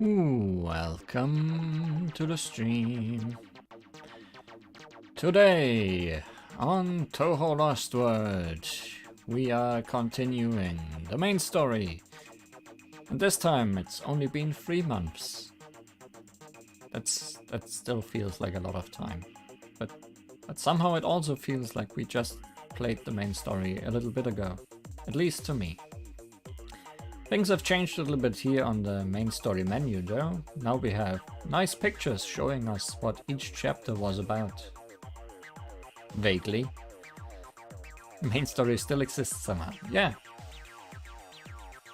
Welcome to the stream. Today on Touhou LostWord, we are continuing the main story. And this time it's only been 3 months. That still feels like a lot of time. But somehow it also feels like we just played the main story a little bit ago. At least to me. Things have changed a little bit here on the main story menu though. Now we have nice pictures showing us what each chapter was about. Vaguely. Main story still exists somehow. Yeah.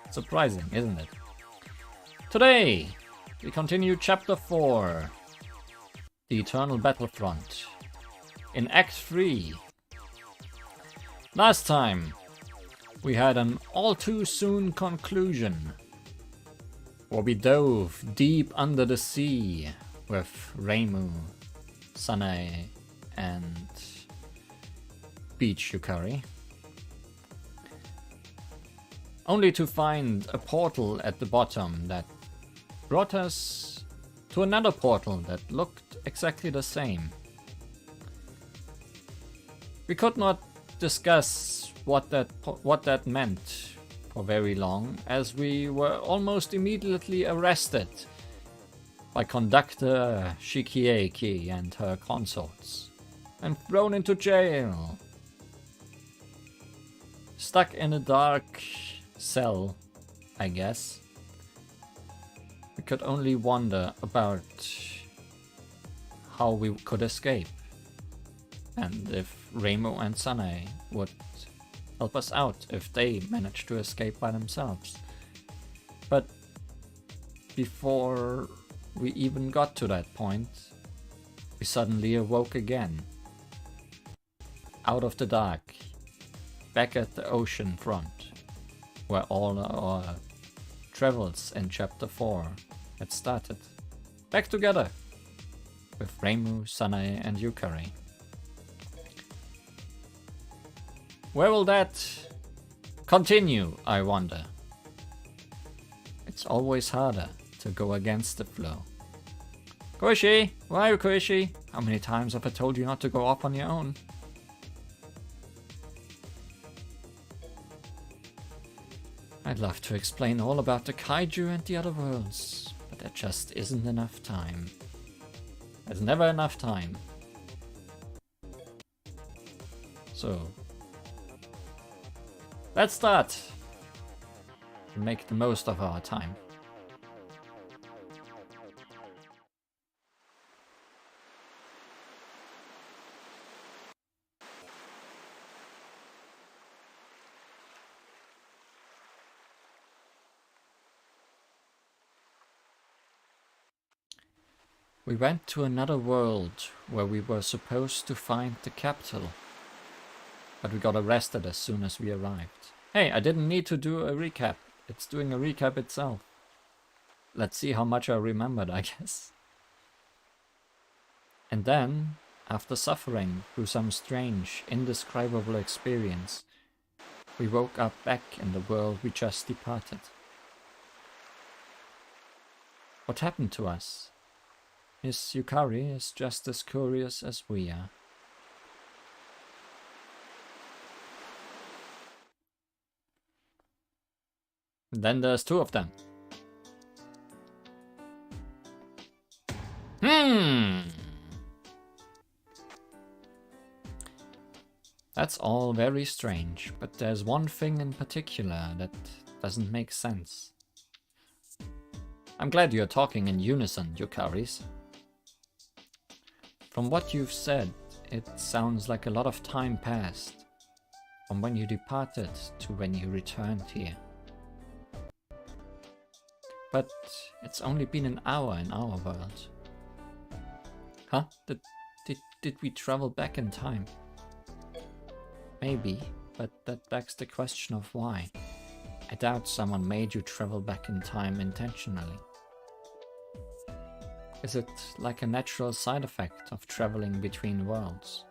Surprising, isn't it? Today, we continue chapter 4. The Eternal Battlefront. In Act 3. Last time, we had an all-too-soon conclusion, where we dove deep under the sea with Reimu, Sanae, and Beach Yukari, only to find a portal at the bottom that brought us to another portal that looked exactly the same. We could not discuss what that meant for very long, as we were almost immediately arrested by Conductor Shikieki and her consorts, and thrown into jail. Stuck in a dark cell, I guess. We could only wonder about how we could escape, and if Reimu and Sanae would help us out if they manage to escape by themselves. But before we even got to that point, we suddenly awoke again. Out of the dark, back at the ocean front, where all our travels in chapter 4 had started. Back together with Reimu, Sanae and Yukari. Where will that continue, I wonder? It's always harder to go against the flow. Koishi! Why are you, Koishi? How many times have I told you not to go off on your own? I'd love to explain all about the kaiju and the other worlds, but there just isn't enough time. There's never enough time. So, let's start to make the most of our time. We went to another world where we were supposed to find the capital. But we got arrested as soon as we arrived. Hey, I didn't need to do a recap. It's doing a recap itself. Let's see how much I remembered, I guess. And then, after suffering through some strange, indescribable experience, we woke up back in the world we just departed. What happened to us? Miss Yukari is just as curious as we are. Then there's 2 of them. That's all very strange, but there's one thing in particular that doesn't make sense. I'm glad you're talking in unison, Yukaris. From what you've said, it sounds like a lot of time passed, from when you departed to when you returned here. But it's only been an hour in our world. Huh? Did we travel back in time? Maybe, but that begs the question of why. I doubt someone made you travel back in time intentionally. Is it like a natural side effect of traveling between worlds?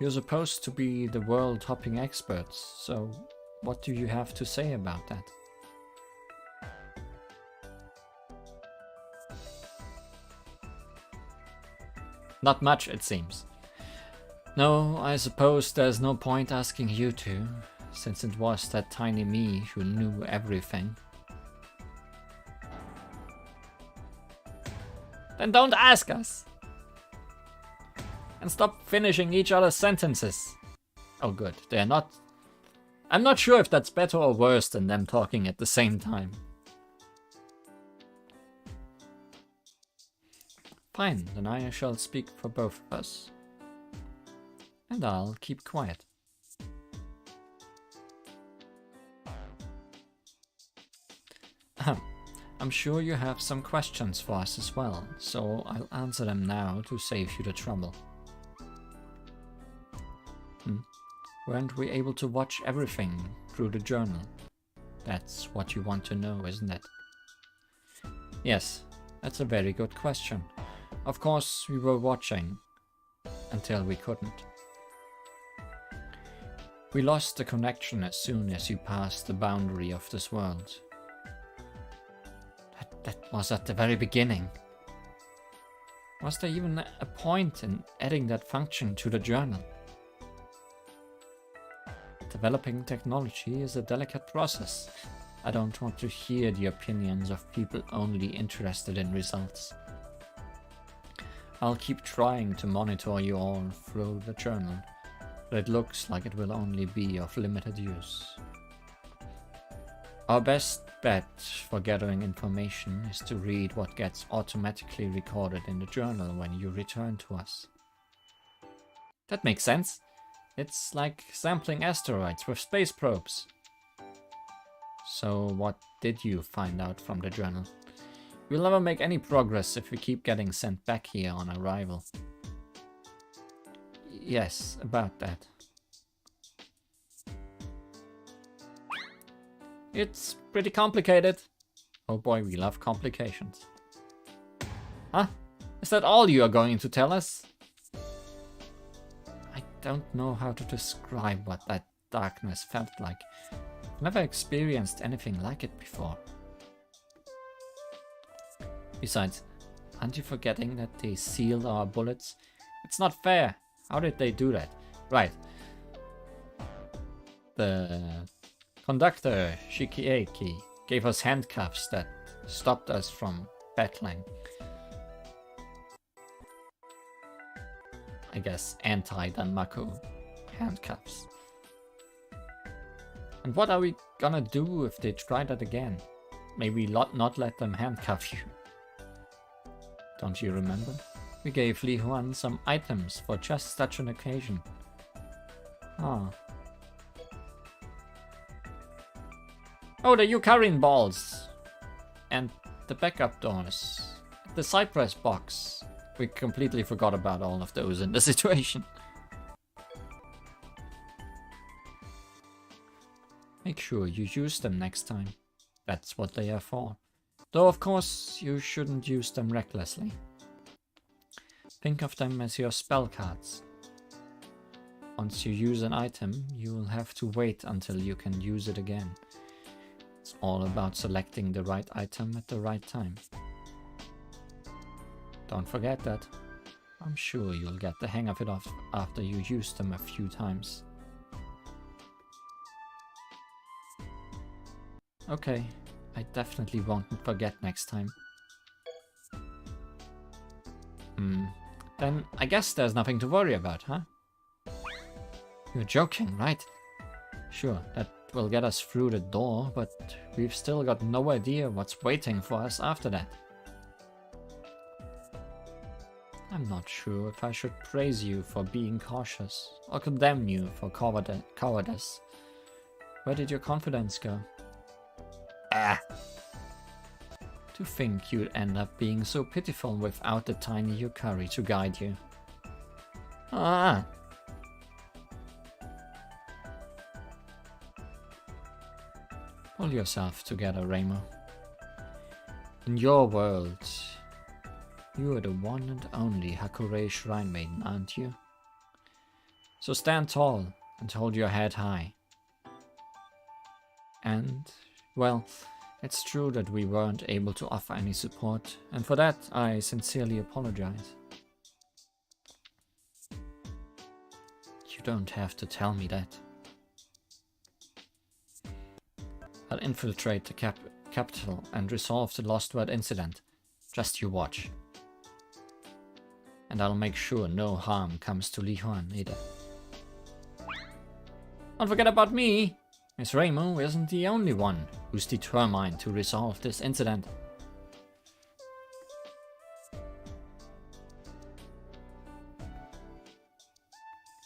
You're supposed to be the world-hopping experts, so what do you have to say about that? Not much, it seems. No, I suppose there's no point asking you to, since it was that tiny me who knew everything. Then don't ask us! And stop finishing each other's sentences. Oh good, they're not... I'm not sure if that's better or worse than them talking at the same time. Fine, then I shall speak for both of us. And I'll keep quiet. I'm sure you have some questions for us as well, so I'll answer them now to save you the trouble. Weren't we able to watch everything through the journal? That's what you want to know, isn't it? Yes, that's a very good question. Of course, we were watching until we couldn't. We lost the connection as soon as you passed the boundary of this world. That was at the very beginning. Was there even a point in adding that function to the journal? Developing technology is a delicate process. I don't want to hear the opinions of people only interested in results. I'll keep trying to monitor you all through the journal, but it looks like it will only be of limited use. Our best bet for gathering information is to read what gets automatically recorded in the journal when you return to us. That makes sense. It's like sampling asteroids with space probes. So what did you find out from the journal? We'll never make any progress if we keep getting sent back here on arrival. Yes, about that. It's pretty complicated. Oh boy, we love complications. Huh? Is that all you are going to tell us? I don't know how to describe what that darkness felt like. I've never experienced anything like it before. Besides, aren't you forgetting that they sealed our bullets? It's not fair. How did they do that? Right. The conductor, Shikieki, gave us handcuffs that stopped us from battling. I guess anti-Danmaku handcuffs. And what are we gonna do if they try that again? Maybe not let them handcuff you. Don't you remember? We gave Li Huan some items for just such an occasion. Ah. Oh, the Yukarin balls! And the backup doors. The cypress box. We completely forgot about all of those in the situation. Make sure you use them next time. That's what they are for. Though of course, you shouldn't use them recklessly. Think of them as your spell cards. Once you use an item, you will have to wait until you can use it again. It's all about selecting the right item at the right time. Don't forget that. I'm sure you'll get the hang of it after you use them a few times. Okay, I definitely won't forget next time. Then I guess there's nothing to worry about, huh? You're joking, right? Sure, that will get us through the door, but we've still got no idea what's waiting for us after that. I'm not sure if I should praise you for being cautious, or condemn you for cowardice. Where did your confidence go? Ah! To think you'd end up being so pitiful without the tiny Yukari to guide you. Ah! Pull yourself together, Reimo. In your world, you are the one and only Hakurei Shrine Maiden, aren't you? So stand tall and hold your head high. And, well, it's true that we weren't able to offer any support, and for that I sincerely apologize. don't have to tell me that. I'll infiltrate the capital and resolve the LostWord incident. Just you watch. And I'll make sure no harm comes to Li Huan either. Don't forget about me! Miss Reimu isn't the only one who's determined to resolve this incident.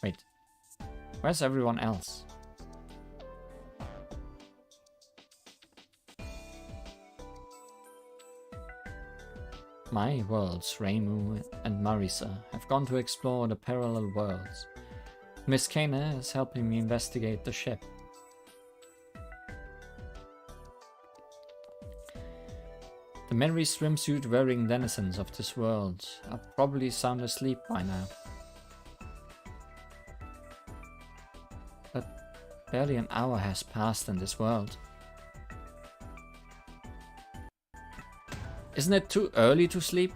Wait, where's everyone else? My worlds, Reimu and Marisa, have gone to explore the parallel worlds. Miss Kana is helping me investigate the ship. The merry swimsuit wearing denizens of this world are probably sound asleep by now. But barely an hour has passed in this world. Isn't it too early to sleep?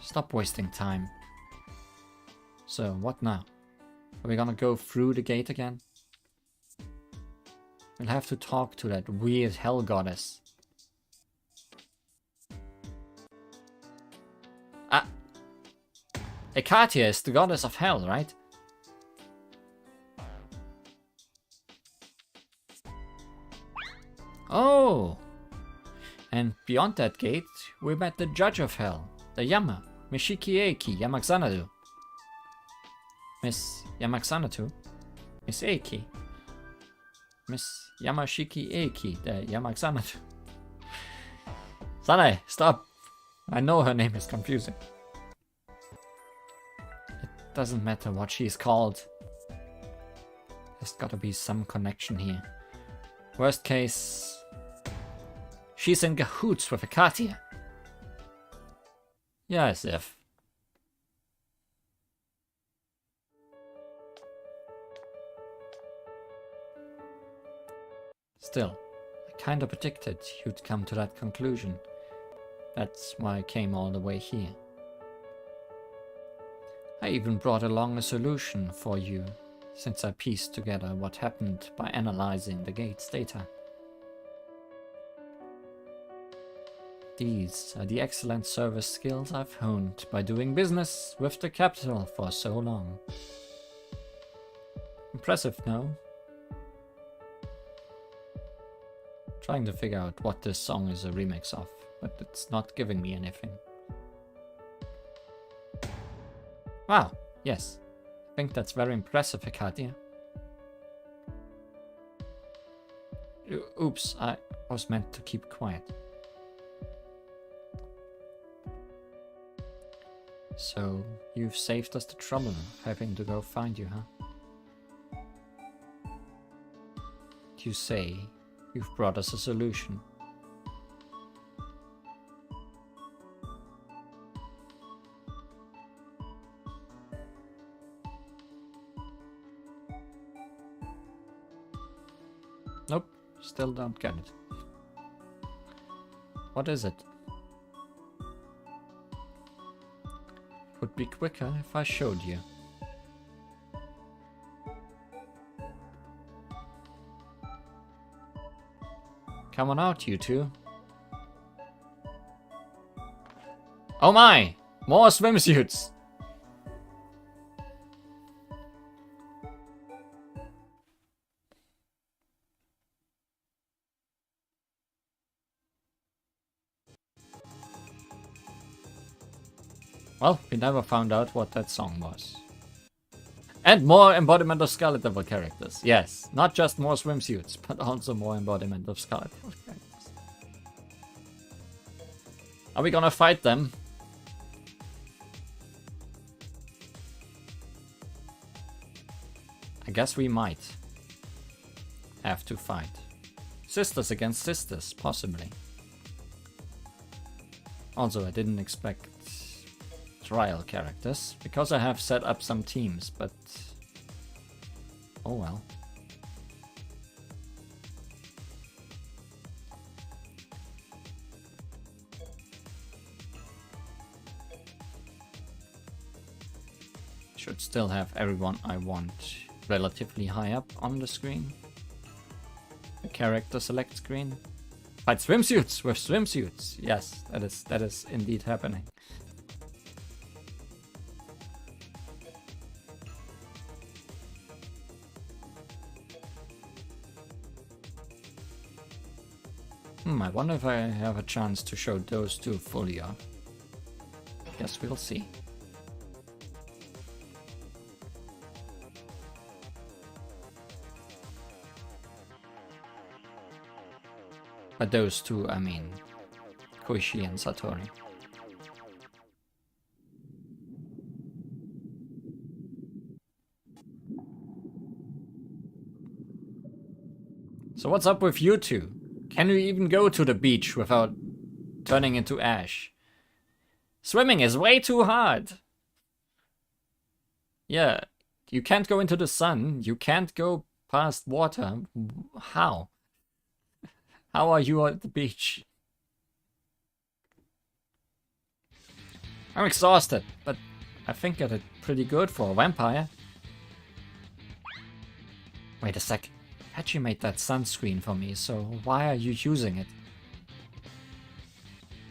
Stop wasting time. So, what now? Are we gonna go through the gate again? We'll have to talk to that weird hell goddess. Ah! Ekatia is the goddess of hell, right? Oh! And beyond that gate, we met the judge of hell, the Yama, Mishikieki Yamaxanadu. Miss Yamaxanadu? Miss Eiki. Miss Yamashiki Eiki, the Yamaxanadu. Sanae, stop! I know her name is confusing. It doesn't matter what she's called. There's gotta be some connection here. Worst case, she's in cahoots with Ekatia. Yeah, as if. Still, I kinda predicted you'd come to that conclusion. That's why I came all the way here. I even brought along a solution for you, since I pieced together what happened by analyzing the gate's data. These are the excellent service skills I've honed by doing business with the capital for so long. Impressive, no? Trying to figure out what this song is a remix of, but it's not giving me anything. Wow, yes. I think that's very impressive, Ekatia. Oops, I was meant to keep quiet. So, you've saved us the trouble of having to go find you, huh? You say you've brought us a solution. Nope, still don't get it. What is it? Would be quicker if I showed you. Come on out, you two. Oh my! More swimsuits! Well, we never found out what that song was. And more embodiment of Scarlet Devil characters. Yes, not just more swimsuits, but also more embodiment of Scarlet Devil characters. Are we gonna fight them? I guess we might have to fight. Sisters against sisters, possibly. Also, I didn't expect trial characters, because I have set up some teams, but oh well. Should still have everyone I want relatively high up on the screen. The character select screen. Fight swimsuits with swimsuits. Yes, that is indeed happening. I wonder if I have a chance to show those two fully off. Guess we'll see. By those two, I mean Koichi and Satori. So what's up with you two? Can we even go to the beach without turning into ash? Swimming is way too hard. Yeah, you can't go into the sun. You can't go past water. How? How are you at the beach? I'm exhausted, but I think I did pretty good for a vampire. Wait a sec. Hachi made that sunscreen for me, so why are you using it?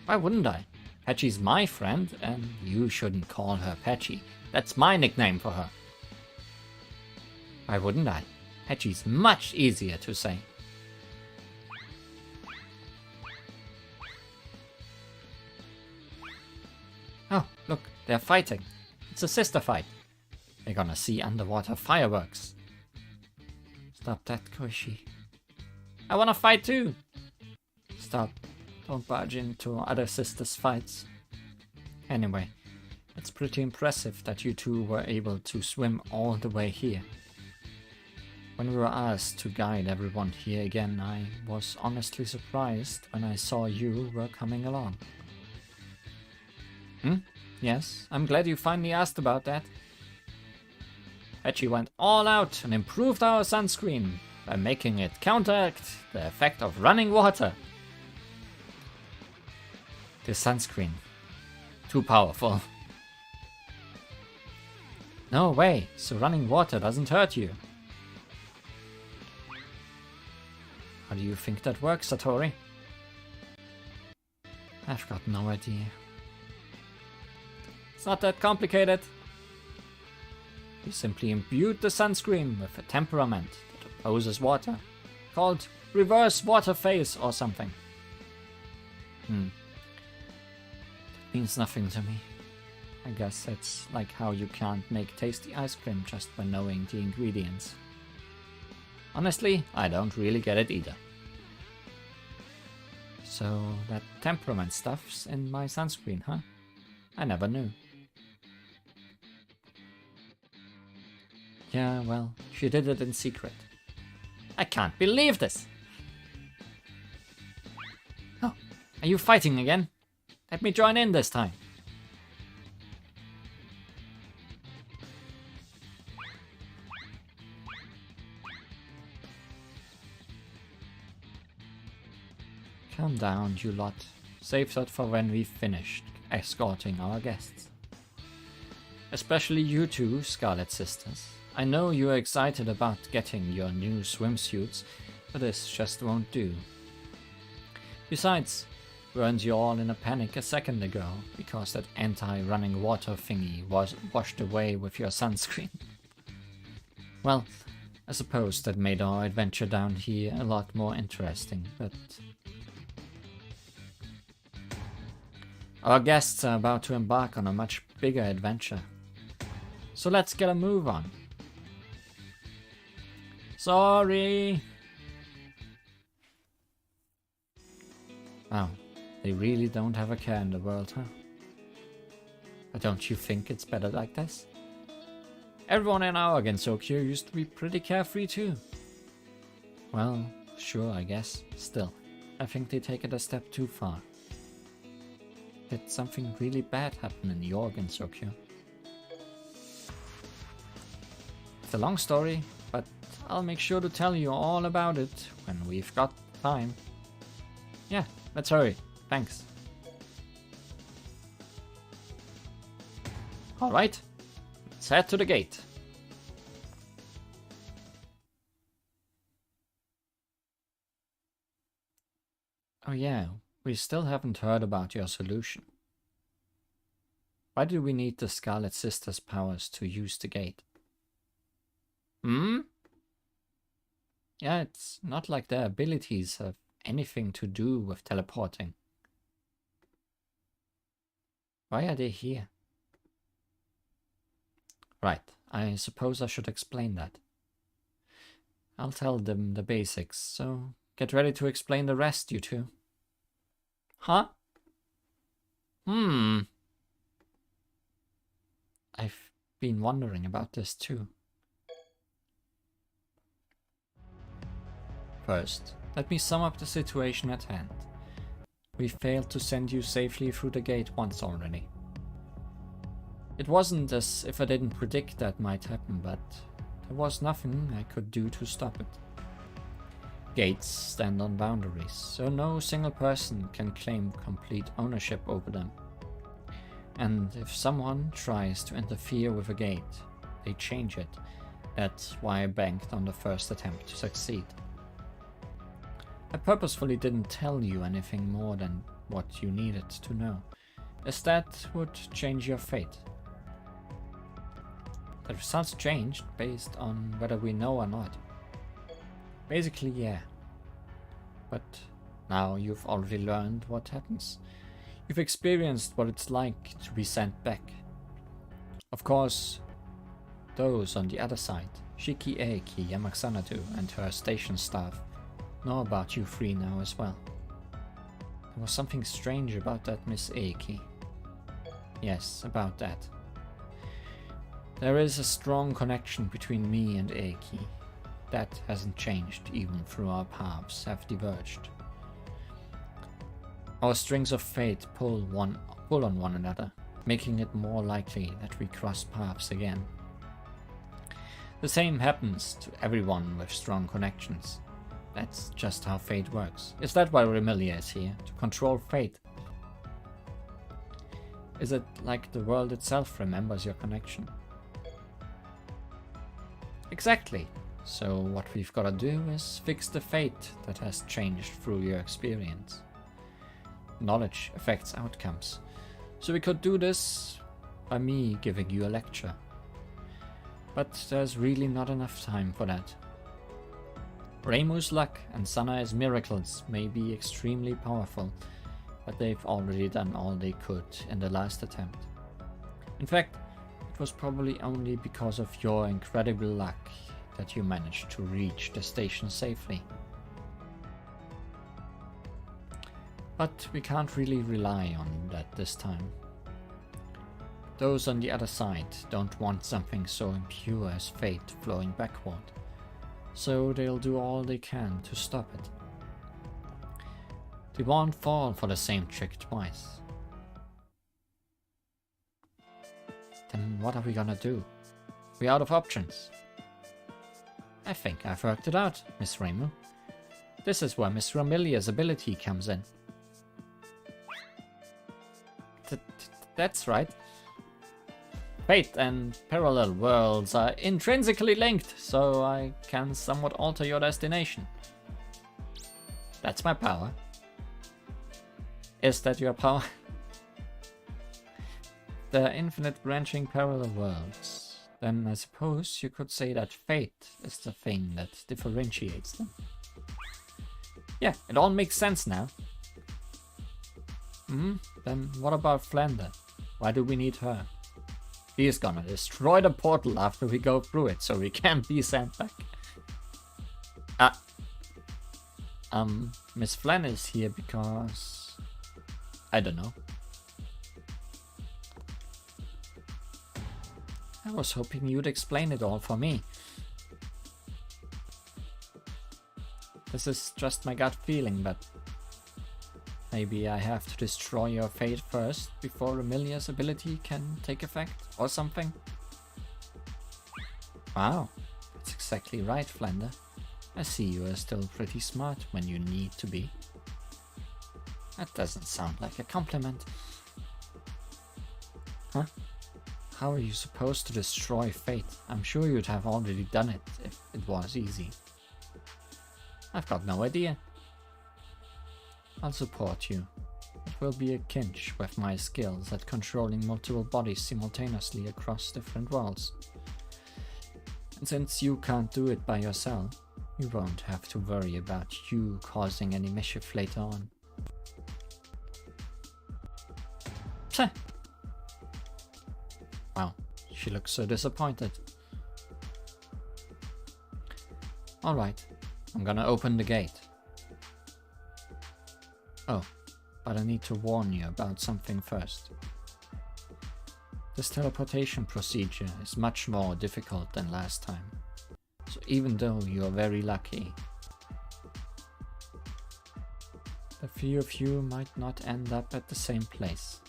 Why wouldn't I? Hachi's my friend, and you shouldn't call her Hachi. That's my nickname for her. Why wouldn't I? Hachi's much easier to say. Oh, look, they're fighting. It's a sister fight. They're gonna see underwater fireworks. Stop that, Koichi. I wanna fight too! Stop. Don't barge into other sisters' fights. Anyway, it's pretty impressive that you two were able to swim all the way here. When we were asked to guide everyone here again, I was honestly surprised when I saw you were coming along. Yes, I'm glad you finally asked about that. Hachi went all out and improved our sunscreen by making it counteract the effect of running water. This sunscreen. Too powerful. No way, so running water doesn't hurt you. How do you think that works, Satori? I've got no idea. It's not that complicated. You simply imbued the sunscreen with a temperament that opposes water, called reverse water phase or something. That means nothing to me. I guess it's like how you can't make tasty ice cream just by knowing the ingredients. Honestly, I don't really get it either. So that temperament stuff's in my sunscreen, huh? I never knew. Yeah, well, she did it in secret. I can't believe this! Oh, are you fighting again? Let me join in this time. Calm down, you lot. Save that for when we've finished escorting our guests. Especially you two, Scarlet Sisters. I know you're excited about getting your new swimsuits, but this just won't do. Besides, weren't you all in a panic a second ago because that anti-running water thingy was washed away with your sunscreen? Well, I suppose that made our adventure down here a lot more interesting, but our guests are about to embark on a much bigger adventure. So let's get a move on. Sorry! Wow, they really don't have a care in the world, huh? But don't you think it's better like this? Everyone in our Gensokyo used to be pretty carefree too. Well, sure, I guess. Still, I think they take it a step too far. Did something really bad happen in your Gensokyo? It's a long story, but I'll make sure to tell you all about it when we've got time. Yeah, let's hurry. Thanks. Alright, let's Let's head to the gate. Oh yeah, we still haven't heard about your solution. Why do we need the Scarlet Sisters' powers to use the gate? Hmm? Yeah, it's not like their abilities have anything to do with teleporting. Why are they here? Right, I suppose I should explain that. I'll tell them the basics, so get ready to explain the rest, you two. Huh? I've been wondering about this too. First, let me sum up the situation at hand. We failed to send you safely through the gate once already. It wasn't as if I didn't predict that might happen, but there was nothing I could do to stop it. Gates stand on boundaries, so no single person can claim complete ownership over them. And if someone tries to interfere with a gate, they change it. That's why I banked on the first attempt to succeed. I purposefully didn't tell you anything more than what you needed to know, as that would change your fate. The results changed based on whether we know or not. Basically, yeah. But now you've already learned what happens. You've experienced what it's like to be sent back. Of course, those on the other side, Shiki Eiki Yamaxanadu and her station staff, know about you three now as well. There was something strange about that Miss Eiki. Yes, about that. There is a strong connection between me and Eiki. That hasn't changed even though our paths have diverged. Our strings of fate pull on one another, making it more likely that we cross paths again. The same happens to everyone with strong connections. That's just how fate works. Is that why Remilia is here? To control fate? Is it like the world itself remembers your connection? Exactly. So what we've got to do is fix the fate that has changed through your experience. Knowledge affects outcomes. So we could do this by me giving you a lecture. But there's really not enough time for that. Reimu's luck and Sanae's miracles may be extremely powerful, but they've already done all they could in the last attempt. In fact, it was probably only because of your incredible luck that you managed to reach the station safely. But we can't really rely on that this time. Those on the other side don't want something so impure as fate flowing backward, so they'll do all they can to stop it. They won't fall for the same trick twice. Then what are we gonna do? We're out of options. I think I've worked it out, Miss Reimu. This is where Miss Romilia's ability comes in. That's right. Fate and parallel worlds are intrinsically linked, so I can somewhat alter your destination. That's my power. Is that your power? There are infinite branching parallel worlds. Then I suppose you could say that fate is the thing that differentiates them. Yeah, it all makes sense now. Then what about Flander? Why do we need her? He's gonna destroy the portal after we go through it, so we can't be sent back. Miss Flan is here because... I don't know. I was hoping you'd explain it all for me. This is just my gut feeling, but maybe I have to destroy your fate first before Remilia's ability can take effect or something. Wow, that's exactly right, Flander. I see you are still pretty smart when you need to be. That doesn't sound like a compliment. Huh? How are you supposed to destroy fate? I'm sure you'd have already done it if it was easy. I've got no idea. I'll support you. It will be a cinch with my skills at controlling multiple bodies simultaneously across different worlds. And since you can't do it by yourself, you won't have to worry about you causing any mischief later on. Pseh. Wow, she looks so disappointed. Alright, I'm gonna open the gate. Oh, but I need to warn you about something first. This teleportation procedure is much more difficult than last time. So even though you're very lucky, the few of you might not end up at the same place.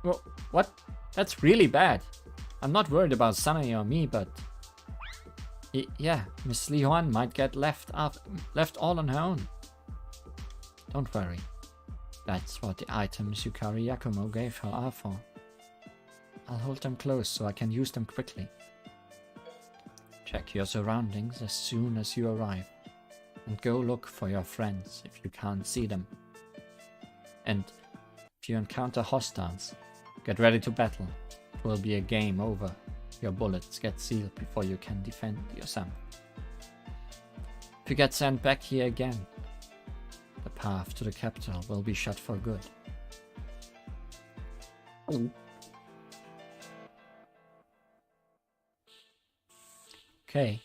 Well, what? That's really bad. I'm not worried about Sunny or me, but... yeah, Miss Li Huan might get left all on her own. Don't worry. That's what the items Yukari Yakumo gave her are for. I'll hold them close so I can use them quickly. Check your surroundings as soon as you arrive, and go look for your friends if you can't see them. And if you encounter hostiles, get ready to battle. It will be a game over. Your bullets get sealed before you can defend yourself. If you get sent back here again, the path to the capital will be shut for good. Okay,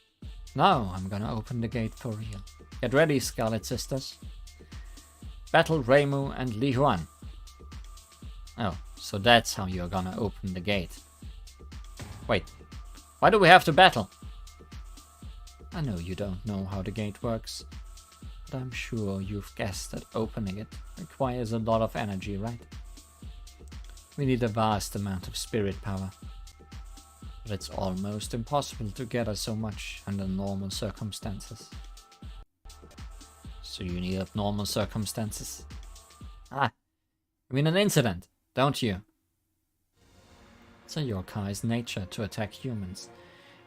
now I'm gonna open the gate for real. Get ready, Scarlet Sisters. Battle Reimu and Li Huan. Oh, so that's how you're gonna open the gate. Wait, why do we have to battle? I know you don't know how the gate works, but I'm sure you've guessed that opening it requires a lot of energy, right? We need a vast amount of spirit power. But it's almost impossible to gather so much under normal circumstances. So you need abnormal circumstances? Ah, you mean an incident, don't you? It's a yokai's nature to attack humans,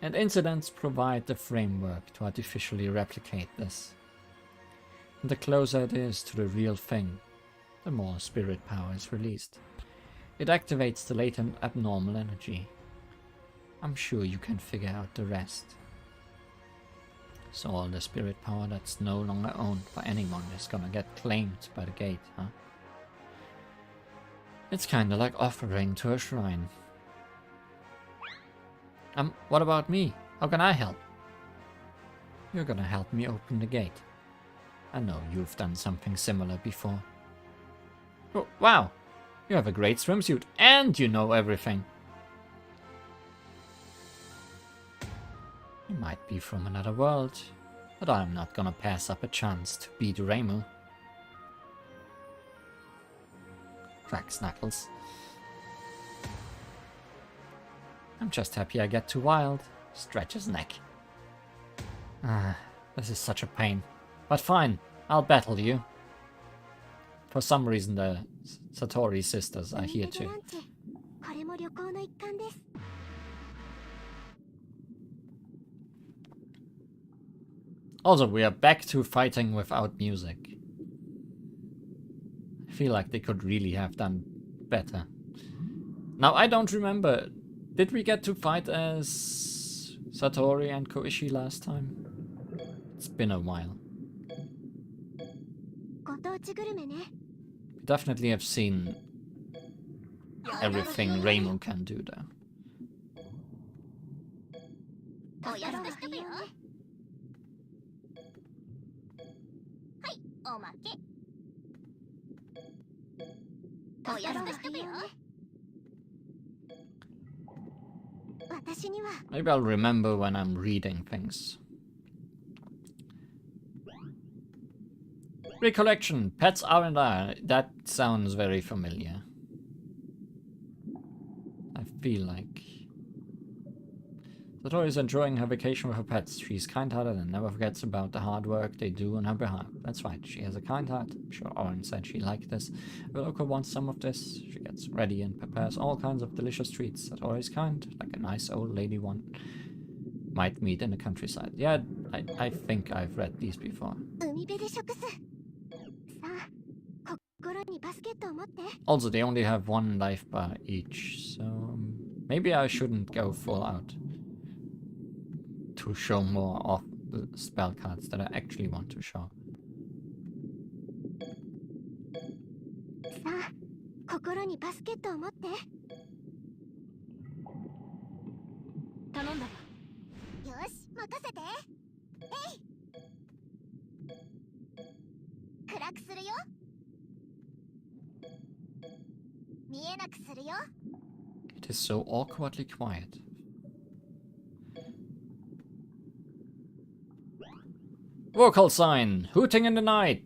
and incidents provide the framework to artificially replicate this. And the closer it is to the real thing, the more spirit power is released. It activates the latent abnormal energy. I'm sure you can figure out the rest. So all the spirit power that's no longer owned by anyone is gonna get claimed by the gate, huh? It's kinda like offering to a shrine. What about me? How can I help? You're gonna help me open the gate. I know you've done something similar before. Oh, wow! You have a great swimsuit and you know everything. You might be from another world, but I'm not gonna pass up a chance to beat Reimu. Cracks knuckles. I'm just happy I get too wild. Stretch his neck. Ah, this is such a pain. But fine, I'll battle you. For some reason the Satori sisters are here too. Also, we are back to fighting without music. I feel like they could really have done better. Now, I don't remember. Did we get to fight as Satori and Koishi last time? It's been a while. We definitely have seen everything Reimu can do though. Maybe I'll remember when I'm reading things. Recollection, pets R&R. That sounds very familiar. I feel like Satoru is enjoying her vacation with her pets. She's kind-hearted and never forgets about the hard work they do on her behalf. That's right, she has a kind heart. I'm sure Oren said she liked this. If Loco wants some of this, she gets ready and prepares all kinds of delicious treats. Satoru is kind, like a nice old lady one might meet in the countryside. Yeah, I think I've read these before. Also, they only have one life bar each, so maybe I shouldn't go full out to show more of the spell cards that I actually want to show. It is so awkwardly quiet. Vocal sign, hooting in the night.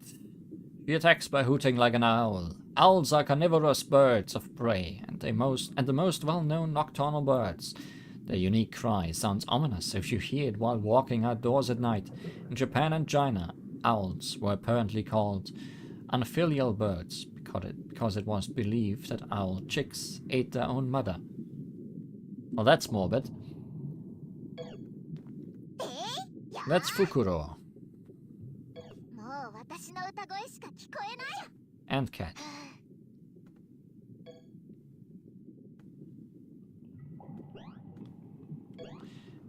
She attacks by hooting like an owl. Owls are carnivorous birds of prey, and the most well-known nocturnal birds. Their unique cry sounds ominous if you hear it while walking outdoors at night. In Japan and China, owls were apparently called unfilial birds because it was believed that owl chicks ate their own mother. Well, that's morbid. That's Fukuro. And cat.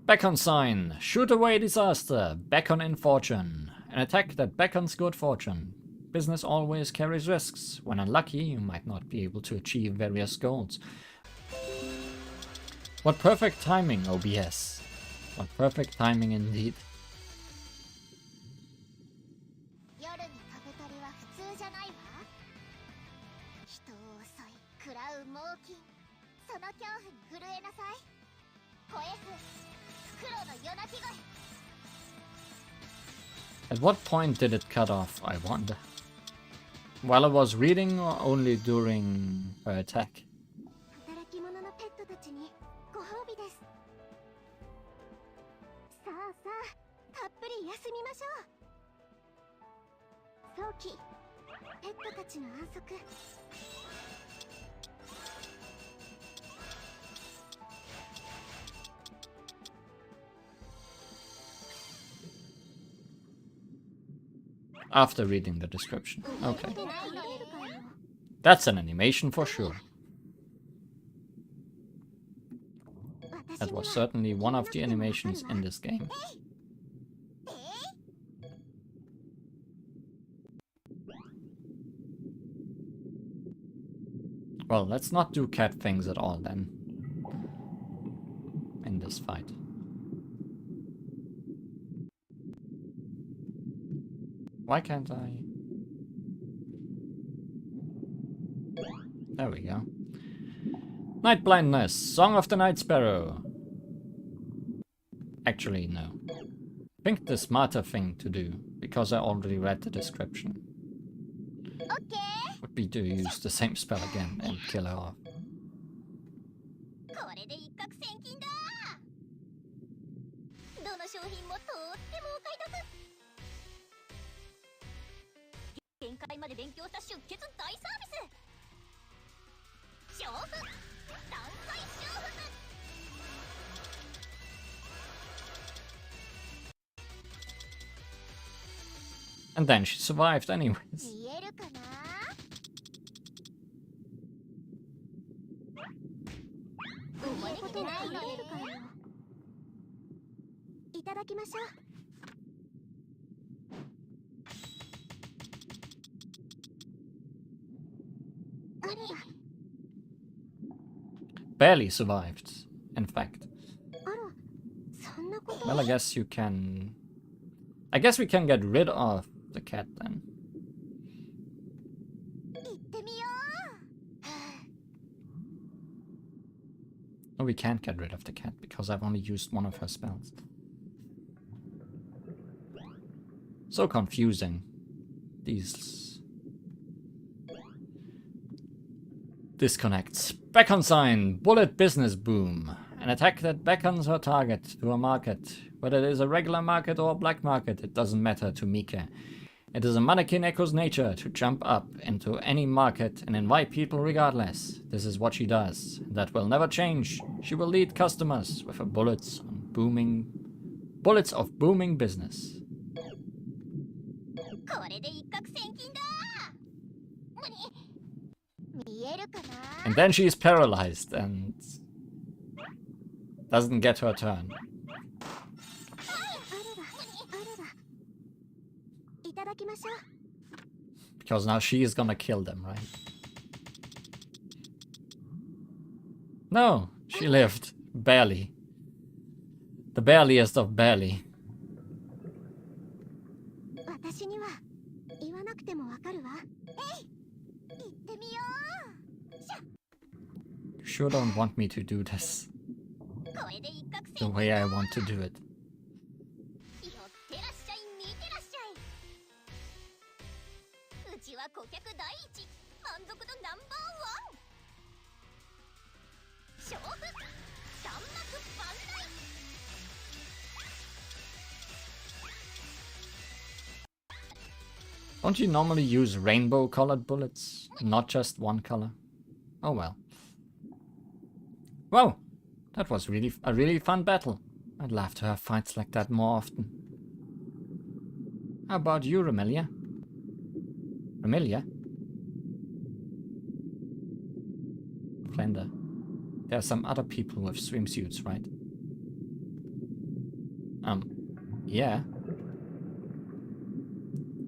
Beckon sign. Shoot away disaster. Beckon in fortune. An attack that beckons good fortune. Business always carries risks. When unlucky, you might not be able to achieve various goals. What perfect timing, OBS. What perfect timing indeed. At what point did it cut off, I wonder? While I was reading or only during her attack? After reading the description. Okay. That's an animation for sure. That was certainly one of the animations in this game. Well, let's not do cat things at all then. In this fight. Why can't I? There we go. Night blindness. Song of the Night Sparrow. Actually, no. I think the smarter thing to do, because I already read the description, would be to use the same spell again and kill her off. And then she survived anyways. Barely survived, in fact. Well, I guess you can... I guess we can get rid of the cat then. No, we can't get rid of the cat because I've only used one of her spells. So confusing. These disconnects. Beckon sign, bullet business boom. An attack that beckons her target to a market. Whether it is a regular market or a black market, it doesn't matter to Mika. It is a mannequin echo's nature to jump up into any market and invite people regardless. This is what she does. That will never change. She will lead customers with her bullets of booming business. And then she's paralyzed and doesn't get her turn. Because now she is gonna kill them, right? No, she lived. Barely. The bareliest of barely. You sure don't want me to do this the way I want to do it. Don't you normally use rainbow-colored bullets, not just one color? Oh well. Wow, that was a really fun battle. I'd love to have fights like that more often. How about you, Remelia? Remelia? Flender. There are some other people with swimsuits, right? Yeah.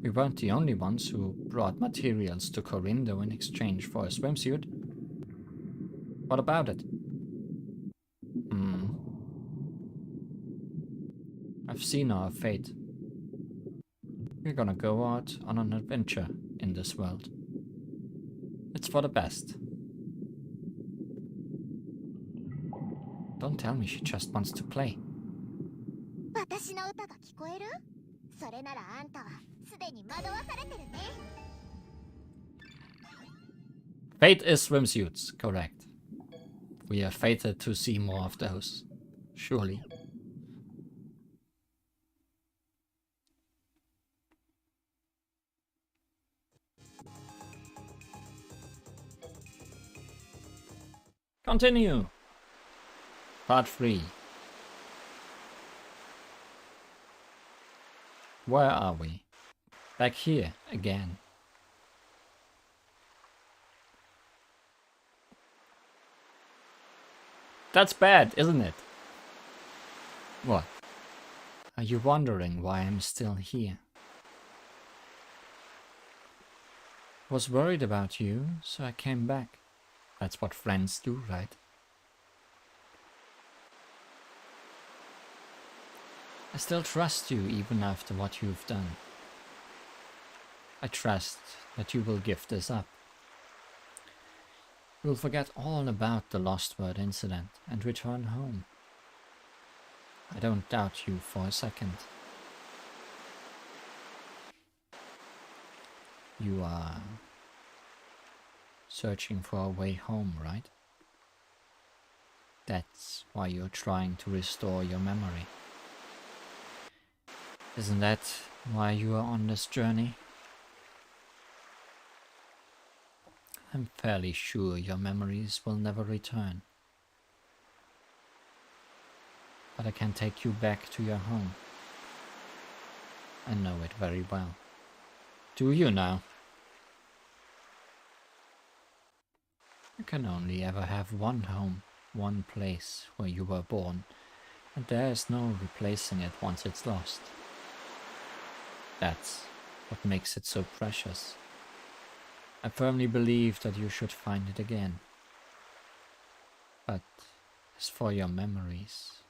We weren't the only ones who brought materials to Corindo in exchange for a swimsuit. What about it? I've seen our fate. We're gonna go out on an adventure in this world. It's for the best. Don't tell me she just wants to play. Fate is swimsuits, correct. We are fated to see more of those, surely. Continue. Part 3. Where are we? Back here again. That's bad, isn't it? What? Are you wondering why I'm still here? Was worried about you, so I came back. That's what friends do, right? I still trust you even after what you've done. I trust that you will give this up. You will forget all about the LostWord incident and return home. I don't doubt you for a second. You are searching for a way home, right? That's why you're trying to restore your memory. Isn't that why you are on this journey? I'm fairly sure your memories will never return. But I can take you back to your home. I know it very well. Do you now? You can only ever have one home, one place where you were born, and there is no replacing it once it's lost. That's what makes it so precious. I firmly believe that you should find it again. But as for your memories,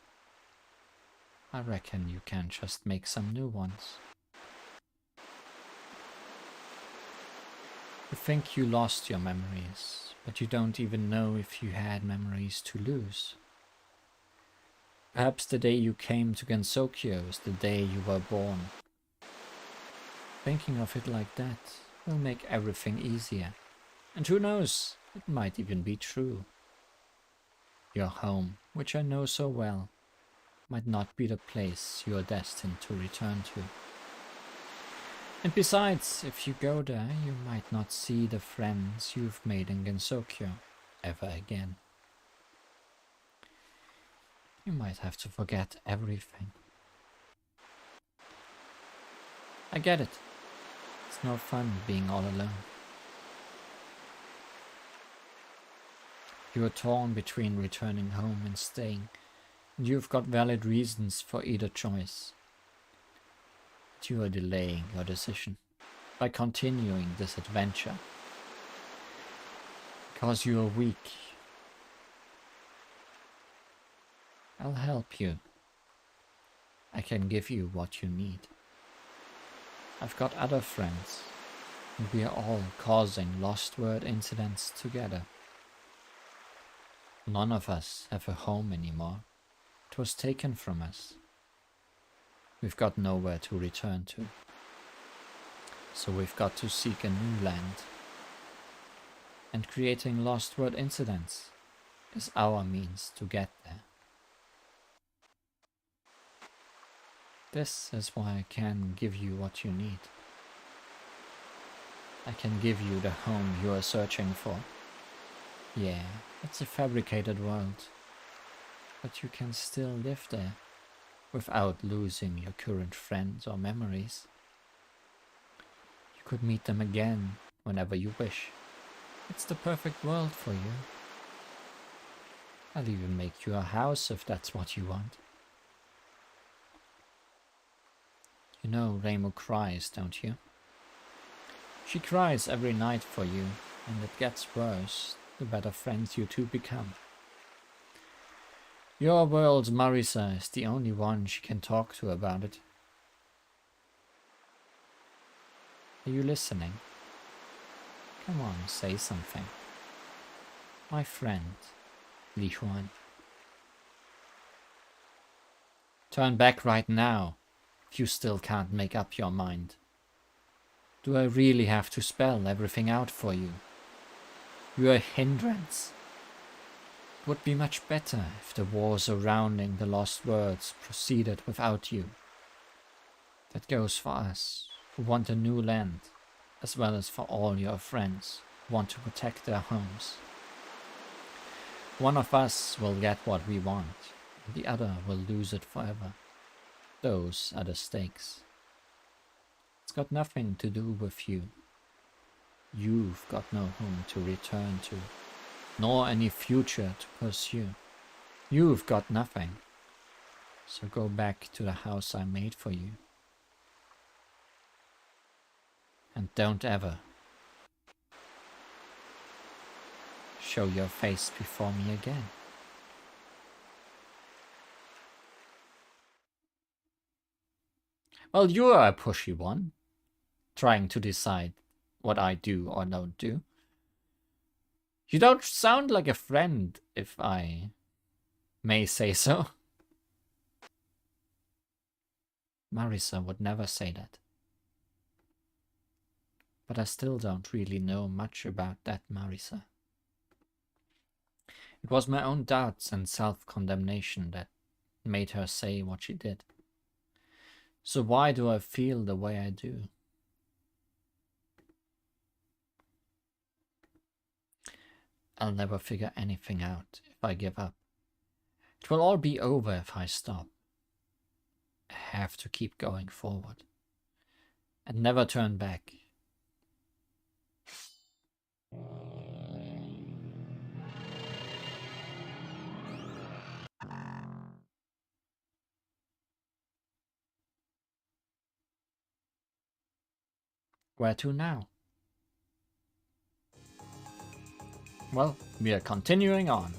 I reckon you can just make some new ones. You think you lost your memories, but you don't even know if you had memories to lose. Perhaps the day you came to Gensokyo is the day you were born. Thinking of it like that will make everything easier. And who knows, it might even be true. Your home, which I know so well, might not be the place you are destined to return to. And besides, if you go there, you might not see the friends you've made in Gensokyo ever again. You might have to forget everything. I get it. It's no fun being all alone. You are torn between returning home and staying, and you've got valid reasons for either choice. But you are delaying your decision by continuing this adventure. Because you are weak. I'll help you. I can give you what you need. I've got other friends, and we are all causing LostWord incidents together. None of us have a home anymore. It was taken from us. We've got nowhere to return to. So we've got to seek a new land. And creating LostWord incidents is our means to get there. This is why I can give you what you need. I can give you the home you are searching for. Yeah, it's a fabricated world, but you can still live there without losing your current friends or memories. You could meet them again whenever you wish. It's the perfect world for you. I'll even make you a house if that's what you want. You know Reimu cries, don't you? She cries every night for you, and it gets worse the better friends you two become. Your world's Marisa is the only one she can talk to about it. Are you listening? Come on, say something. My friend, Li Huan. Turn back right now, if you still can't make up your mind. Do I really have to spell everything out for you? You're a hindrance. It would be much better if the war surrounding the lost words proceeded without you. That goes for us, who want a new land, as well as for all your friends who want to protect their homes. One of us will get what we want, and the other will lose it forever. Those are the stakes. It's got nothing to do with you. You've got no home to return to, nor any future to pursue. You've got nothing. So go back to the house I made for you. And don't ever show your face before me again. Well, you're a pushy one, trying to decide what I do or don't do. You don't sound like a friend, if I may say so. Marisa would never say that. But I still don't really know much about that Marisa. It was my own doubts and self-condemnation that made her say what she did. So why do I feel the way I do? I'll never figure anything out if I give up. It will all be over if I stop. I have to keep going forward and never turn back. Where to now? Well, we are continuing on.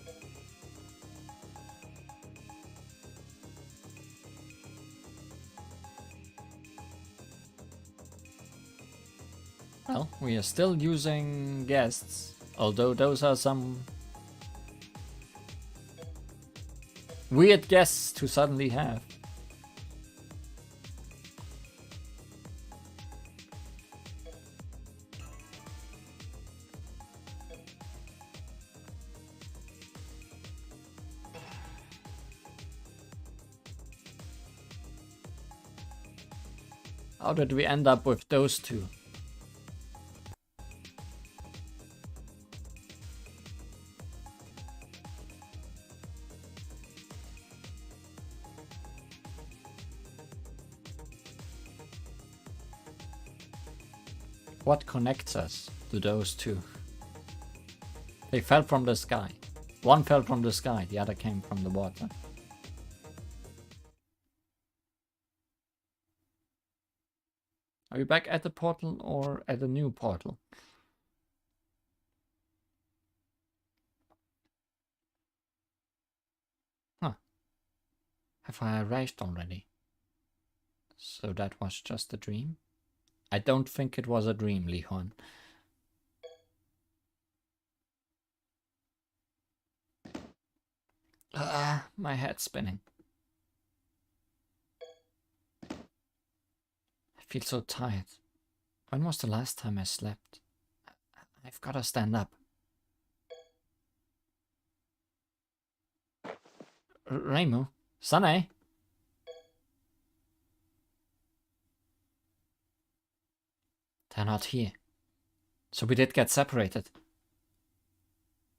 Well, we are still using guests, although those are some weird guests to suddenly have. How did we end up with those two? What connects us to those two? They fell from the sky. One fell from the sky, the other came from the water. Are you back at the portal or at a new portal? Huh. Have I arrived already? So that was just a dream? I don't think it was a dream, Li Hon. My head's spinning. I feel so tired. When was the last time I slept? I've gotta stand up. Reimu? Sanae? They're not here. So we did get separated.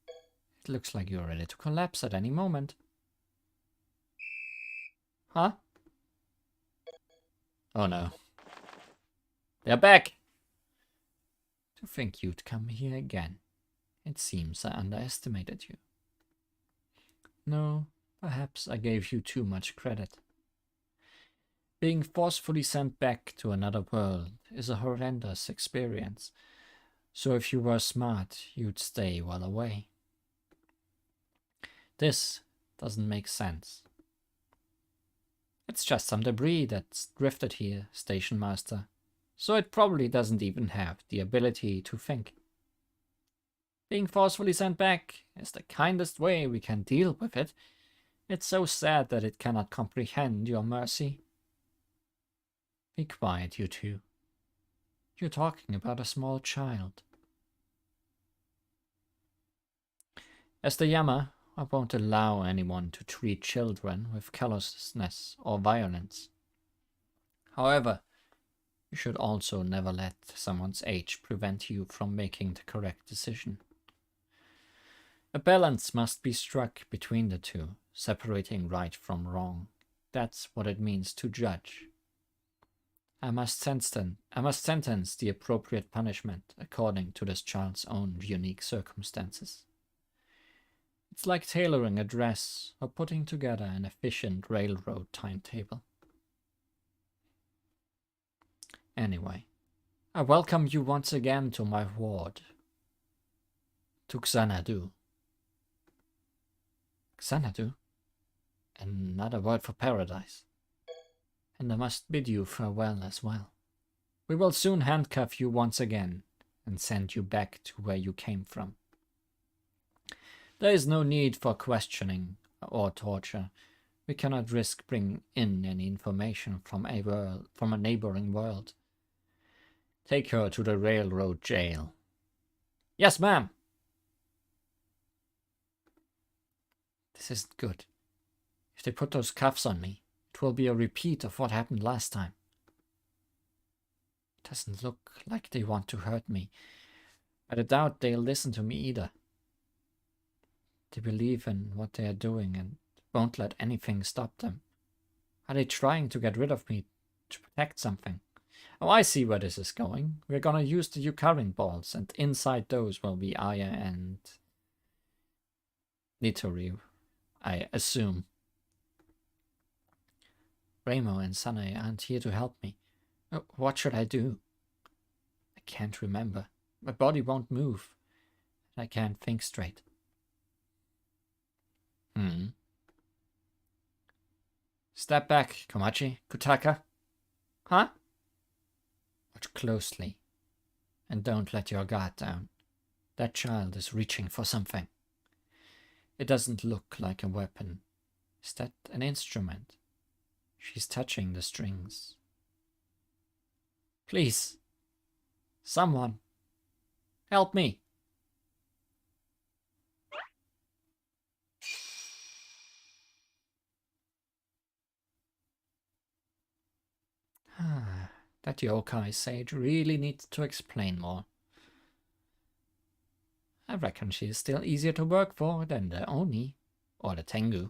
It looks like you're ready to collapse at any moment. Huh? Oh no. They're back! To think you'd come here again. It seems I underestimated you. No, perhaps I gave you too much credit. Being forcefully sent back to another world is a horrendous experience. So if you were smart, you'd stay well away. This doesn't make sense. It's just some debris that's drifted here, Station Master. So it probably doesn't even have the ability to think. Being forcefully sent back is the kindest way we can deal with it. It's so sad that it cannot comprehend your mercy. Be quiet, you two. You're talking about a small child. As the Yama, I won't allow anyone to treat children with callousness or violence. However, you should also never let someone's age prevent you from making the correct decision. A balance must be struck between the two, separating right from wrong. That's what it means to judge. I must sentence the appropriate punishment according to this child's own unique circumstances. It's like tailoring a dress or putting together an efficient railroad timetable. Anyway, I welcome you once again to my ward. To Xanadu. Xanadu? Another word for paradise. And I must bid you farewell as well. We will soon handcuff you once again and send you back to where you came from. There is no need for questioning or torture. We cannot risk bringing in any information from a neighboring world. Take her to the railroad jail. Yes, ma'am. This isn't good. If they put those cuffs on me, it will be a repeat of what happened last time. It doesn't look like they want to hurt me, but I doubt they'll listen to me either. They believe in what they are doing and won't let anything stop them. Are they trying to get rid of me to protect something? Oh, I see where this is going. We're gonna use the Yukarin balls, and inside those will be Aya and Nitori, I assume. Ramo and Sanae aren't here to help me. What should I do? I can't remember. My body won't move. I can't think straight. Step back, Komachi. Kutaka. Huh? Watch closely. And don't let your guard down. That child is reaching for something. It doesn't look like a weapon. Is that an instrument? She's touching the strings. Please. Someone. Help me. That yokai sage really needs to explain more. I reckon she is still easier to work for than the Oni or the Tengu.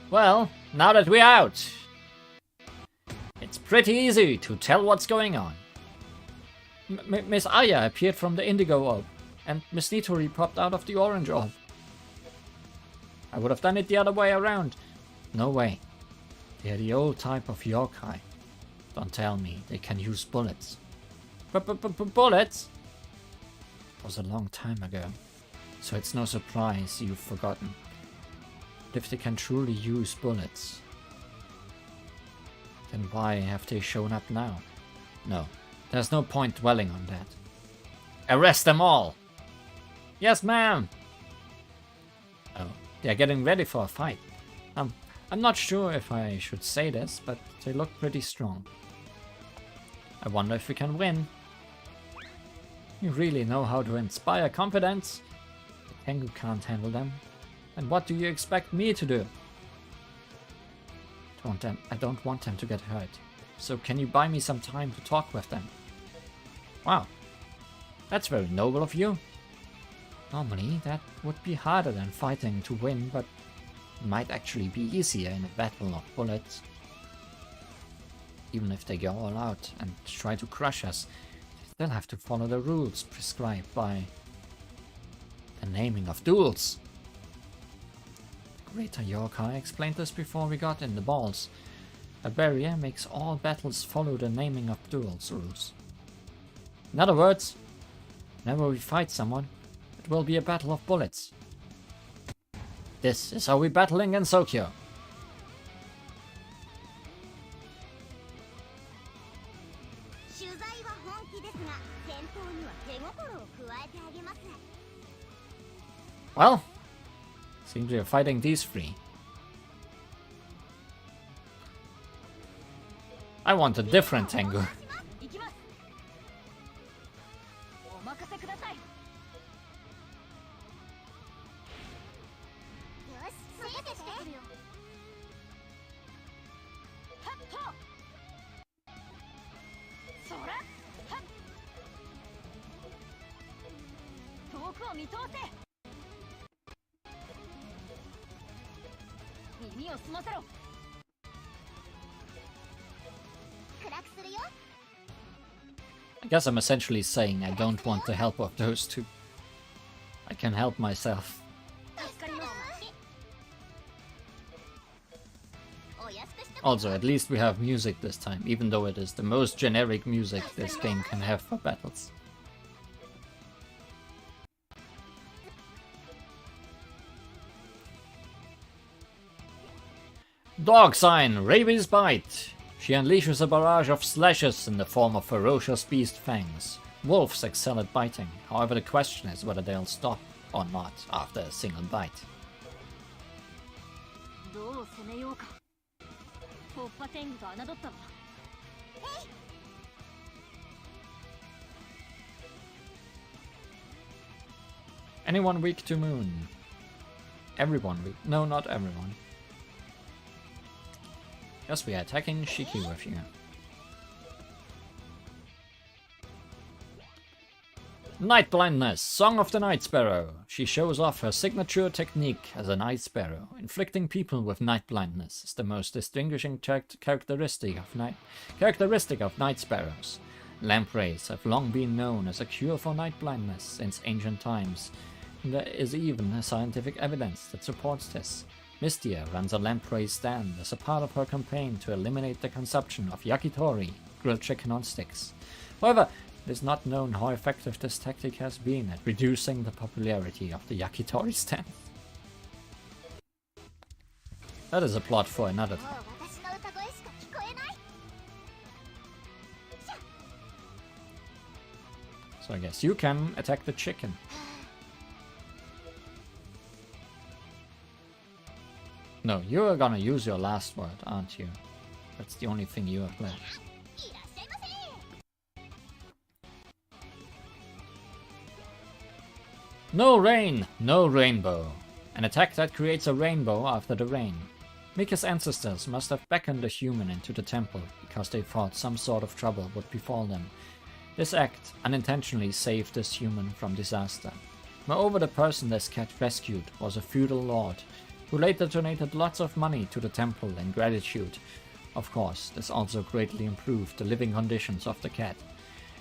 Well, now that we're out, it's pretty easy to tell what's going on. Miss Aya appeared from the indigo orb, and Miss Nitori popped out of the orange orb. I would have done it the other way around. No way. They're the old type of yokai. Don't tell me they can use bullets. Bullets? It was a long time ago, so it's no surprise you've forgotten. But if they can truly use bullets, then why have they shown up now? No, there's no point dwelling on that. Arrest them all! Yes, ma'am! Oh, they're getting ready for a fight. I'm not sure if I should say this, but they look pretty strong. I wonder if we can win. You really know how to inspire confidence. The Tengu can't handle them. And what do you expect me to do? I don't want them to get hurt. So can you buy me some time to talk with them? Wow. That's very noble of you. Normally, that would be harder than fighting to win, but it might actually be easier in a battle of bullets. Even if they go all out and try to crush us, they still have to follow the rules prescribed by the naming of duels. The Greater Yokai explained this before we got in the balls. A barrier makes all battles follow the naming of duels rules. In other words, whenever we fight someone, it will be a battle of bullets. This is how we battle in Gensokyo. Well, seems we are fighting these three. I want a different Tengu. I guess I'm essentially saying I don't want the help of those two. I can help myself. Also, at least we have music this time, even though it is the most generic music this game can have for battles. Dog sign, rabies bite. She unleashes a barrage of slashes in the form of ferocious beast fangs. Wolves excel at biting, however the question is whether they'll stop or not after a single bite. Anyone weak to moon? Everyone weak. No, not everyone. Yes, we are attacking Shiki with you. Night Blindness, Song of the Night Sparrow. She shows off her signature technique as a Night Sparrow. Inflicting people with night blindness is the most distinguishing characteristic of Night Sparrows. Lampreys have long been known as a cure for night blindness since ancient times, and there is even scientific evidence that supports this. Mystia runs a lamprey stand as a part of her campaign to eliminate the consumption of yakitori, grilled chicken on sticks. However, it is not known how effective this tactic has been at reducing the popularity of the yakitori stand. That is a plot for another time. So I guess you can attack the chicken. No, you're gonna use your last word, aren't you? That's the only thing you have left. No rain, no rainbow. An attack that creates a rainbow after the rain. Mika's ancestors must have beckoned a human into the temple because they thought some sort of trouble would befall them. This act unintentionally saved this human from disaster. Moreover, the person this cat rescued was a feudal lord, who later donated lots of money to the temple in gratitude. Of course, this also greatly improved the living conditions of the cat.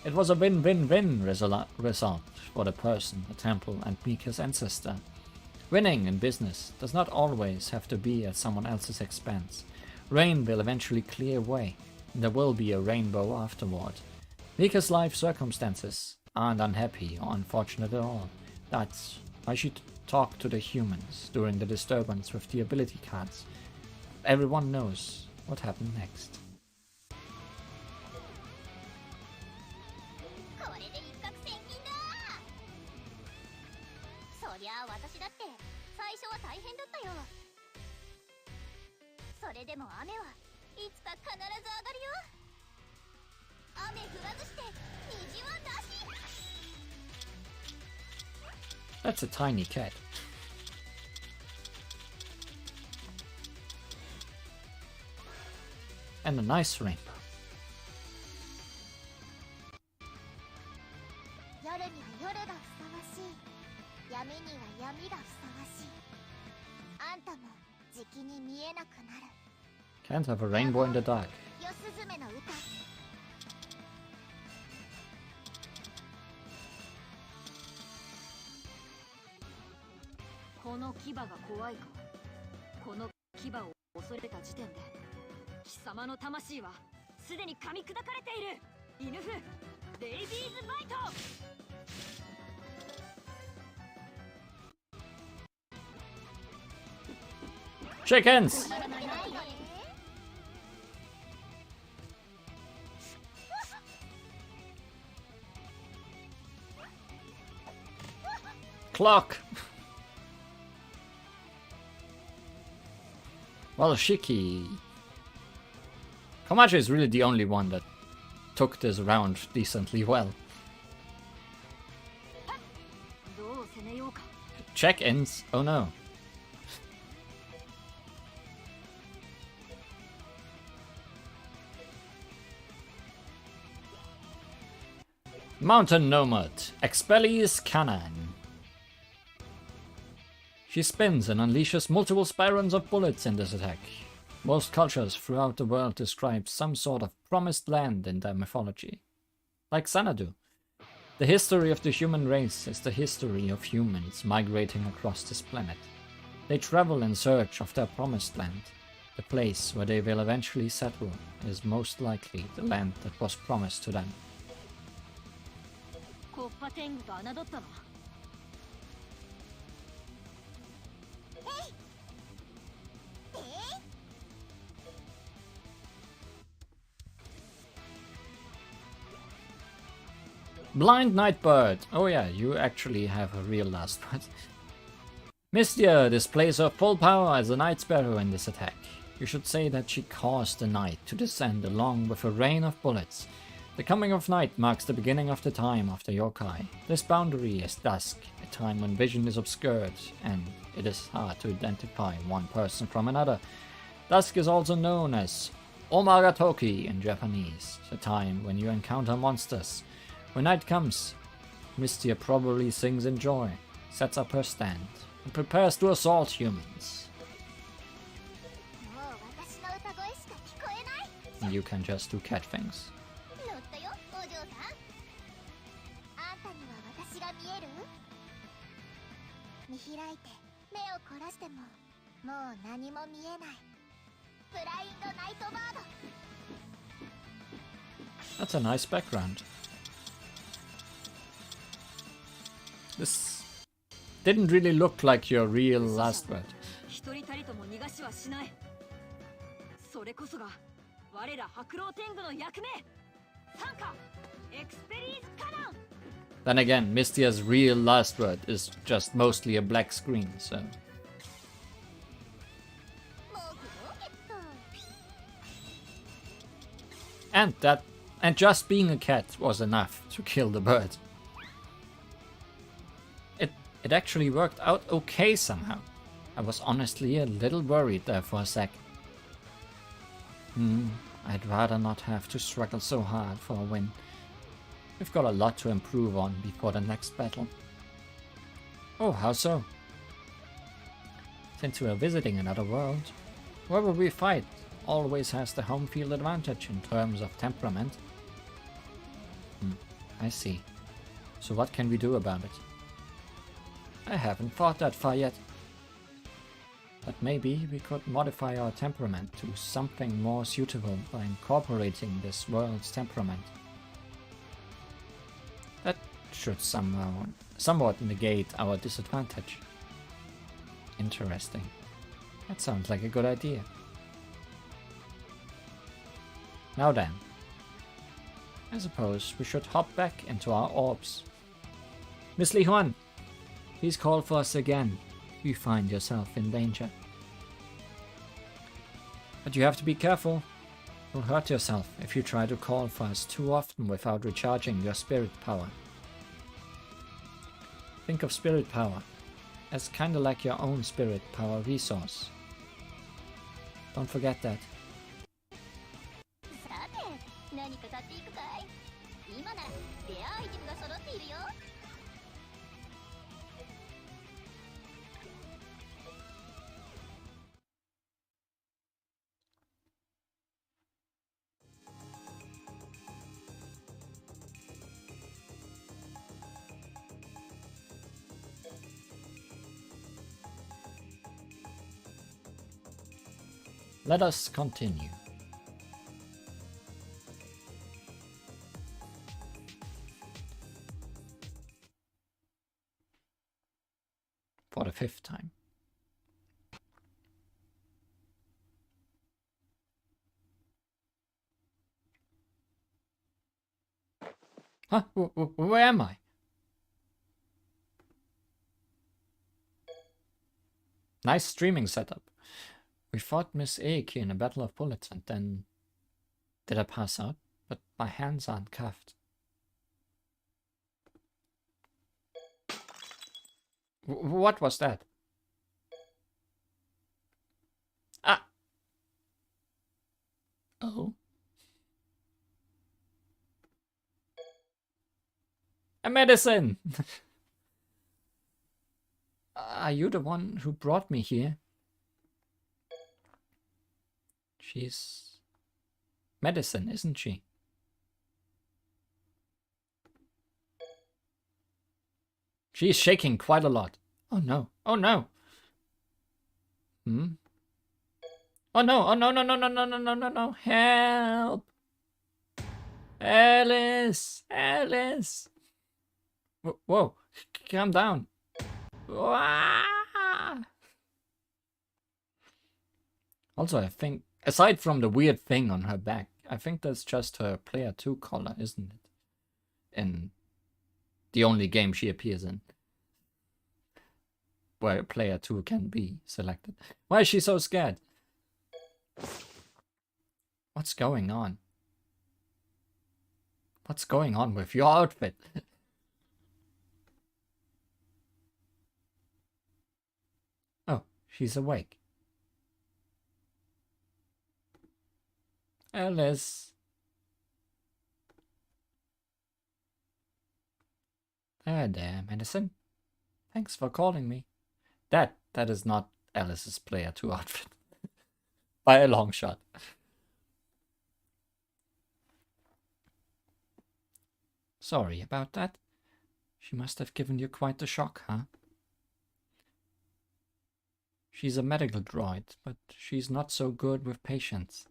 It was a win-win-win result for the person, the temple, and Mika's ancestor. Winning in business does not always have to be at someone else's expense. Rain will eventually clear away, and there will be a rainbow afterward. Mika's life circumstances aren't unhappy or unfortunate at all. That's why she talked to the humans during the disturbance with the ability cards. Everyone knows what happened next. That's a tiny cat. And a nice rainbow. Can't have a rainbow in the dark. この牙が怖いか。この牙を恐れた時点で貴様の魂はすでに噛み砕かれている。犬フレイビーズバイト。 Chickens! Clock! Well, Shiki. Komachi is really the only one that took this round decently well. Check-ins? Oh no. Mountain Nomad. Expellee's Canon. She spins and unleashes multiple spirals of bullets in this attack. Most cultures throughout the world describe some sort of promised land in their mythology. Like Xanadu. The history of the human race is the history of humans migrating across this planet. They travel in search of their promised land. The place where they will eventually settle is most likely the land that was promised to them. Blind Nightbird. Oh yeah, you actually have a real last word. Mystia displays her full power as a Night Sparrow in this attack. You should say that she caused the night to descend along with a rain of bullets. The coming of night marks the beginning of the time of the yokai. This boundary is dusk, a time when vision is obscured and it is hard to identify one person from another. Dusk is also known as Omaratoki in Japanese, the time when you encounter monsters. When night comes, Mystia probably sings in joy, sets up her stand, and prepares to assault humans. You can just do cat things. That's a nice background. This didn't really look like your real last word. Then again, Mystia's real last word is just mostly a black screen, so... And just being a cat was enough to kill the bird. It actually worked out okay somehow. I was honestly a little worried there for a sec. I'd rather not have to struggle so hard for a win. We've got a lot to improve on before the next battle. Oh, how so? Since we're visiting another world, whoever we fight always has the home field advantage in terms of temperament. I see. So what can we do about it? I haven't thought that far yet. But maybe we could modify our temperament to something more suitable by incorporating this world's temperament. That should somewhat negate our disadvantage. Interesting. That sounds like a good idea. Now then, I suppose we should hop back into our orbs. Miss Li Huan, please call for us again if you find yourself in danger. But you have to be careful. You'll hurt yourself if you try to call for us too often without recharging your spirit power. Think of spirit power as kinda like your own spirit power resource. Don't forget that. Let us continue. For the 5th time. Huh? Where am I? Nice streaming setup. We fought Miss Eiki in a battle of bullets and then... Did I pass out? But my hands aren't cuffed. What was that? Ah! Oh? A medicine! Are you the one who brought me here? She's medicine, isn't she? She's shaking quite a lot. Oh no. Oh no. Oh no. Oh no, no, no, no, no, no, no, no, no. Help. Alice. Alice. Whoa. Calm down. Also, I think, aside from the weird thing on her back, I think that's just her player 2 collar, isn't it? In the only game she appears in, where player 2 can be selected. Why is she so scared? What's going on? What's going on with your outfit? Oh, she's awake. Alice. There, medicine. Thanks for calling me. That is not Alice's player 2 outfit. By a long shot. Sorry about that. She must have given you quite the shock, huh? She's a medical droid, but she's not so good with patients.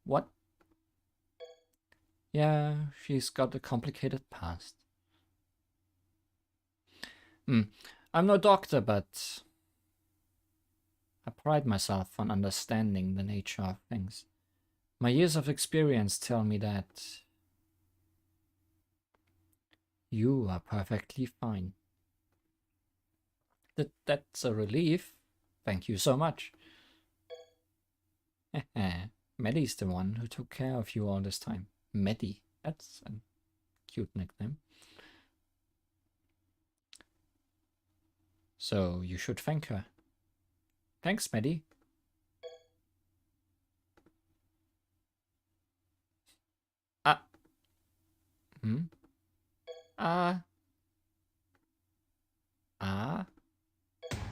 What? Yeah, she's got a complicated past. I'm no doctor, but I pride myself on understanding the nature of things. My years of experience tell me that you are perfectly fine. That's a relief. Thank you so much. Medi's the one who took care of you all this time. Medi. That's a cute nickname. So you should thank her. Thanks, Medi. Hmm?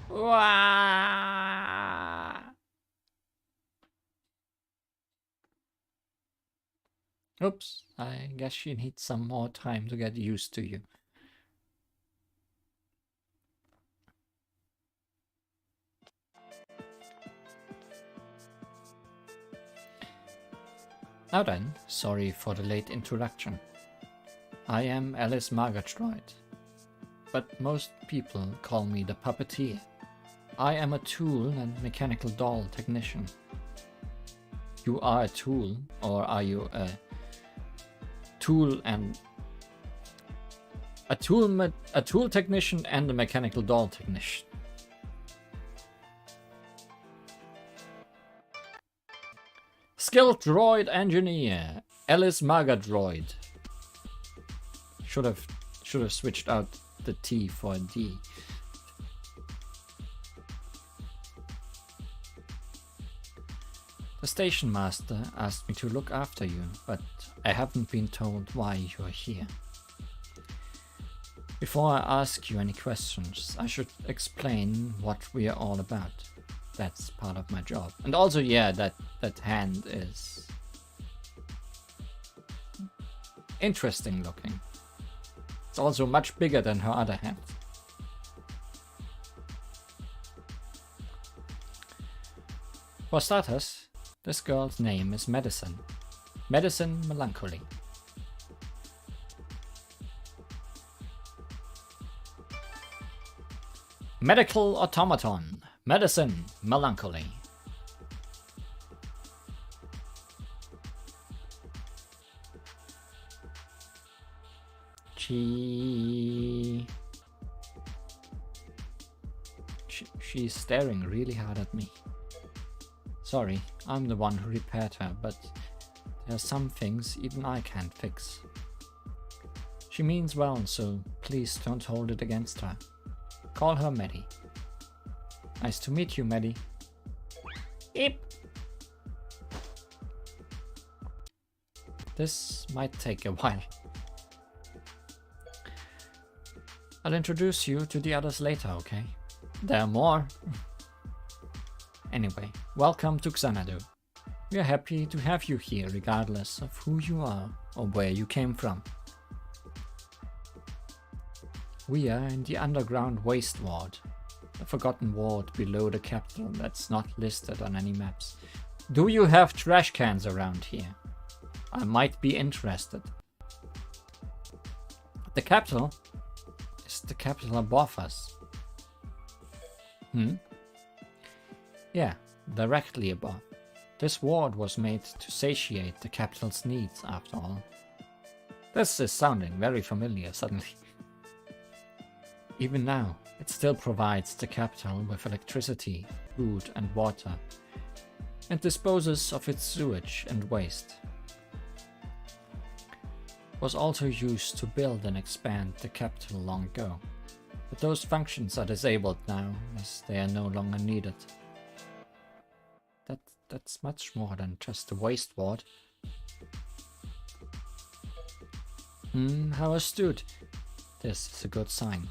Wah! Oops, I guess she needs some more time to get used to you. Now then, sorry for the late introduction. I am Alice Margatroyd, but most people call me the puppeteer. I am a tool and mechanical doll technician. You are a tool, or are you a tool and a tool technician and a mechanical doll technician? Skilled droid engineer, Alice Margatroyd. Should have switched out the T for a D. The station master asked me to look after you, but I haven't been told why you are here. Before I ask you any questions, I should explain what we are all about. That's part of my job. And also, yeah, that hand is interesting looking. It's also much bigger than her other hand. For starters, this girl's name is Medicine. Medicine Melancholy. Medical automaton. Medicine Melancholy. She's staring really hard at me. Sorry, I'm the one who repaired her, but there are some things even I can't fix. She means well, so please don't hold it against her. Call her Maddie. Nice to meet you, Maddie. Eep. This might take a while. I'll introduce you to the others later, okay? There are more. Anyway, welcome to Xanadu. We are happy to have you here regardless of who you are or where you came from. We are in the underground waste ward, a forgotten ward below the capital that's not listed on any maps. Do you have trash cans around here? I might be interested. The capital is the capital above us. Yeah, directly above. This ward was made to satiate the capital's needs, after all. This is sounding very familiar suddenly. Even now, it still provides the capital with electricity, food and water, and disposes of its sewage and waste. It was also used to build and expand the capital long ago, but those functions are disabled now as they are no longer needed. That's much more than just a waste ward. How astute. This is a good sign.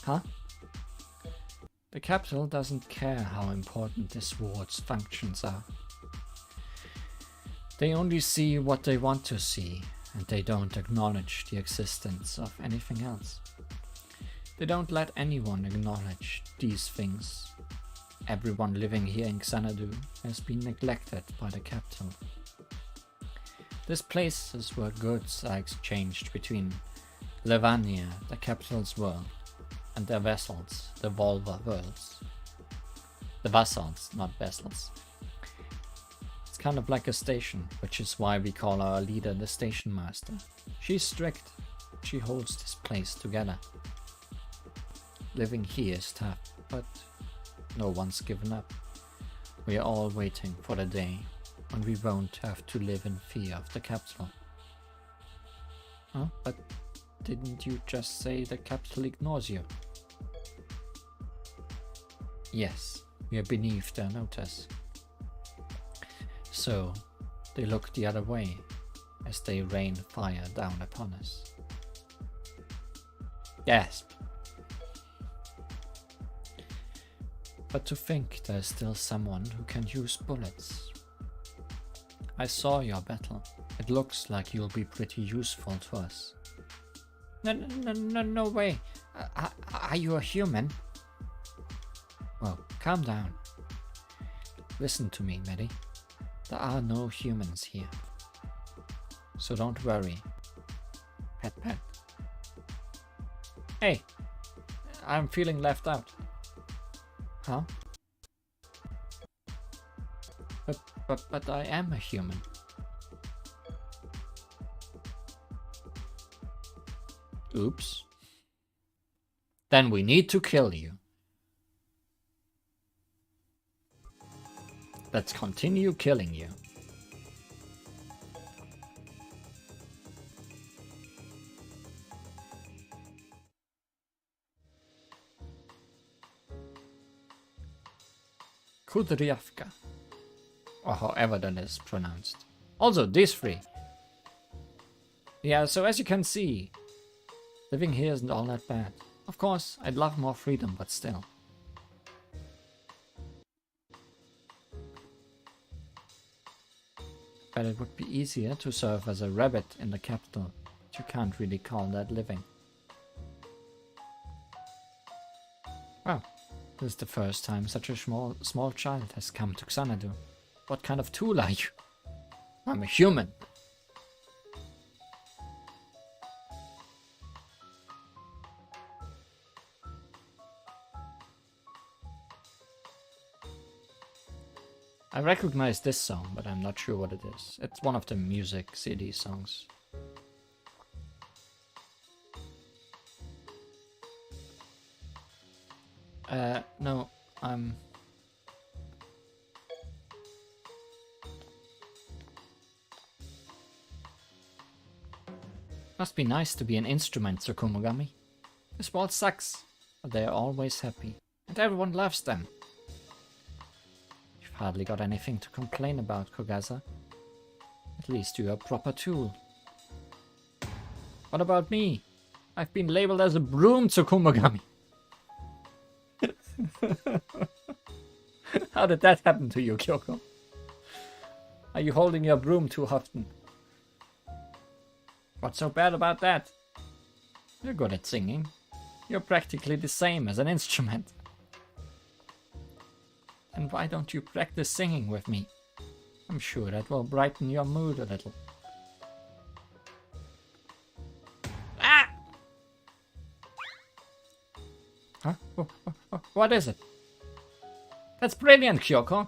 Huh? The capital doesn't care how important this ward's functions are. They only see what they want to see, and they don't acknowledge the existence of anything else. They don't let anyone acknowledge these things. Everyone living here in Xanadu has been neglected by the capital. This place is where goods are exchanged between Levania, the capital's world, and their vessels, the Volva worlds. The vassals, not vessels. It's kind of like a station, which is why we call our leader the station master. She's strict. She holds this place together. Living here is tough, but no one's given up. We are all waiting for the day when we won't have to live in fear of the capital. Huh? But didn't you just say the capital ignores you? Yes, we are beneath their notice. So, they look the other way, as they rain fire down upon us. Gasp. But to think there's still someone who can use bullets. I saw your battle. It looks like you'll be pretty useful to us. No way. Are you a human? Well, calm down. Listen to me, Medi. There are no humans here. So don't worry. Pet pet. Hey, I'm feeling left out. Huh? But I am a human. Oops. Then we need to kill you. Let's continue killing you. Kudryavka, or however that is pronounced. Also, these three. Yeah, so as you can see, living here isn't all that bad. Of course, I'd love more freedom, but still. But it would be easier to serve as a rabbit in the capital, but you can't really call that living. Wow. This is the first time such a small child has come to Xanadu. What kind of tool are you? I'm a human. I recognize this song, but I'm not sure what it is. It's one of the music CD songs. No, Must be nice to be an instrument, Tsukumogami. This world sucks, but they are always happy, and everyone loves them. You've hardly got anything to complain about, Kogaza. At least you're a proper tool. What about me? I've been labeled as a broom, Tsukumogami. How did that happen to you, Kyoko? Are you holding your broom too often? What's so bad about that? You're good at singing. You're practically the same as an instrument. And why don't you practice singing with me? I'm sure that will brighten your mood a little. Ah! Huh? What is it? That's brilliant, Kyoko.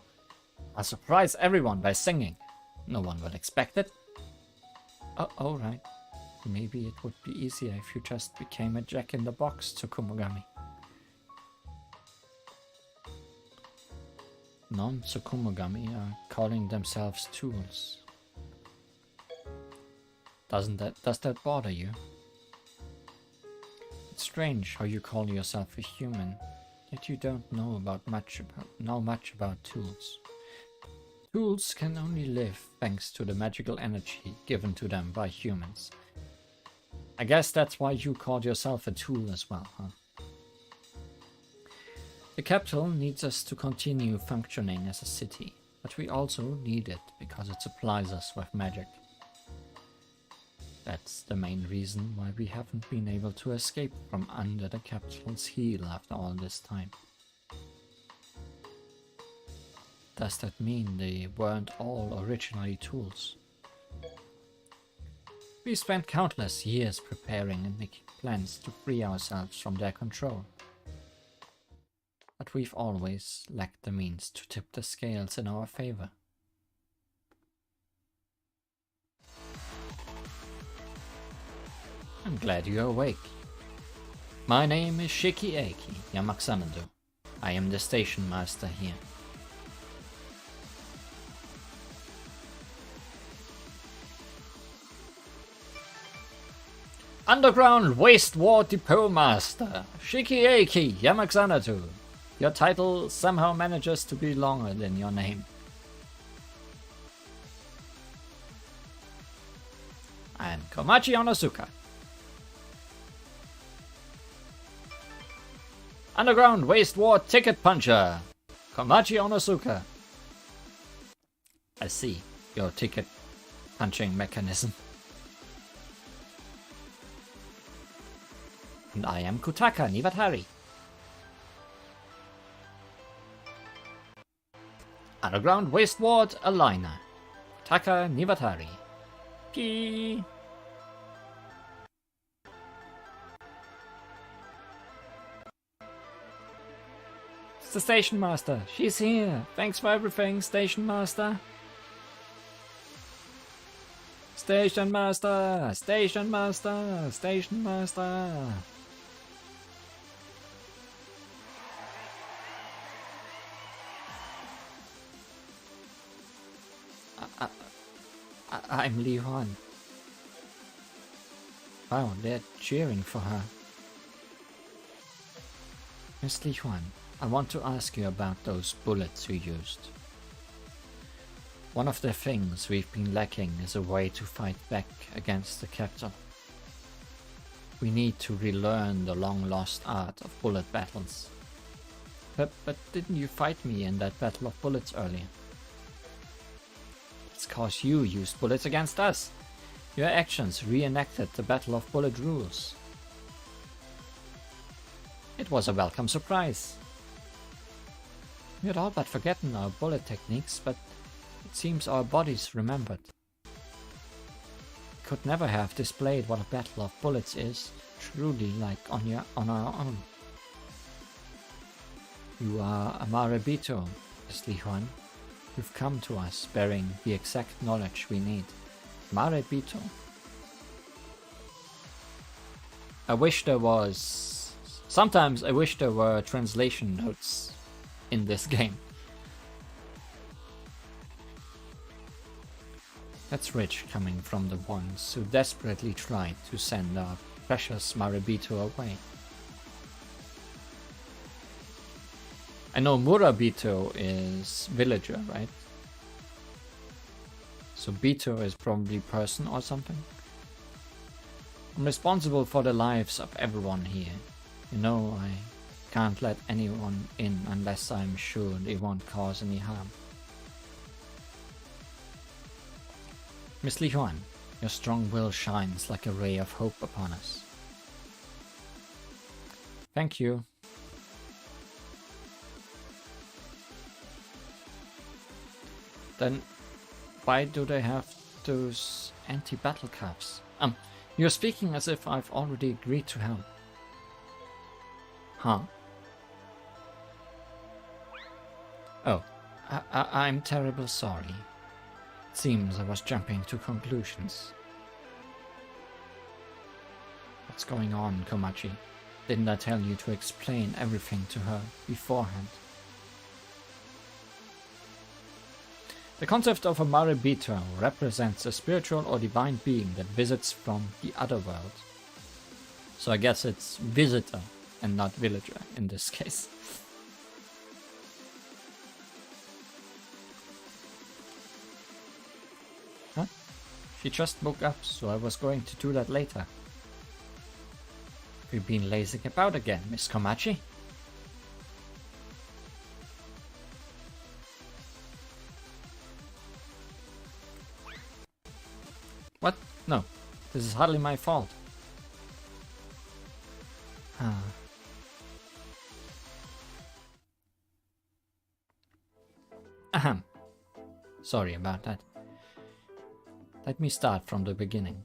I'll surprise everyone by singing. No one will expect it. Oh, alright. Maybe it would be easier if you just became a jack-in-the-box, Tsukumogami. Non-Tsukumogami are calling themselves tools. Does that bother you? It's strange how you call yourself a human, yet you don't know much about tools. Tools can only live thanks to the magical energy given to them by humans. I guess that's why you called yourself a tool as well, huh? The capital needs us to continue functioning as a city, but we also need it because it supplies us with magic. That's the main reason why we haven't been able to escape from under the capital's heel after all this time. Does that mean they weren't all originally tools? We spent countless years preparing and making plans to free ourselves from their control. But we've always lacked the means to tip the scales in our favor. I'm glad you're awake. My name is Shikieki Yamaxanadu. I am the station master here. Underground Waste War Depot Master, Shikieki Yamaxanadu. Your title somehow manages to be longer than your name. and Komachi Onosuka. Underground Waste War Ticket Puncher, Komachi Onosuka. I see your ticket punching mechanism. And I am Kutaka Nivatari. Underground Waste Ward Aligner, Kutaka Nivatari. P. It's the Station Master. She's here. Thanks for everything, Station Master. Station Master! Station Master! Station Master! I'm Li Huan. Wow, they're cheering for her. Miss Li Huan, I want to ask you about those bullets you used. One of the things we've been lacking is a way to fight back against the capital. We need to relearn the long-lost art of bullet battles. But didn't you fight me in that battle of bullets earlier? It's cause you used bullets against us. Your actions reenacted the Battle of Bullet rules. It was a welcome surprise. We had all but forgotten our bullet techniques, but it seems our bodies remembered. Could never have displayed what a battle of bullets is truly like on our own. You are Amarebito, Miss Li Huan. You've come to us bearing the exact knowledge we need. Amarebito. Sometimes I wish there were translation notes in this game. That's rich coming from the ones who desperately tried to send our precious Marabito away. I know Murabito is villager, right? So Bito is probably person or something. I'm responsible for the lives of everyone here. You know, I can't let anyone in unless I'm sure they won't cause any harm. Miss Li Huan, your strong will shines like a ray of hope upon us. Thank you. Then why do they have those anti-battle cuffs? You're speaking as if I've already agreed to help. Huh? Oh, I'm terribly sorry. It seems I was jumping to conclusions. What's going on, Komachi? Didn't I tell you to explain everything to her beforehand? The concept of a Maribito represents a spiritual or divine being that visits from the other world. So I guess it's visitor and not villager in this case. Huh? She just woke up, so I was going to do that later. We've been lazing about again, Miss Komachi. What? No, this is hardly my fault. Ahem. Sorry about that. Let me start from the beginning.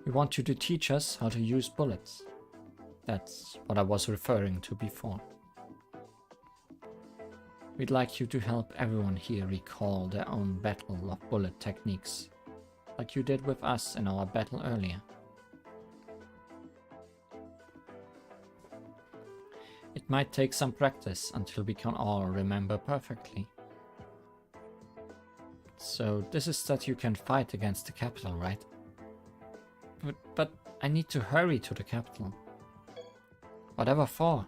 We want you to teach us how to use bullets. That's what I was referring to before. We'd like you to help everyone here recall their own battle of bullet techniques, like you did with us in our battle earlier. It might take some practice until we can all remember perfectly. So this is that you can fight against the capital, right? But I need to hurry to the capital. Whatever for?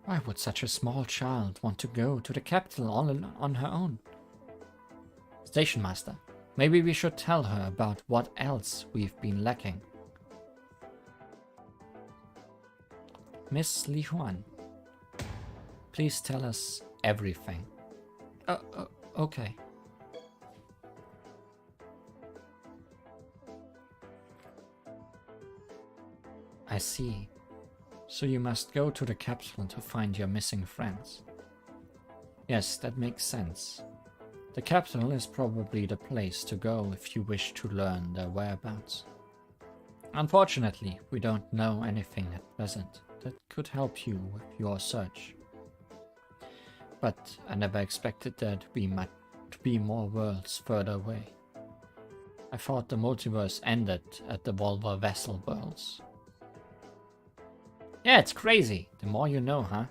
Why would such a small child want to go to the capital all on her own? Station Master, maybe we should tell her about what else we've been lacking. Miss Li Huan, please tell us everything. Okay. I see. So you must go to the capital to find your missing friends. Yes, that makes sense. The capital is probably the place to go if you wish to learn their whereabouts. Unfortunately, we don't know anything at present that could help you with your search. But I never expected there to be more worlds further away. I thought the multiverse ended at the Volva Vessel worlds. Yeah, it's crazy. The more you know, huh?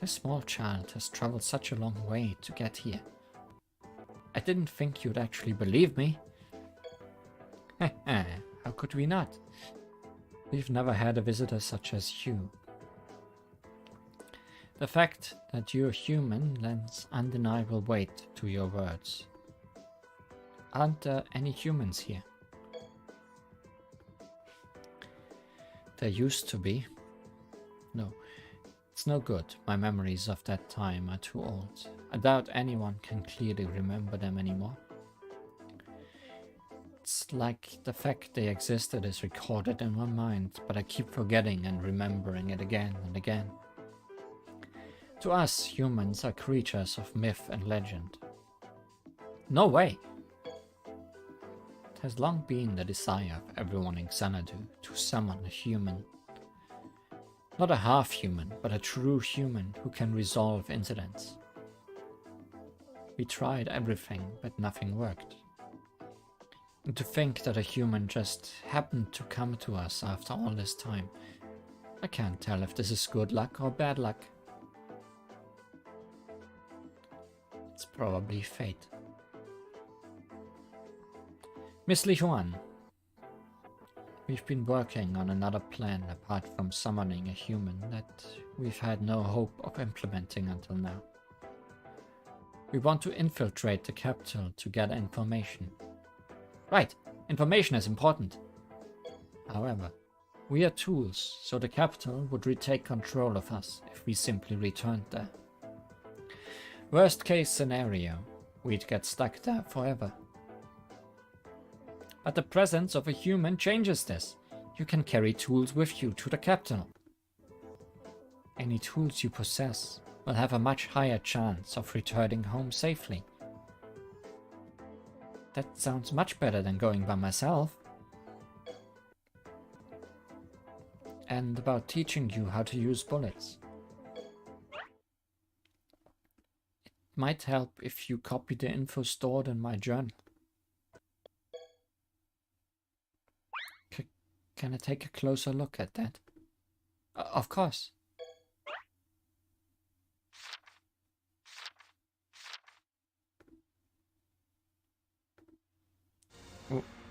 This small child has traveled such a long way to get here. I didn't think you'd actually believe me. How could we not? We've never had a visitor such as you. The fact that you're human lends undeniable weight to your words. Aren't there any humans here? There used to be. No, it's no good. My memories of that time are too old. I doubt anyone can clearly remember them anymore. It's like the fact they existed is recorded in my mind, but I keep forgetting and remembering it again and again. To us, humans are creatures of myth and legend. No way! It has long been the desire of everyone in Xanadu to summon a human. Not a half-human, but a true human who can resolve incidents. We tried everything, but nothing worked. And to think that a human just happened to come to us after all this time, I can't tell if this is good luck or bad luck. It's probably fate. Miss Li Huan, we've been working on another plan apart from summoning a human that we've had no hope of implementing until now. We want to infiltrate the capital to get information. Right, information is important. However, we are tools, so the capital would retake control of us if we simply returned there. Worst case scenario, we'd get stuck there forever. But the presence of a human changes this. You can carry tools with you to the capital. Any tools you possess will have a much higher chance of returning home safely. That sounds much better than going by myself. And about teaching you how to use bullets. It might help if you copy the info stored in my journal. Can I take a closer look at that? Of course.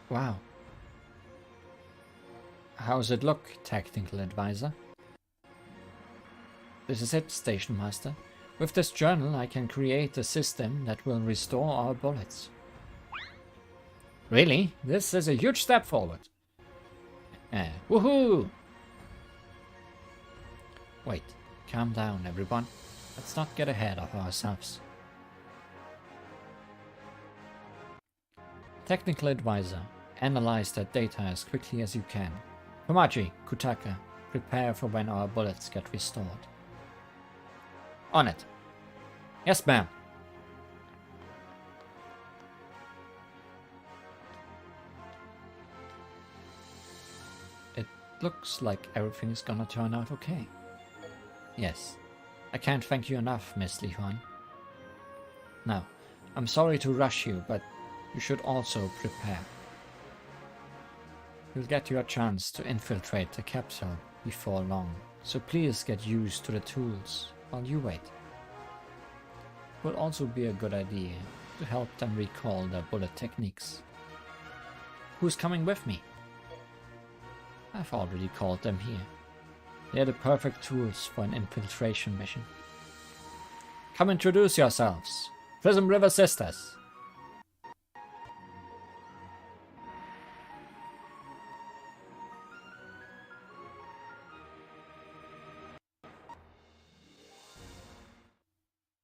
Wow. How's it look, Technical Advisor? This is it, Station Master. With this journal I can create a system that will restore our bullets. Really? This is a huge step forward. Woohoo! Wait, calm down everyone. Let's not get ahead of ourselves. Technical Advisor, analyze that data as quickly as you can. Komachi, Kutaka, prepare for when our bullets get restored. On it. Yes, ma'am. It looks like everything's gonna turn out okay. Yes. I can't thank you enough, Miss Li Huan. Now, I'm sorry to rush you, but you should also prepare. You'll get your chance to infiltrate the capital before long, so please get used to the tools while you wait. It will also be a good idea to help them recall their bullet techniques. Who's coming with me? I've already called them here. They're the perfect tools for an infiltration mission. Come introduce yourselves. Prism River Sisters.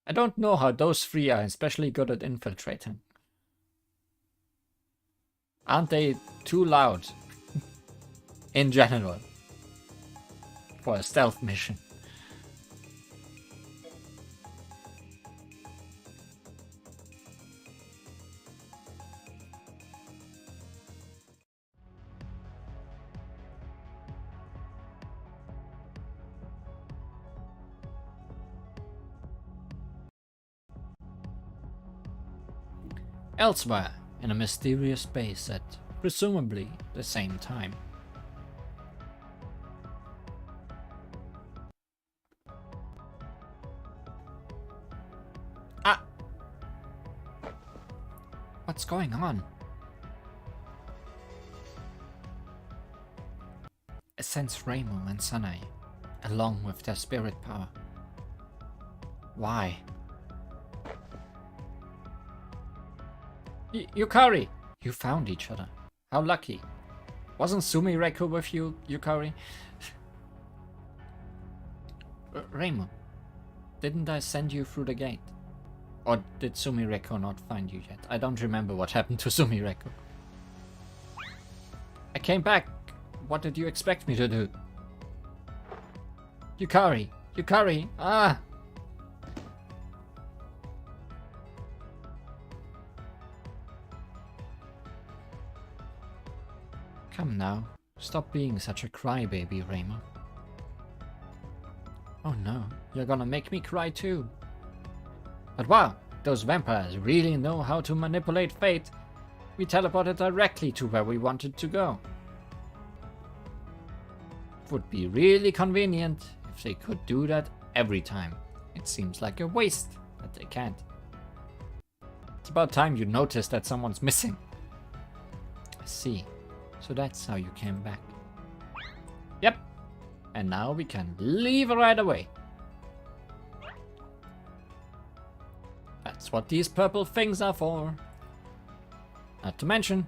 I don't know how those three are especially good at infiltrating. Aren't they too loud? In general. For a stealth mission. Elsewhere, in a mysterious space at presumably the same time. Ah! What's going on? I sense Reimu and Sanai, along with their spirit power. Why? Yukari! You found each other. How lucky. Wasn't Sumireko with you, Yukari? Reimu, didn't I send you through the gate? Or did Sumireko not find you yet? I don't remember what happened to Sumireko. I came back. What did you expect me to do? Yukari! Yukari! Ah! Come now, stop being such a crybaby, Reimu. Oh no, you're gonna make me cry too. But wow, those vampires really know how to manipulate fate. We teleported directly to where we wanted to go. It would be really convenient if they could do that every time. It seems like a waste, but they can't. It's about time you noticed that someone's missing. I see. So that's how you came back. Yep. And now we can leave right away. That's what these purple things are for. Not to mention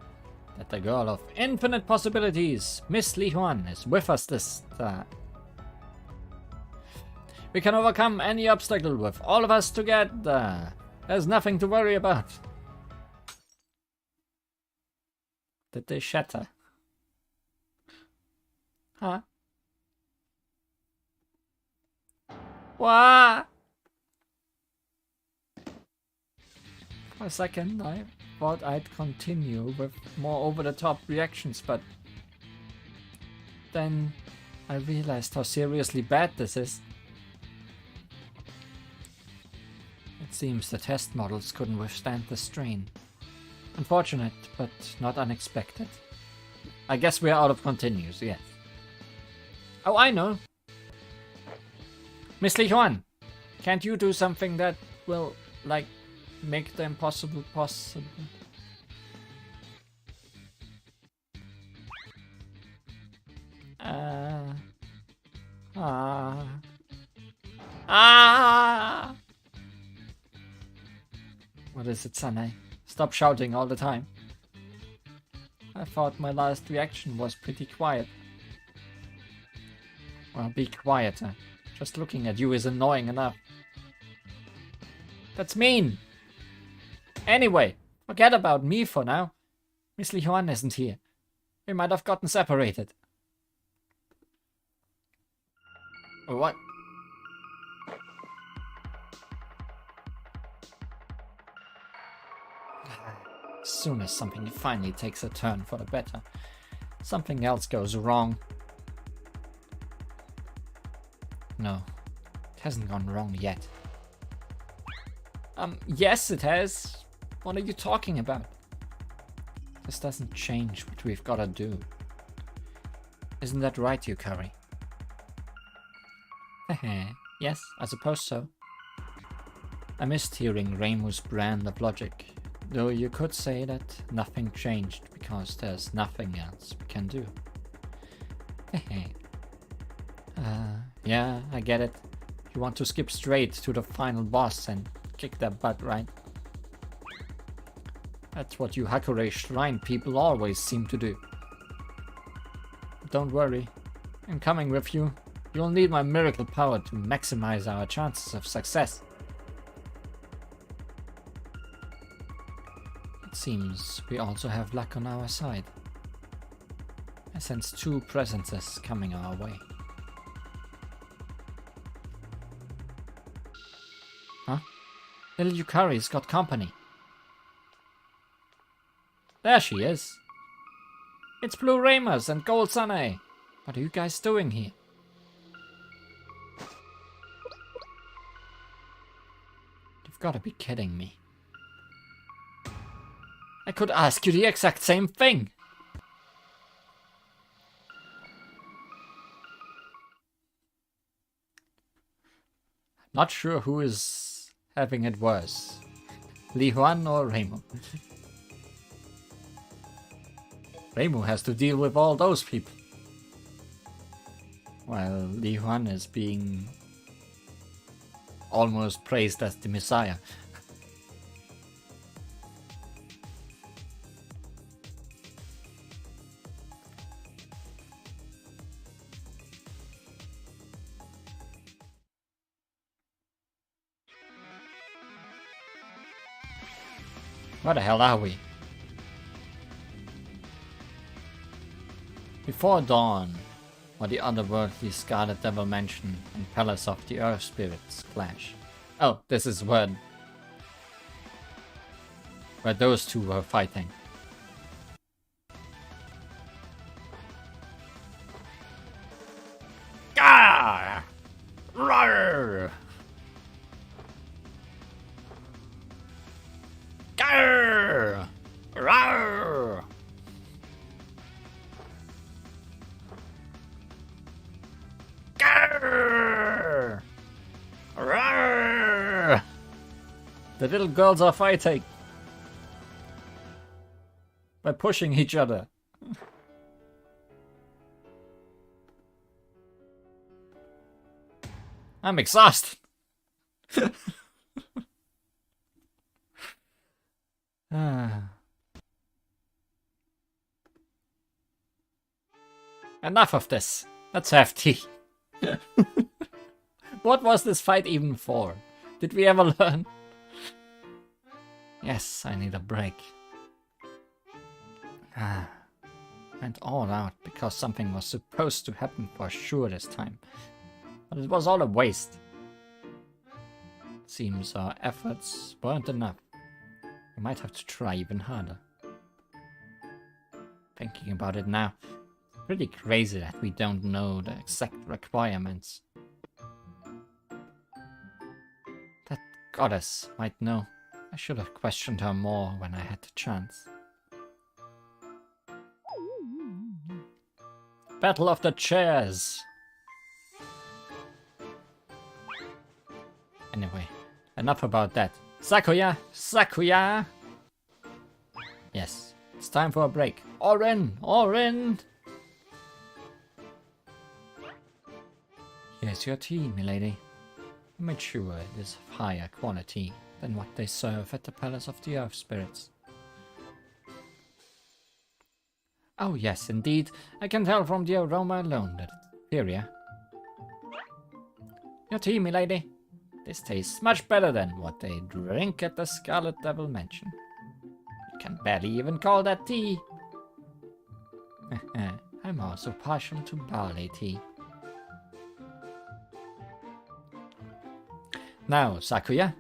that the girl of infinite possibilities, Miss Li Huan, is with us this time. We can overcome any obstacle with all of us together. There's nothing to worry about. Did they shatter? Huh? What? For a second, I thought I'd continue with more over-the-top reactions, but then I realized how seriously bad this is. It seems the test models couldn't withstand the strain. Unfortunate, but not unexpected. I guess we're out of continues, yes. Oh, I know. Miss Li Huan, can't you do something that will, like, make the impossible possible? What is it, Sanai? Stop shouting all the time. I thought my last reaction was pretty quiet. Well, be quieter. Just looking at you is annoying enough. That's mean! Anyway, forget about me for now. Miss Li Huan isn't here. We might have gotten separated. Or what? As soon as something finally takes a turn for the better, something else goes wrong. No, it hasn't gone wrong yet. Yes it has. What are you talking about? This doesn't change what we've gotta do. Isn't that right, Yukari? Yes, I suppose so. I missed hearing Reimu's brand of logic, though you could say that nothing changed because there's nothing else we can do. Yeah, I get it. You want to skip straight to the final boss and kick their butt, right? That's what you Hakure Shrine people always seem to do. Don't worry, I'm coming with you. You'll need my miracle power to maximize our chances of success. It seems we also have luck on our side. I sense 2 presences coming our way. Huh? Little Yukari's got company. There she is. It's Blue Ramos and Gold Sunny. What are you guys doing here? You've got to be kidding me. I could ask you the exact same thing. Not sure who is having it worse. Li Huan or Remo. Remo has to deal with all those people. While Li Huan is being almost praised as the Messiah. Where the hell are we? Before dawn, where the otherworldly Scarlet Devil Mansion and Palace of the Earth Spirits clash. Oh, this is where those two were fighting. Gah! Roar! Gah! Roar! Grrr! Roar! The little girls are fighting by pushing each other. I'm exhausted. Enough of this. Let's have tea. What was this fight even for? Did we ever learn? Yes, I need a break. Went all out because something was supposed to happen for sure this time. But it was all a waste. Seems our efforts weren't enough. We might have to try even harder. Thinking about it now, it's pretty crazy that we don't know the exact requirements. That goddess might know. I should have questioned her more when I had the chance. Battle of the Chairs! Anyway, enough about that. Sakuya! Sakuya! Yes, it's time for a break. Orin! Orin! Here's your tea, milady. I made sure it is of higher quality than what they serve at the Palace of the Earth Spirits. Oh yes, indeed. I can tell from the aroma alone that it's superior. Your tea, milady. This tastes much better than what they drink at the Scarlet Devil Mansion. You can barely even call that tea. I'm also partial to barley tea. Now, Sakuya.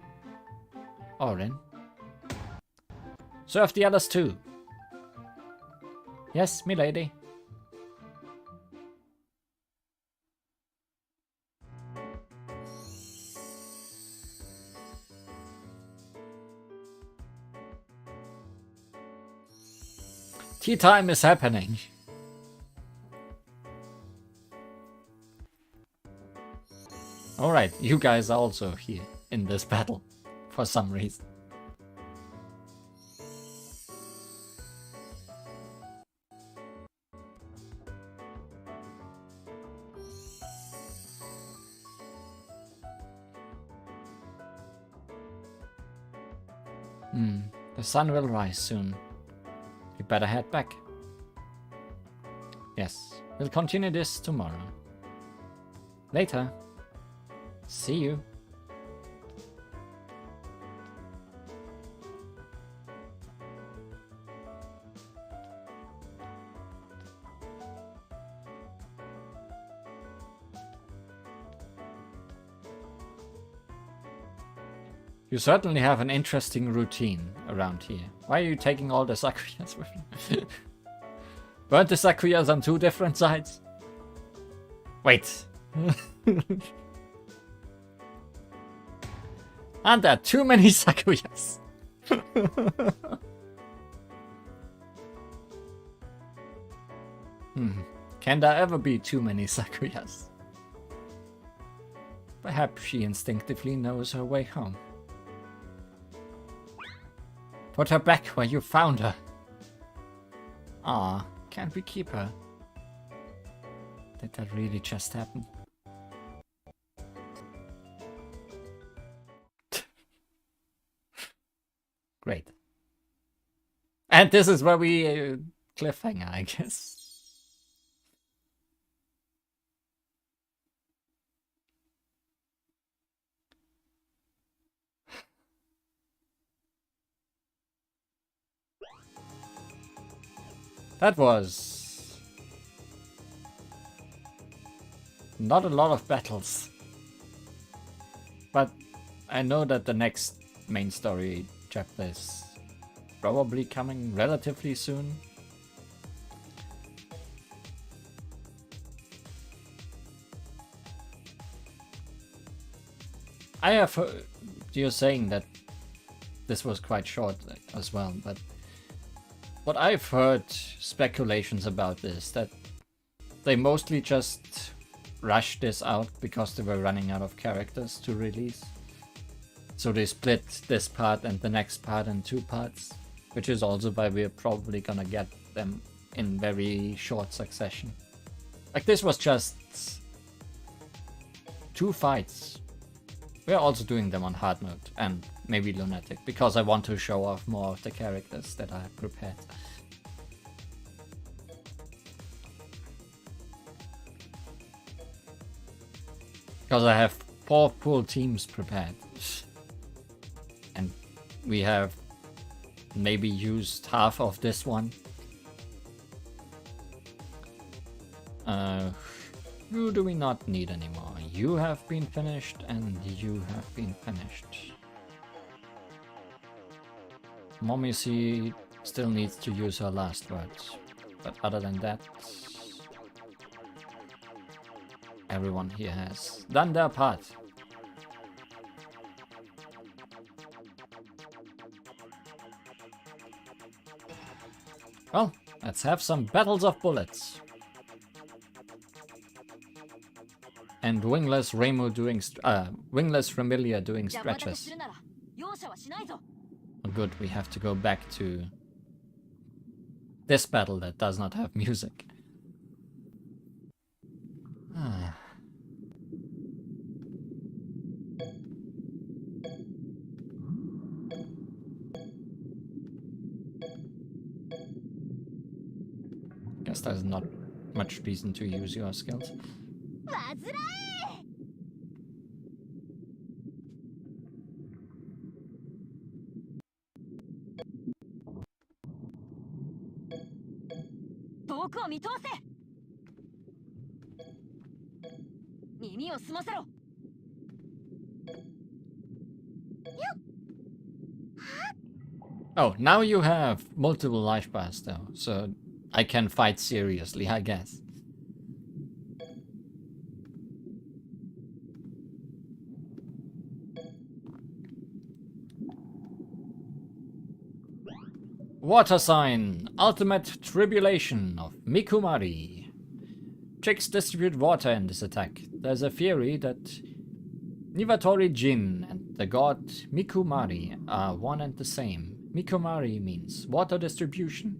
Orin. Serve the others too. Yes, milady. Tea time is happening. Alright, you guys are also here in this battle for some reason. The sun will rise soon. We better head back. Yes, we'll continue this tomorrow. Later. See you. You certainly have an interesting routine around here. Why are you taking all the Sakuyas with you? Weren't the Sakuyas on two different sides? Wait. Aren't there too many Sakuyas? Can there ever be too many Sakuyas? Perhaps she instinctively knows her way home. Put her back where you found her. Ah, can't we keep her? Did that really just happen? Great. And this is where we cliffhanger, I guess. That was not a lot of battles, but I know that the next main story chapter is probably coming relatively soon. I have heard you're saying that this was quite short as well, but what I've heard speculations about this, that they mostly just rushed this out because they were running out of characters to release. So they split this part and the next part in 2 parts, which is also why we're probably gonna get them in very short succession. Like this was just 2 fights. We're also doing them on hard mode and maybe lunatic because I want to show off more of the characters that I have prepared. Because I have 4 full teams prepared. And we have maybe used half of this one. Who do we not need anymore? You have been finished and you have been finished. Mommy still needs to use her last words. But other than that, everyone here has done their part. Well, let's have some battles of bullets. And wingless Remo doing wingless Remilia doing stretches. Oh, good, we have to go back to this battle that does not have music. Guess there's not much reason to use your skills. Oh, now you have multiple life bars though, so I can fight seriously, I guess. Water sign, ultimate tribulation of Mikumari. Chicks distribute water in this attack. There's a theory that Nivatori Jin and the god Mikumari are one and the same. Mikumari means water distribution,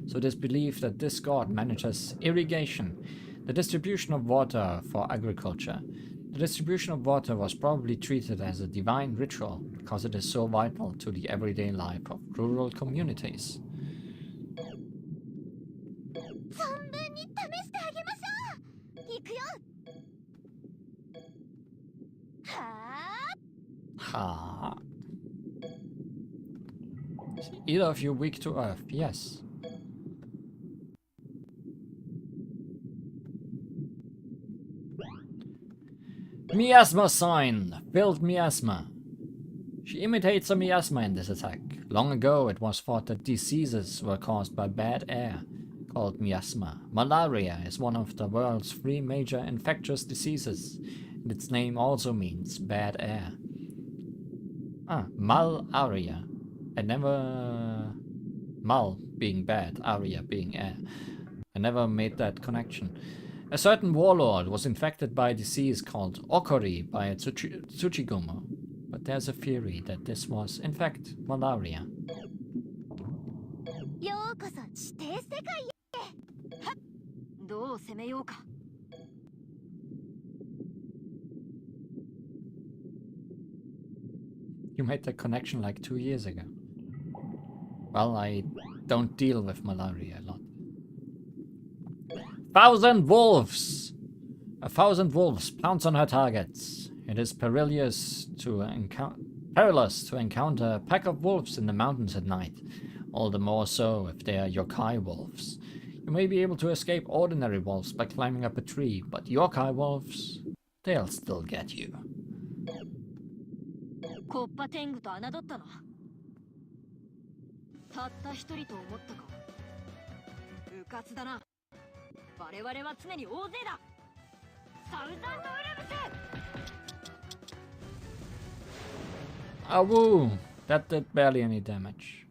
so it is believed that this god manages irrigation, the distribution of water for agriculture. The distribution of water was probably treated as a divine ritual because it is so vital to the everyday life of rural communities. Ha. Is either of you weak to earth? Yes. Miasma sign! Build miasma. She imitates a miasma in this attack. Long ago it was thought that diseases were caused by bad air, called miasma. Malaria is one of the world's 3 major infectious diseases, and its name also means bad air. Ah, malaria. I never... Mal being bad, aria being air. I never made that connection. A certain warlord was infected by a disease called Okori by a Tsuchigumo, but there's a theory that this was, in fact, malaria. You made that connection like 2 years ago. Well, I don't deal with malaria a lot. 1,000 wolves! 1,000 wolves pounce on her targets. It is perilous to encounter a pack of wolves in the mountains at night, all the more so if they are yokai wolves. You may be able to escape ordinary wolves by climbing up a tree, but yokai wolves, they'll still get you. Ah, woo! That did barely any damage.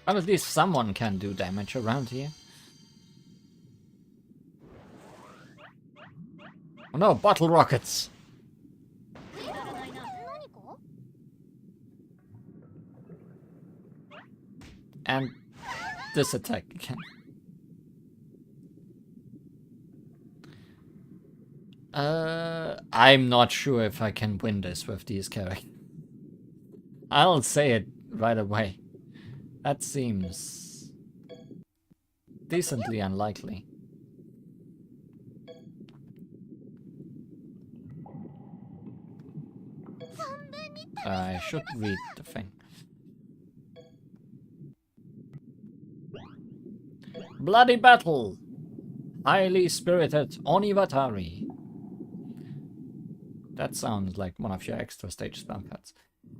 Well, at least someone can do damage around here. Oh no, bottle rockets! And this attack again. I'm not sure if I can win this with these characters. I'll say it right away. That seems decently unlikely. I should read the thing. Bloody battle! Highly spirited Oniwatari. That sounds like one of your extra stage spell cards.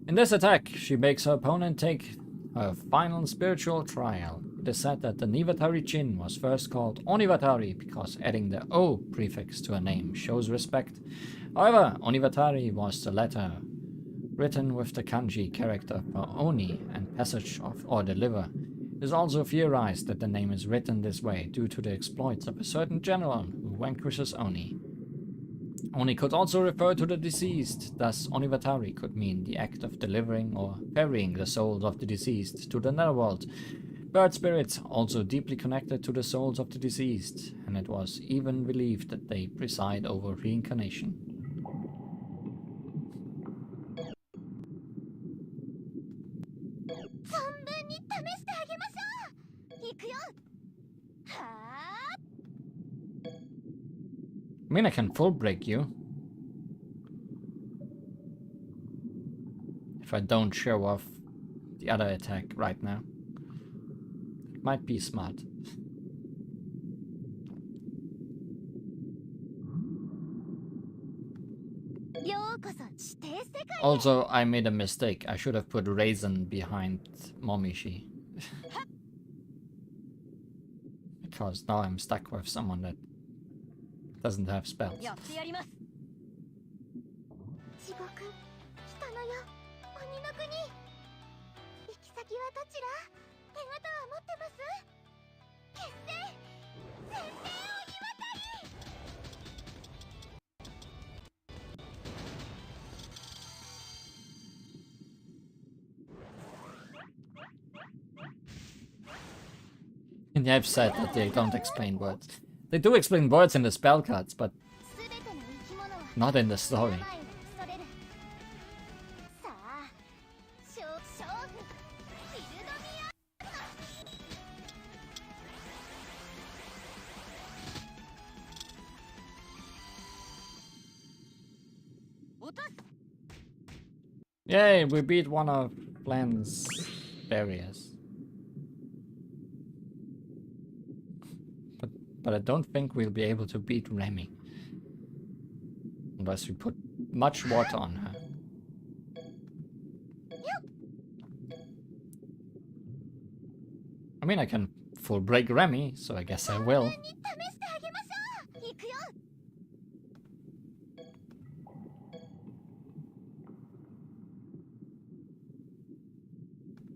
In this attack, she makes her opponent take her final spiritual trial. It is said that the Niwatari Jin was first called Oniwatari because adding the O prefix to a name shows respect. However, Oniwatari was the letter written with the kanji character for Oni and passage of or deliver. It is also theorized that the name is written this way due to the exploits of a certain general who vanquishes Oni. Oni could also refer to the deceased, thus Oniwatari could mean the act of delivering or ferrying the souls of the deceased to the netherworld. Bird spirits also deeply connected to the souls of the deceased, and it was even believed that they preside over reincarnation. I mean, I can full break you. If I don't show off the other attack right now. It might be smart. Also, I made a mistake. I should have put Raisin behind Momishi. because now I'm stuck with someone that doesn't have spells. やってやります。地獄、来たのよ、鬼の国。行き先はどちら？手形は持ってます？決戦、先生鬼渡り。And I've said that they don't explain words. They do explain words in the spell cards, but すべての生き物は not in the story. 前にそれる。さあ、勝負、ビルドミア。落とす。 Yay, we beat one of Bland's barriers. But I don't think we'll be able to beat Remy. Unless we put much water on her. I mean, I can full break Remy, so I guess I will. に試してあげましょう。行くよ。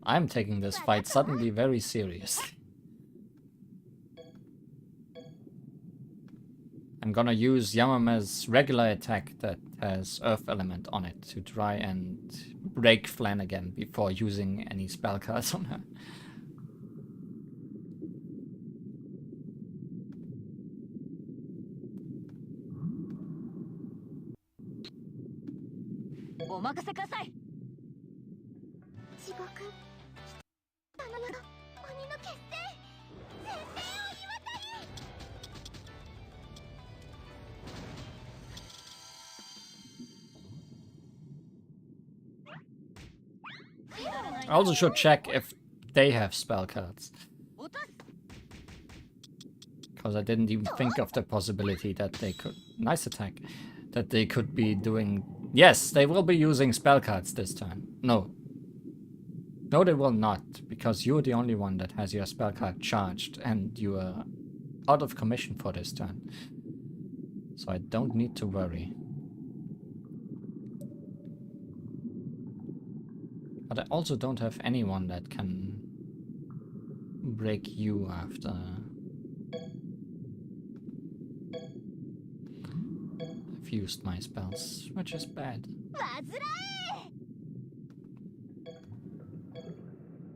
I'm taking this fight suddenly very seriously. I'm gonna use Yamame's regular attack that has Earth Element on it to try and break Flanagan before using any spell cards on her. お任せください。地獄、来たのよ、鬼の決戦、先生鬼渡り。 I also should check if they have spell cards. 落とす。 Because I didn't even think of the possibility that they could... Nice attack. That they could be doing... Yes, they will be using spell cards this time. No. No, they will not. Because you're the only one that has your spell card charged. And you are out of commission for this turn. So I don't need to worry. But I also don't have anyone that can break you after... I've used my spells, which is bad. 煩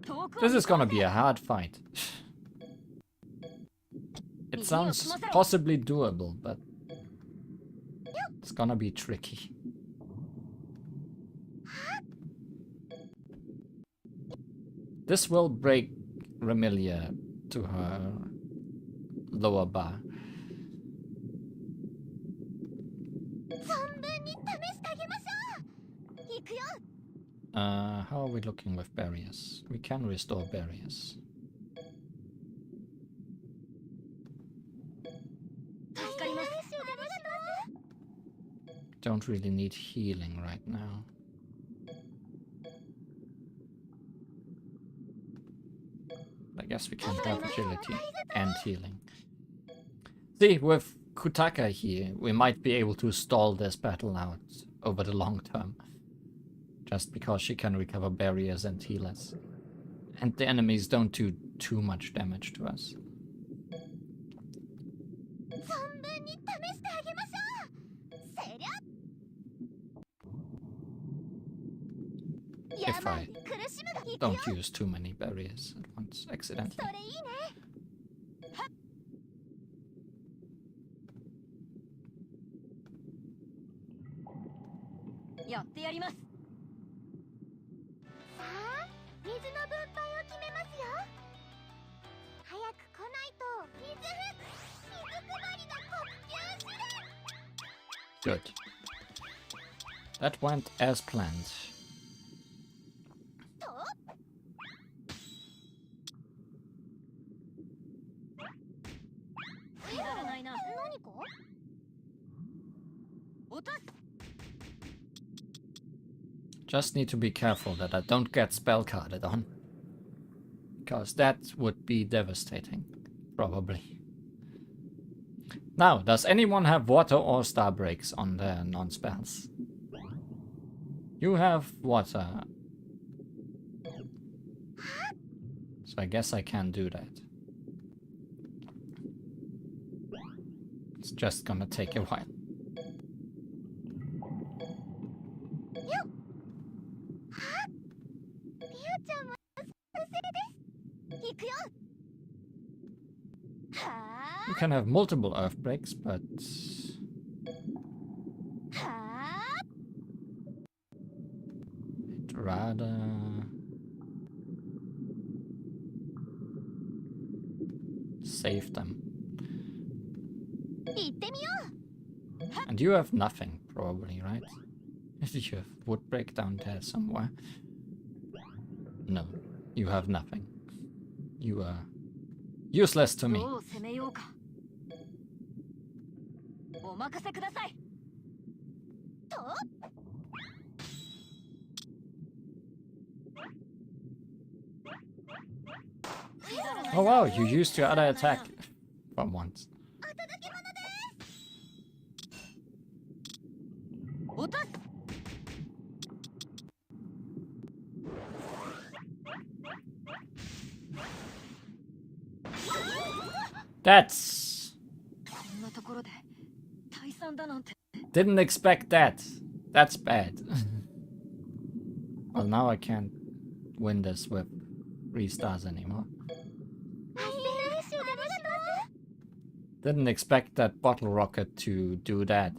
え。 This is gonna be a hard fight. It sounds possibly doable, but it's gonna be tricky. This will break Remilia to her lower bar. 存分に試してあげましょう。行くよ。 How are we looking with barriers? We can restore barriers. 助かります。 Don't really need healing right now. I guess we can have agility and healing. See, with Kutaka here, we might be able to stall this battle out over the long term. Just because she can recover barriers and heal us. And the enemies don't do too much damage to us. 存分に試してあげましょう。せりゃ。 If 病 I に苦しむが行くよ。 don't use too many barriers at once, accidentally. それいいね。 やってやります。 さあ、水の分配を決めますよ。早く来ないと水配りが国中する。 Good. That went as planned. と、 くだらないな。何か？ 落とす。 Just need to be careful that I don't get spell carded on. Because that would be devastating. Probably. Now, does anyone have water or star breaks on their non-spells? You have water. So I guess I can do that. It's just gonna take a while. You can have multiple earth breaks, but I'd rather save them. And you have nothing, probably, right? You have wood break down there somewhere. No, you have nothing. You are useless to me. Oh wow, you used your other attack for once. That's... Didn't expect that. That's bad. Well, now I can't win this with 3 stars anymore. Didn't expect that bottle rocket to do that.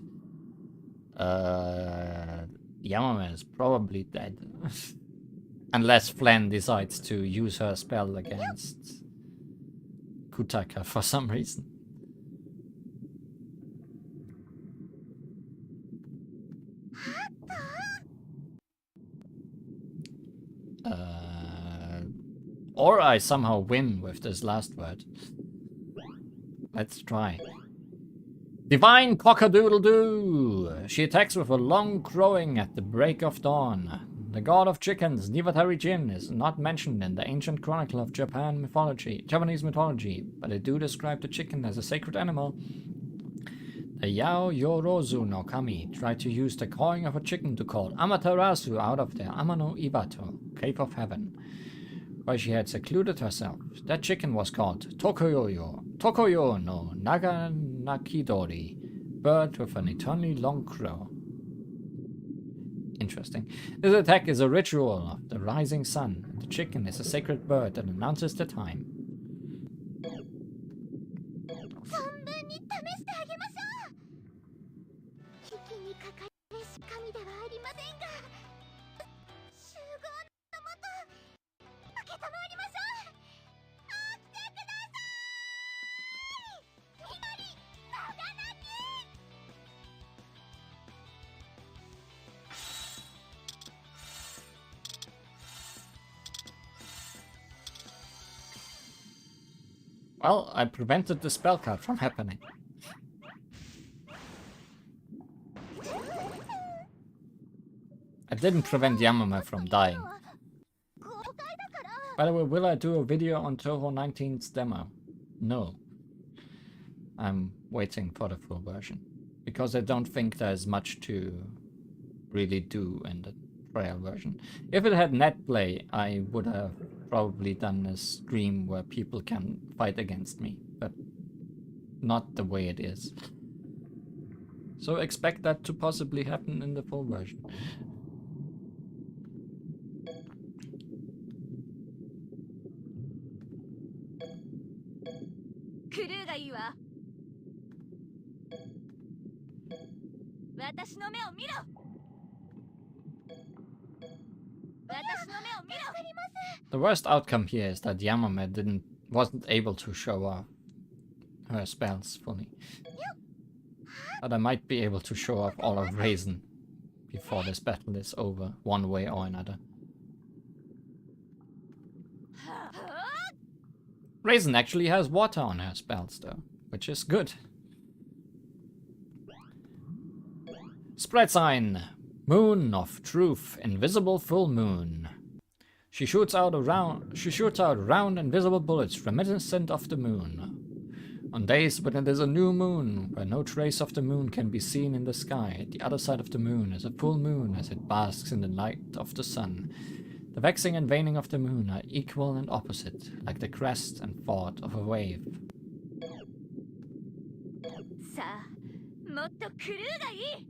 Yamame is probably dead. Unless Flan decides to use her spell against Kutaka for some reason. Or I somehow win with this last word. Let's try. Divine Cockadoodle-Doo! She attacks with a long crowing at the break of dawn. The god of chickens, Nivatari Jin, is not mentioned in the ancient chronicle of Japanese mythology, but they do describe the chicken as a sacred animal. The Yao Yorozu no Kami tried to use the cawing of a chicken to call Amaterasu out of the Amano Ibato, Cave of Heaven, where she had secluded herself. That chicken was called Tokoyo no Naga Nakidori, bird with an eternally long crow. Interesting. This attack is a ritual of the rising sun. The chicken is a sacred bird that announces the time. Well, I prevented the spell card from happening. I didn't prevent Yamame from dying. By the way, will I do a video on Touhou 19's demo? No. I'm waiting for the full version. Because I don't think there's much to really do in the trial version. If it had net play, I would have probably done a stream where people can fight against me, but not the way it is. So expect that to possibly happen in the full version. The worst outcome here is that Yamame wasn't able to show off her spells fully. But I might be able to show off all of Raisin before this battle is over, one way or another. Raisin actually has water on her spells though, which is good. Spread sign. Moon of Truth, invisible full moon. She shoots out round invisible bullets reminiscent of the moon. On days when it is a new moon, where no trace of the moon can be seen in the sky, the other side of the moon is a full moon as it basks in the light of the sun. The waxing and waning of the moon are equal and opposite, like the crest and foot of a wave. さあ、もっとクルーがいい。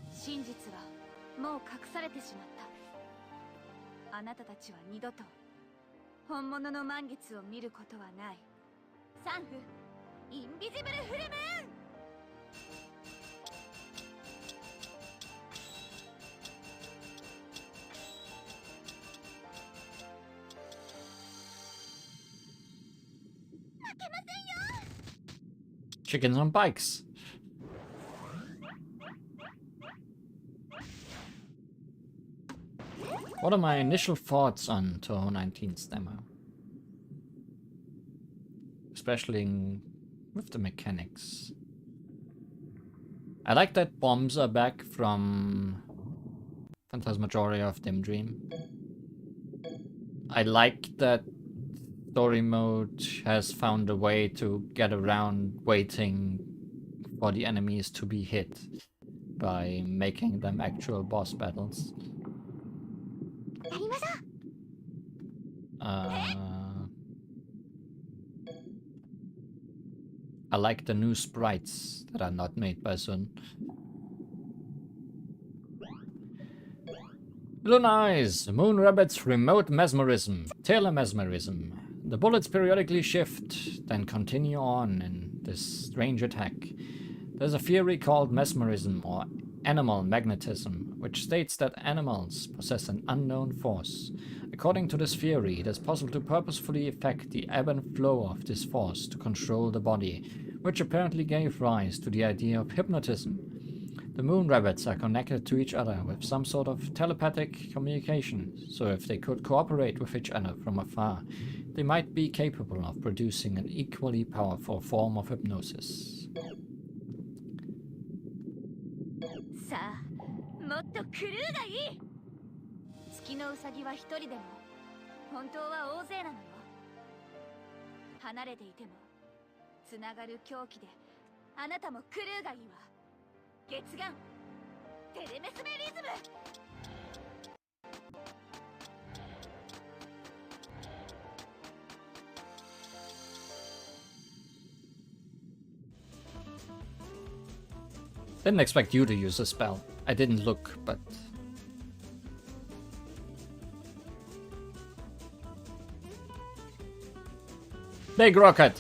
真実はもう隠されてしまった。あなたたちは二度と本物の満月を見ることはない。サンフ、インビジブルフルムーン。負けませんよ。Chickens on bikes. What are my initial thoughts on Touhou 19's demo? Especially with the mechanics. I like that bombs are back from Phantasmagoria of Dim Dream. I like that story mode has found a way to get around waiting for the enemies to be hit by making them actual boss battles. I like the new sprites that are not made by Sun. Luna Eyes, Moon Rabbit's remote mesmerism, telemesmerism. The bullets periodically shift, then continue on in this strange attack. There's a theory called mesmerism or animal magnetism, which states that animals possess an unknown force. According to this theory, it is possible to purposefully affect the ebb and flow of this force to control the body, which apparently gave rise to the idea of hypnotism. The moon rabbits are connected to each other with some sort of telepathic communication, so if they could cooperate with each other from afar, they might be capable of producing an equally powerful form of hypnosis. さあ、もっとクルーがいい。月のウサギは一人でも、本当は大勢なのよ。離れていても、つながる狂気で、あなたもクルーがいいわ。月眼、テレメスメリズム。Didn't expect you to use a spell. I didn't look, but... Big rocket!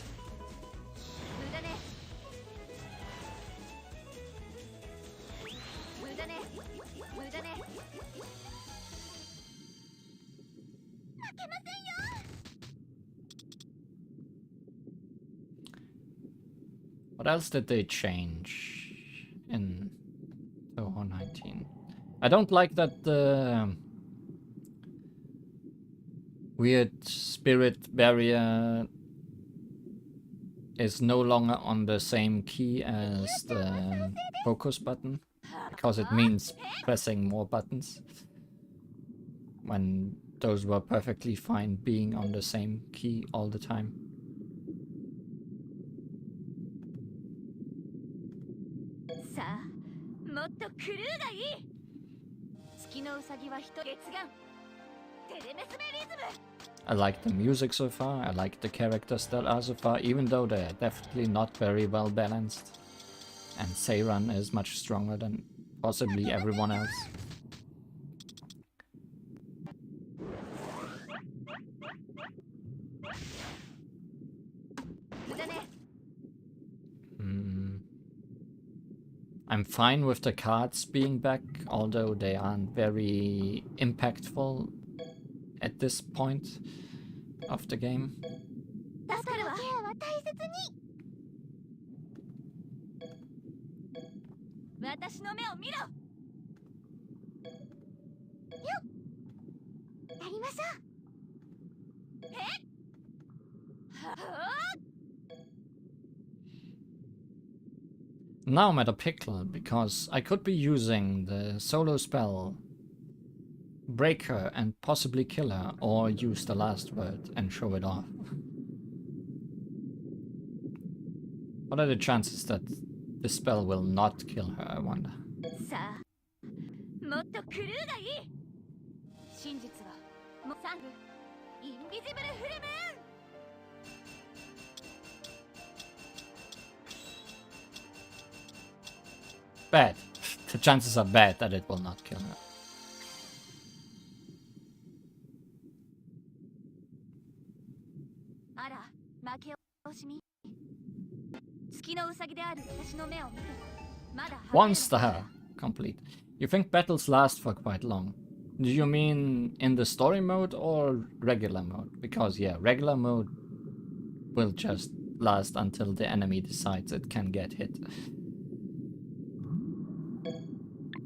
What else did they change in Touhou 19? I don't like that the weird spirit barrier is no longer on the same key as the focus button, because it means pressing more buttons when those were perfectly fine being on the same key all the time. さあ、もっとクルーがいい。月のウサギは一人月眼、テレメスメリズム。I like the music so far, I like the characters that are so far, even though they're definitely not very well balanced. And Seiran is much stronger than possibly everyone else. I'm fine with the cards being back, although they aren't very impactful at this point of the game. だからケアは大切に。私の目を見ろ。よっ。やりましょう。え？はあ。 Now I'm at a pickle, because I could be using the solo spell break her and possibly kill her, or use the last word and show it off. What are the chances that this spell will not kill her, I wonder? さあもっとクルーがいい。真実はもうサングインビジブルフルムーン。Bad. The chances are bad that it will not kill her. あら負け惜しみ。月のウサギである私の目を見て。まだ One star complete. You think battles last for quite long? Do you mean in the story mode or regular mode? Because yeah, regular mode will just last until the enemy decides it can get hit.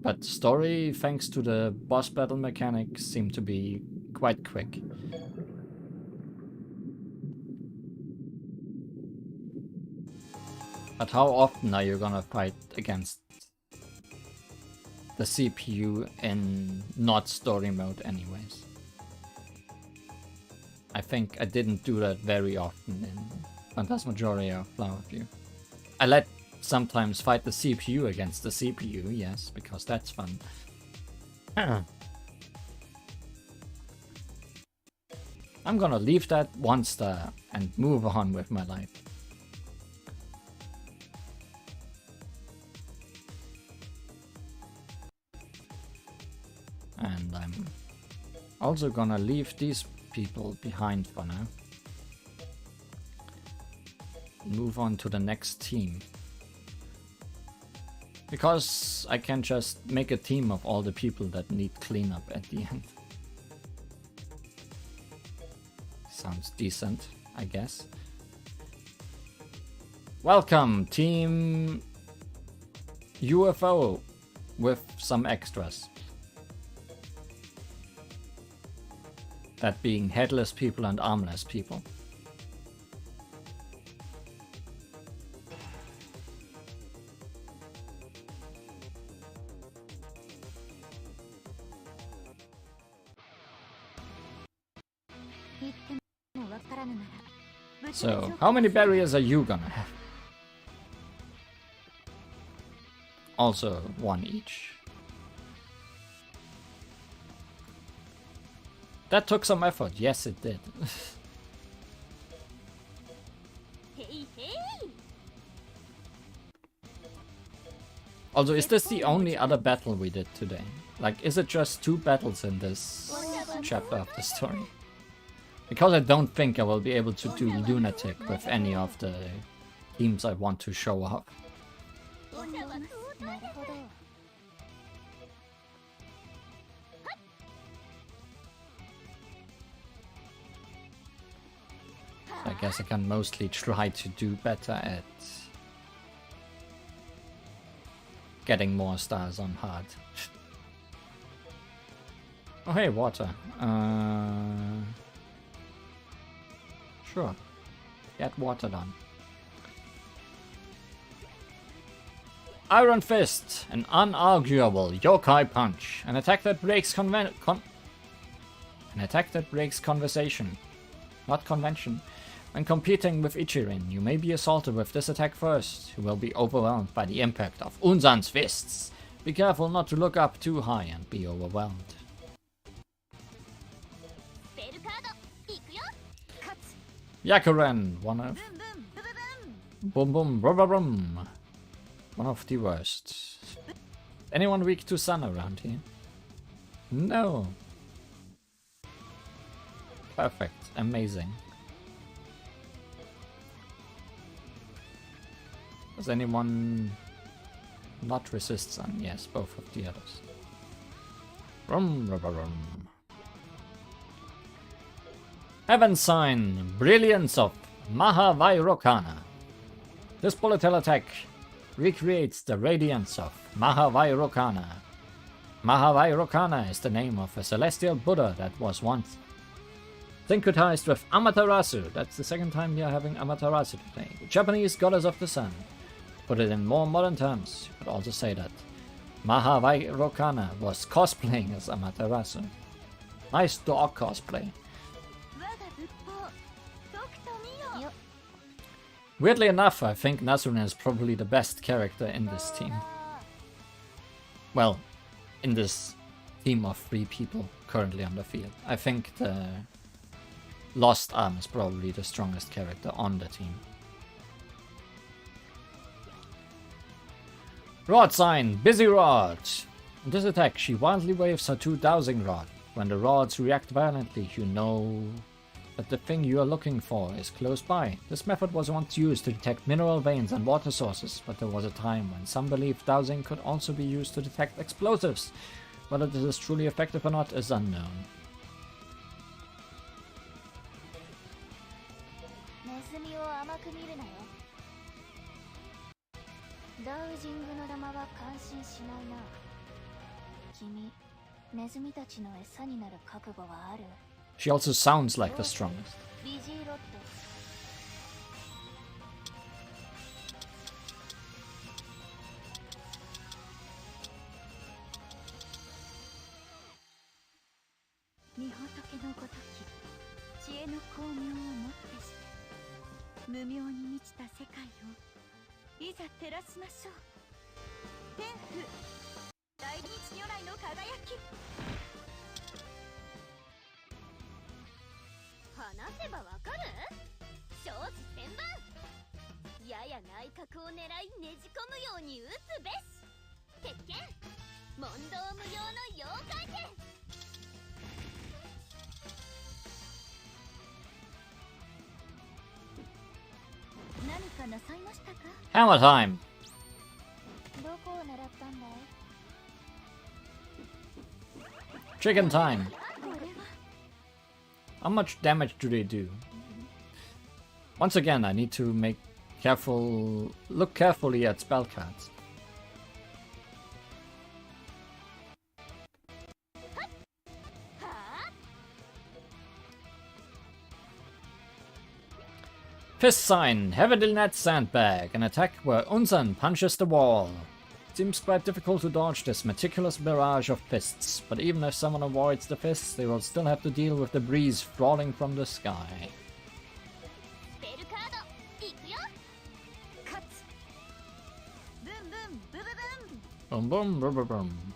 But story, thanks to the boss battle mechanics, seem to be quite quick. But how often are you gonna fight against the CPU in not story mode anyways? I think I didn't do that very often in Phantasmagoria Flower View. I let sometimes fight the CPU against the CPU, yes, because that's fun. I'm gonna leave that 1 star and move on with my life. And I'm also gonna leave these people behind for now. Move on to the next team. Because I can just make a team of all the people that need cleanup at the end. Sounds decent, I guess. Welcome, Team UFO, with some extras. That being headless people and armless people. So, how many barriers are you gonna have? Also, 1 each. That took some effort, yes it did. Also, is this the only other battle we did today? Like, is it just 2 battles in this chapter of the story? Because I don't think I will be able to do Lunatic with any of the teams I want to show off. So I guess I can mostly try to do better at getting more stars on hard. Oh hey, water. Sure. Get water done. Iron Fist, an unarguable yokai punch, an attack that breaks conversation, not convention. When competing with Ichirin, you may be assaulted with this attack first. You will be overwhelmed by the impact of Unzan's fists. Be careful not to look up too high and be overwhelmed. Yakuren, one of boom boom brum brum brum. One of the worst. Anyone weak to sun around here? No. Perfect, amazing. Does anyone not resist sun? Yes, both of the others. Rum rum rum. Heaven Sign, Brilliance of Mahavairokana. This bullet hell attack recreates the radiance of Mahavairokana. Mahavairokana is the name of a celestial Buddha that was once syncretized with Amaterasu. That's the second time you're having Amaterasu today. The Japanese goddess of the sun. Put it in more modern terms, you could also say that Mahavairokana was cosplaying as Amaterasu. Nice dog cosplay. Weirdly enough, I think Nazrun is probably the best character in this team. Well, in this team of 3 people currently on the field. I think the Lost Arm is probably the strongest character on the team. Rod sign, busy rod. In this attack, she wildly waves her 2 dowsing rod. When the rods react violently, you know that the thing you are looking for is close by. This method was once used to detect mineral veins and water sources, but there was a time when some believed dowsing could also be used to detect explosives. Whether this is truly effective or not is unknown. ネズミを甘く見るなよ。ダウジングの玉は感心しないな。君、ネズミたちの餌になる覚悟はある？ She also sounds like the strongest. ビジーロット。御仏のごとき知恵の光明をもってして無明に満ちた世界をいざ照らしましょう。天父大日如来の輝き。話せばわかる？生死千万。やや内角を狙いねじ込むように撃つべし。鉄拳問答無用の妖怪剣。何かなさいましたか？ Hammer time! どこを狙ったんだい？ Chicken time! これは How much damage do they do? Once again, I need to look carefully at spell cards. Fist sign, heavily net sandbag, an attack where Unsan punches the wall. It seems quite difficult to dodge this meticulous barrage of fists, but even if someone avoids the fists, they will still have to deal with the breeze falling from the sky. Boom boom boom boom boom.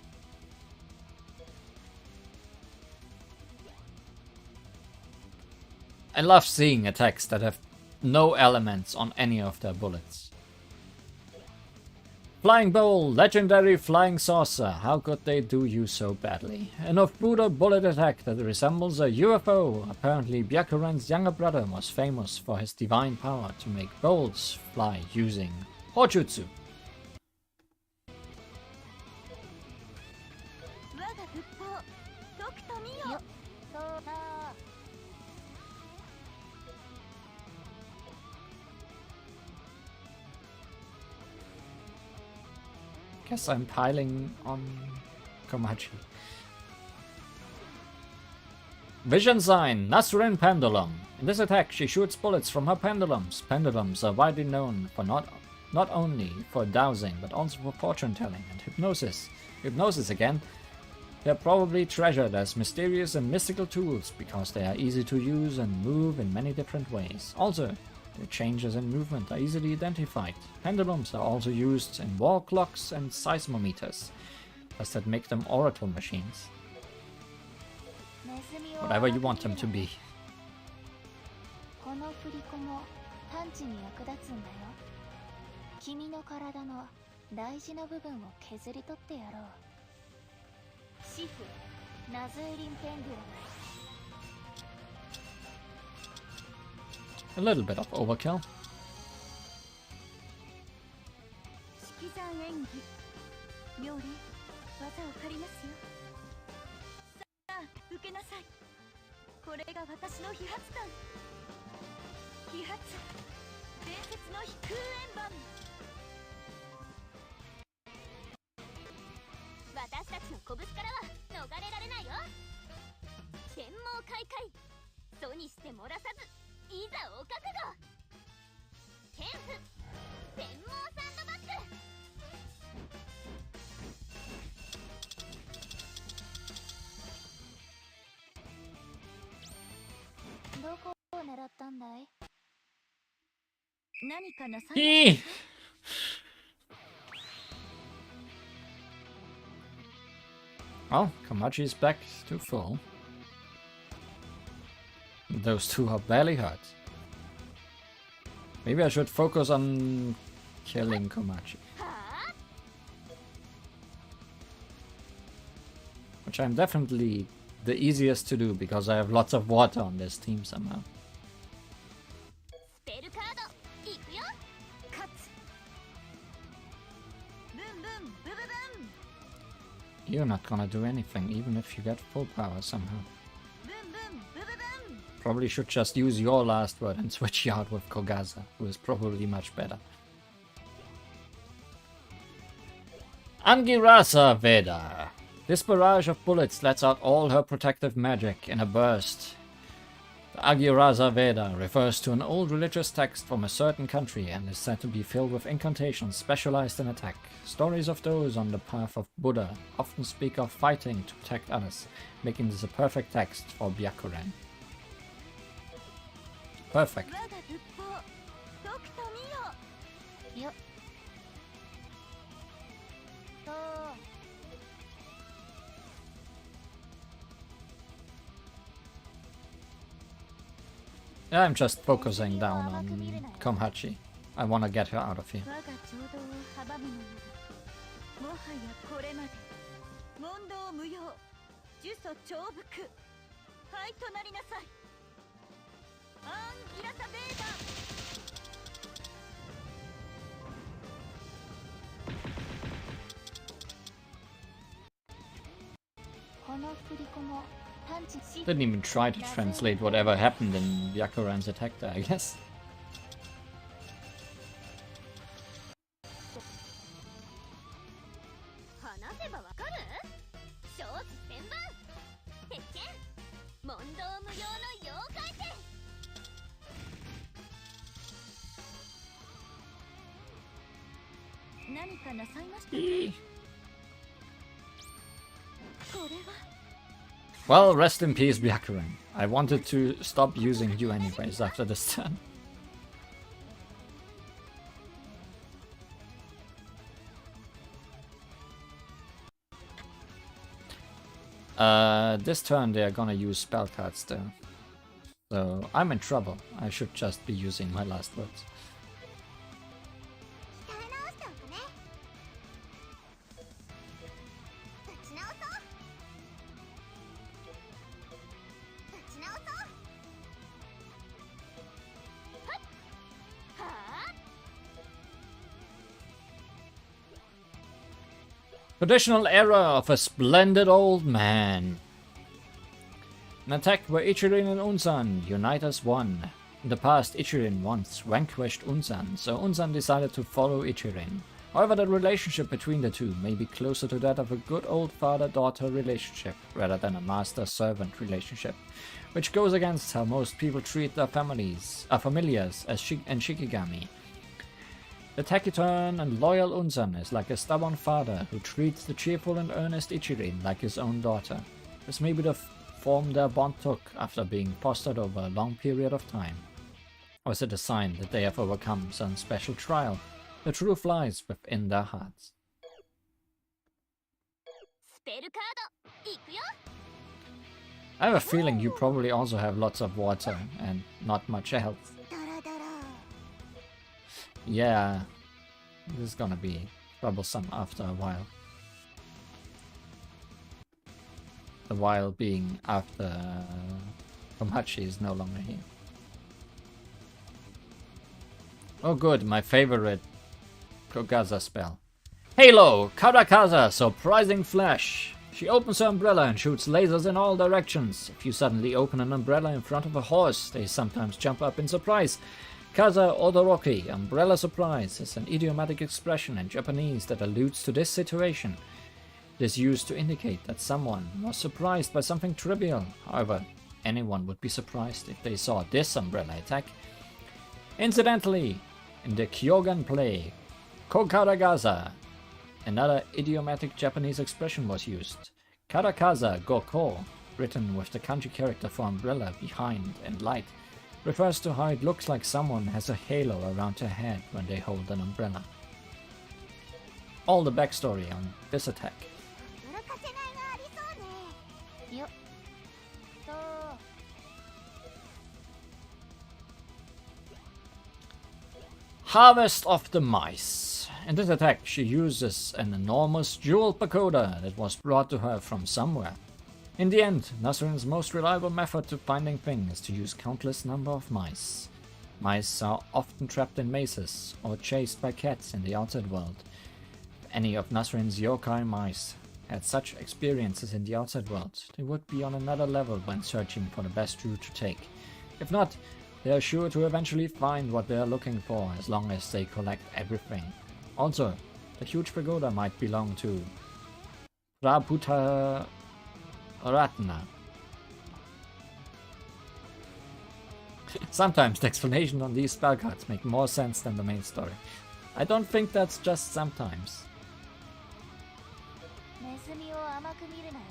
I love seeing attacks that have no elements on any of their bullets. Flying Bowl, legendary flying saucer. How could they do you so badly? An off-Buddha bullet attack that resembles a UFO. Apparently Byakuran's younger brother was famous for his divine power to make bowls fly using Hojutsu. Guess I'm piling on Komachi. Vision sign, Nasrin Pendulum. In this attack, she shoots bullets from her pendulums. Pendulums are widely known for not only for dowsing, but also for fortune telling and hypnosis. Hypnosis again. They are probably treasured as mysterious and mystical tools because they are easy to use and move in many different ways. Also, the changes in movement are easily identified. Pendulums are also used in wall clocks and seismometers. Does that make them oracle machines? Whatever you want them to be. この振り子もパンチに役立つんだよ。君の体の大事な部分を削り取ってやろう。シフ、ナズーリンペンデュラム。A little bit of overkill. 引き算演技。妙齢、技を借りますよ。さあ、受けなさい。これが私の飛発弾。飛発、伝説の飛空円盤。私たちの拳からは逃れられないよ。天網開会、阻にして漏らさず。いざお覚悟。天賦天網サンドバッグ。どこを狙ったんだい？ Eee! Oh, Komachi is back to full. Those two are barely hurt. Maybe I should focus on killing Komachi. Which I'm definitely the easiest to do because I have lots of water on this team somehow. You're not gonna do anything, even if you get full power somehow. Probably should just use your last word and switch you out with Kogaza, who is probably much better. Angirasa Veda. This barrage of bullets lets out all her protective magic in a burst. The Angirasa Veda refers to an old religious text from a certain country and is said to be filled with incantations specialized in attack. Stories of those on the path of Buddha often speak of fighting to protect others, making this a perfect text for Byakuren. Perfect. Yeah, I'm just focusing down on Komachi. I want to get her out of here. Didn't even try to translate whatever happened in Byakuren's attack there, I guess. Well, rest in peace, Byakuren. I wanted to stop using you anyways after this turn. This turn they are gonna use spell cards though. So I'm in trouble. I should just be using my last words. Traditional era of a splendid old man. An attack where Ichirin and Unsan unite as one. In the past, Ichirin once vanquished Unsan, so Unsan decided to follow Ichirin. However, the relationship between the two may be closer to that of a good old father-daughter relationship, rather than a master-servant relationship, which goes against how most people treat their familiars as Shikigami. The taciturn and loyal Unsan is like a stubborn father who treats the cheerful and earnest Ichirin like his own daughter. This may be the form their bond took after being fostered over a long period of time. Or is it a sign that they have overcome some special trial? The truth lies within their hearts. I have a feeling you probably also have lots of water and not much health. Yeah, this is gonna be troublesome after a while. The while being after Komachi is no longer here. Oh good, my favorite Kogaza spell. Halo! Karakaza! Surprising flash! She opens her umbrella and shoots lasers in all directions. If you suddenly open an umbrella in front of a horse, they sometimes jump up in surprise. Kaza Odoroki, umbrella surprise, is an idiomatic expression in Japanese that alludes to this situation. It is used to indicate that someone was surprised by something trivial. However, anyone would be surprised if they saw this umbrella attack. Incidentally, in the Kyogen play, Kokaragaza, another idiomatic Japanese expression was used. Karakaza Goko, written with the kanji character for umbrella behind in light. refers to how it looks like someone has a halo around their head when they hold an umbrella. All the backstory on this attack. 驚かせがいがありそうね。よっと Harvest of the Mice. In this attack, she uses an enormous jewel pagoda that was brought to her from somewhere. In the end, Nasrin's most reliable method to finding things is to use countless number of mice. Mice are often trapped in mazes or chased by cats in the outside world. If any of Nasrin's yokai mice had such experiences in the outside world, they would be on another level when searching for the best route to take. If not, they are sure to eventually find what they are looking for as long as they collect everything. Also, the huge pagoda might belong to Prabhuta Ratna. Sometimes the explanation on these spell cards make more sense than the main story. I don't think that's just sometimes. ネズミを甘く見るなよ。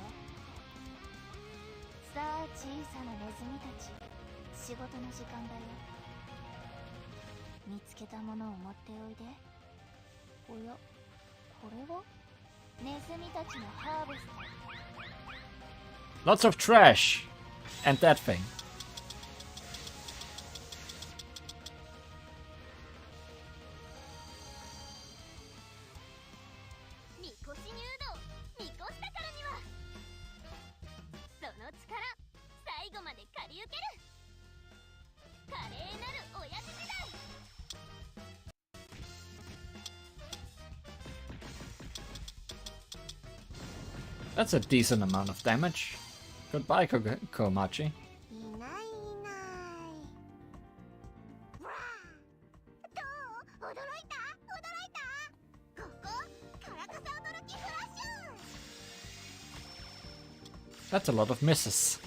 さあ小さなネズミたち、仕事の時間だよ。見つけたものを持っておいで。おや、これはネズミたちのハーベスト。 Lots of trash and that thing. みこし入道、みこしたからにはその力、最後まで借り受ける。華麗なる親父時代。 That's a decent amount of damage. Goodbye, Komachi. いないいない。わあ、どう？驚いた？驚いた？ここ、カラカサ驚きフラッシュ。 That's a lot of misses.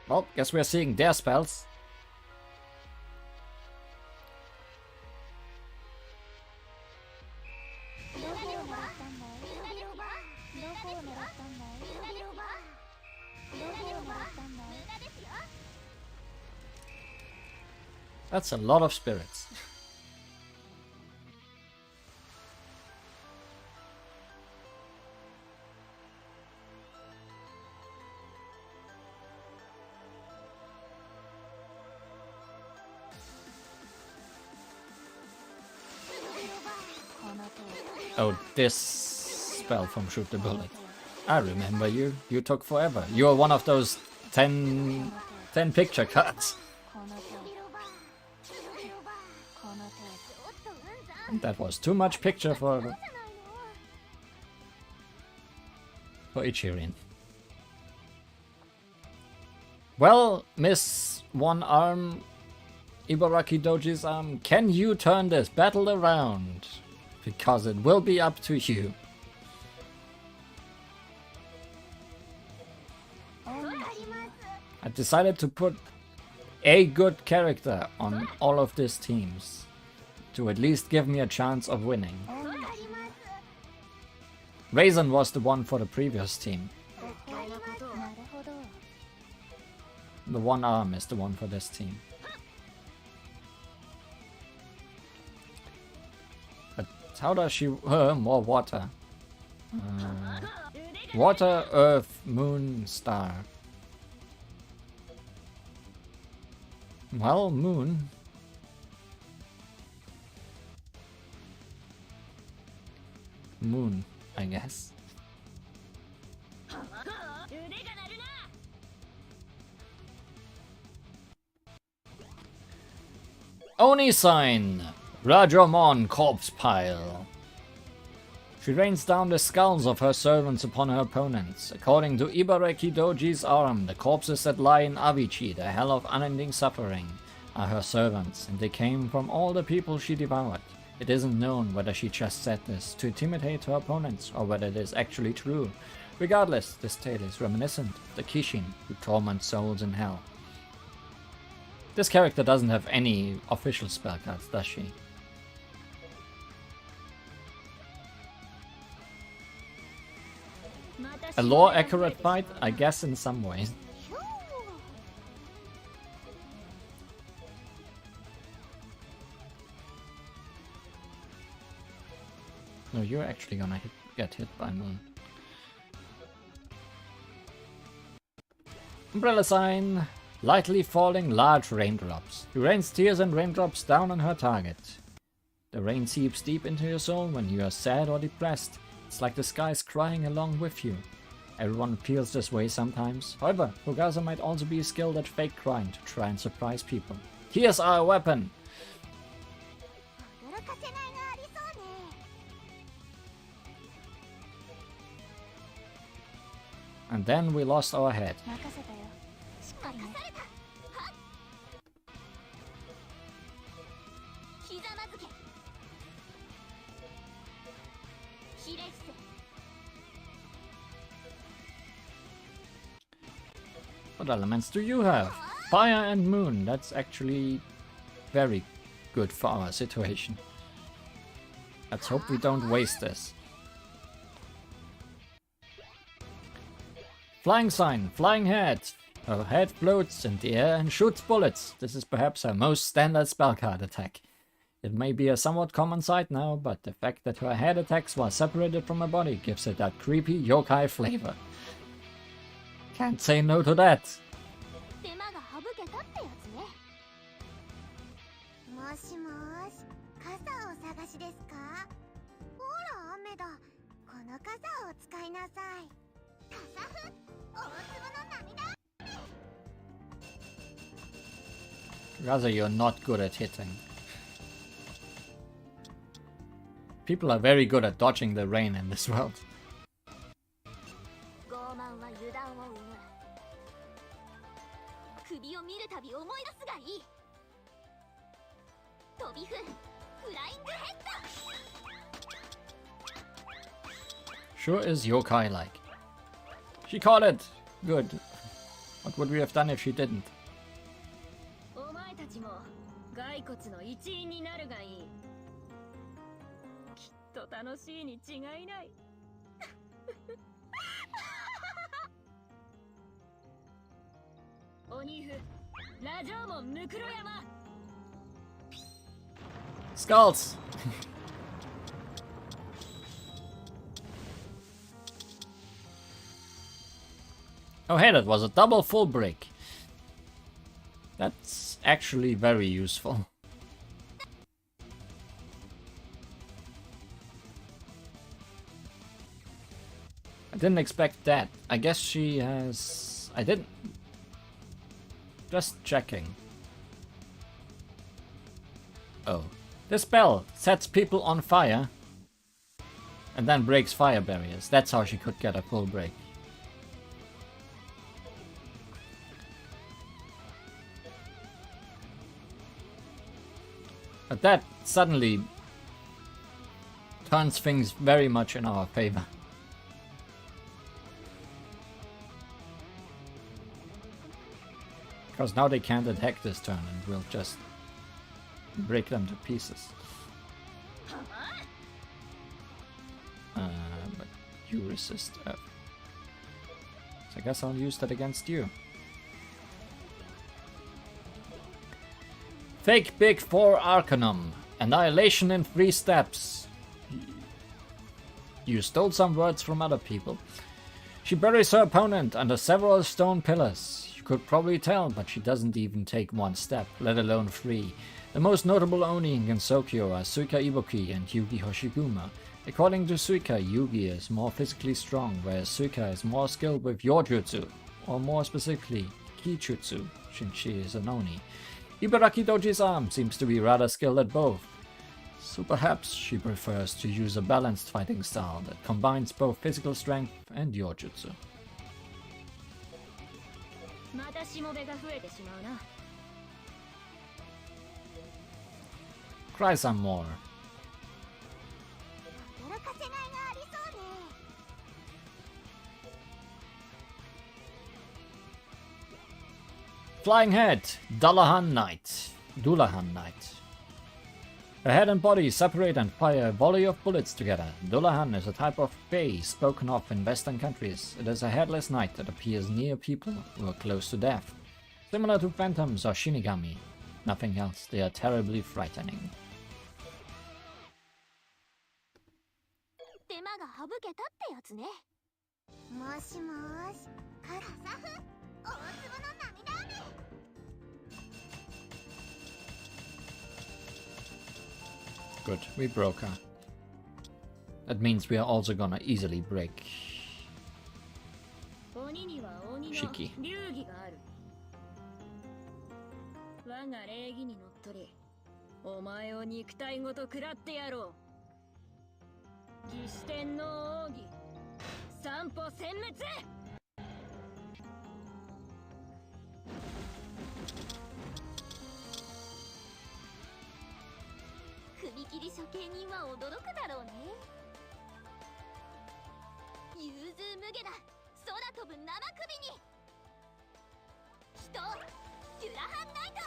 Well, guess we're seeing their spells. どこを狙ったんだい？どこを狙ったんだい？どこを狙ったんだい？ That's a lot of spirits. Oh, this spell from Shoot the Bullet. I remember you. You took forever. You're one of those 10 picture cards. That was too much picture for Ichirin. Well, Miss One Arm, Ibaraki Doji's arm, can you turn this battle around? Because it will be up to you. I decided to put a good character on all of these teams to at least give me a chance of winning. Raisin was the one for the previous team. The One Arm is the one for this team. But how does she... more water. Water, Earth, Moon, Star. Well, Moon. Moon, I guess. Oni sign! Rajomon corpse pile. She rains down the skulls of her servants upon her opponents. According to Ibaraki Doji's arm, the corpses that lie in Avicii, the hell of unending suffering, are her servants, and they came from all the people she devoured. It isn't known whether she just said this to intimidate her opponents or whether it is actually true. Regardless, this tale is reminiscent of the Kishin who torment souls in hell. This character doesn't have any official spell cards, does she? A lore-accurate fight? I guess in some ways. No, you're actually gonna get hit by me. Umbrella sign. Lightly falling large raindrops. You rains tears and raindrops down on her target. The rain seeps deep into your soul when you are sad or depressed. It's like the sky is crying along with you. Everyone feels this way sometimes. However, Fugaza might also be skilled at fake crying to try and surprise people. Here's our weapon! And then we lost our head. What elements do you have? Fire and moon. That's actually very good for our situation. Let's hope we don't waste this. Flying sign, flying head. Her head floats in the air and shoots bullets. This is perhaps her most standard spell card attack. It may be a somewhat common sight now, but the fact that her head attacks while separated from her body gives it that creepy yokai flavor. Can't say no to that. Rather, you're not good at hitting. People are very good at dodging the rain in this world. Sure is yokai-like. She caught it! Good. What would we have done if she didn't? Skulls! Oh hey, that was a double full break. That's actually very useful. I didn't expect that. I guess she has... I didn't... Just checking. Oh. This spell sets people on fire and then breaks fire barriers. That's how she could get a full break. But that suddenly turns things very much in our favor. Because now they can't attack this turn and we'll just break them to pieces. But you resist F. So I guess I'll use that against you. Fake Big 4 Arcanum. Annihilation in 3 steps. You stole some words from other people. She buries her opponent under several stone pillars. You could probably tell, but she doesn't even take 1 step, let alone 3. The most notable Oni in Gensokyo are Suika Ibuki and Yugi Hoshiguma. According to Suika, Yugi is more physically strong, whereas Suika is more skilled with Yojutsu, or more specifically, Kijutsu, since she is an Oni. Ibaraki Doji's arm seems to be rather skilled at both, so perhaps she prefers to use a balanced fighting style that combines both physical strength and Yojutsu. Cry some more. Flying Head, Dullahan Knight. Dullahan Knight. Her head and body separate and fire a volley of bullets together. Dullahan is a type of fae spoken of in Western countries. It is a headless knight that appears near people who are close to death. Similar to phantoms or shinigami. Nothing else, they are terribly frightening. 手間が省けたってやつね。もしもーし、カサフ、大粒の涙雨。Good, we broke her. That means we are also gonna easily break Shiki. 我が礼儀にのっとり、お前を肉体ごと食らってやろう。義士天の奥義、三歩殲滅。首切り処刑人は驚くだろうね。融通無下だ。空飛ぶ生首に。人、デュラハンナイト。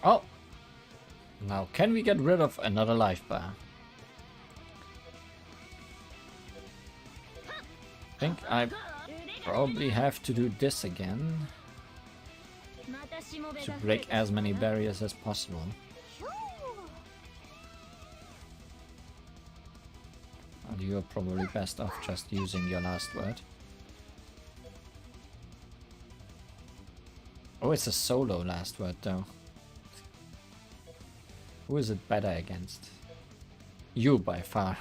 Oh! Now can we get rid of another life bar? I think I probably have to do this again to break as many barriers as possible. And you're probably best off just using your last word. Oh, it's a solo last word though. Who is it better against? You by far.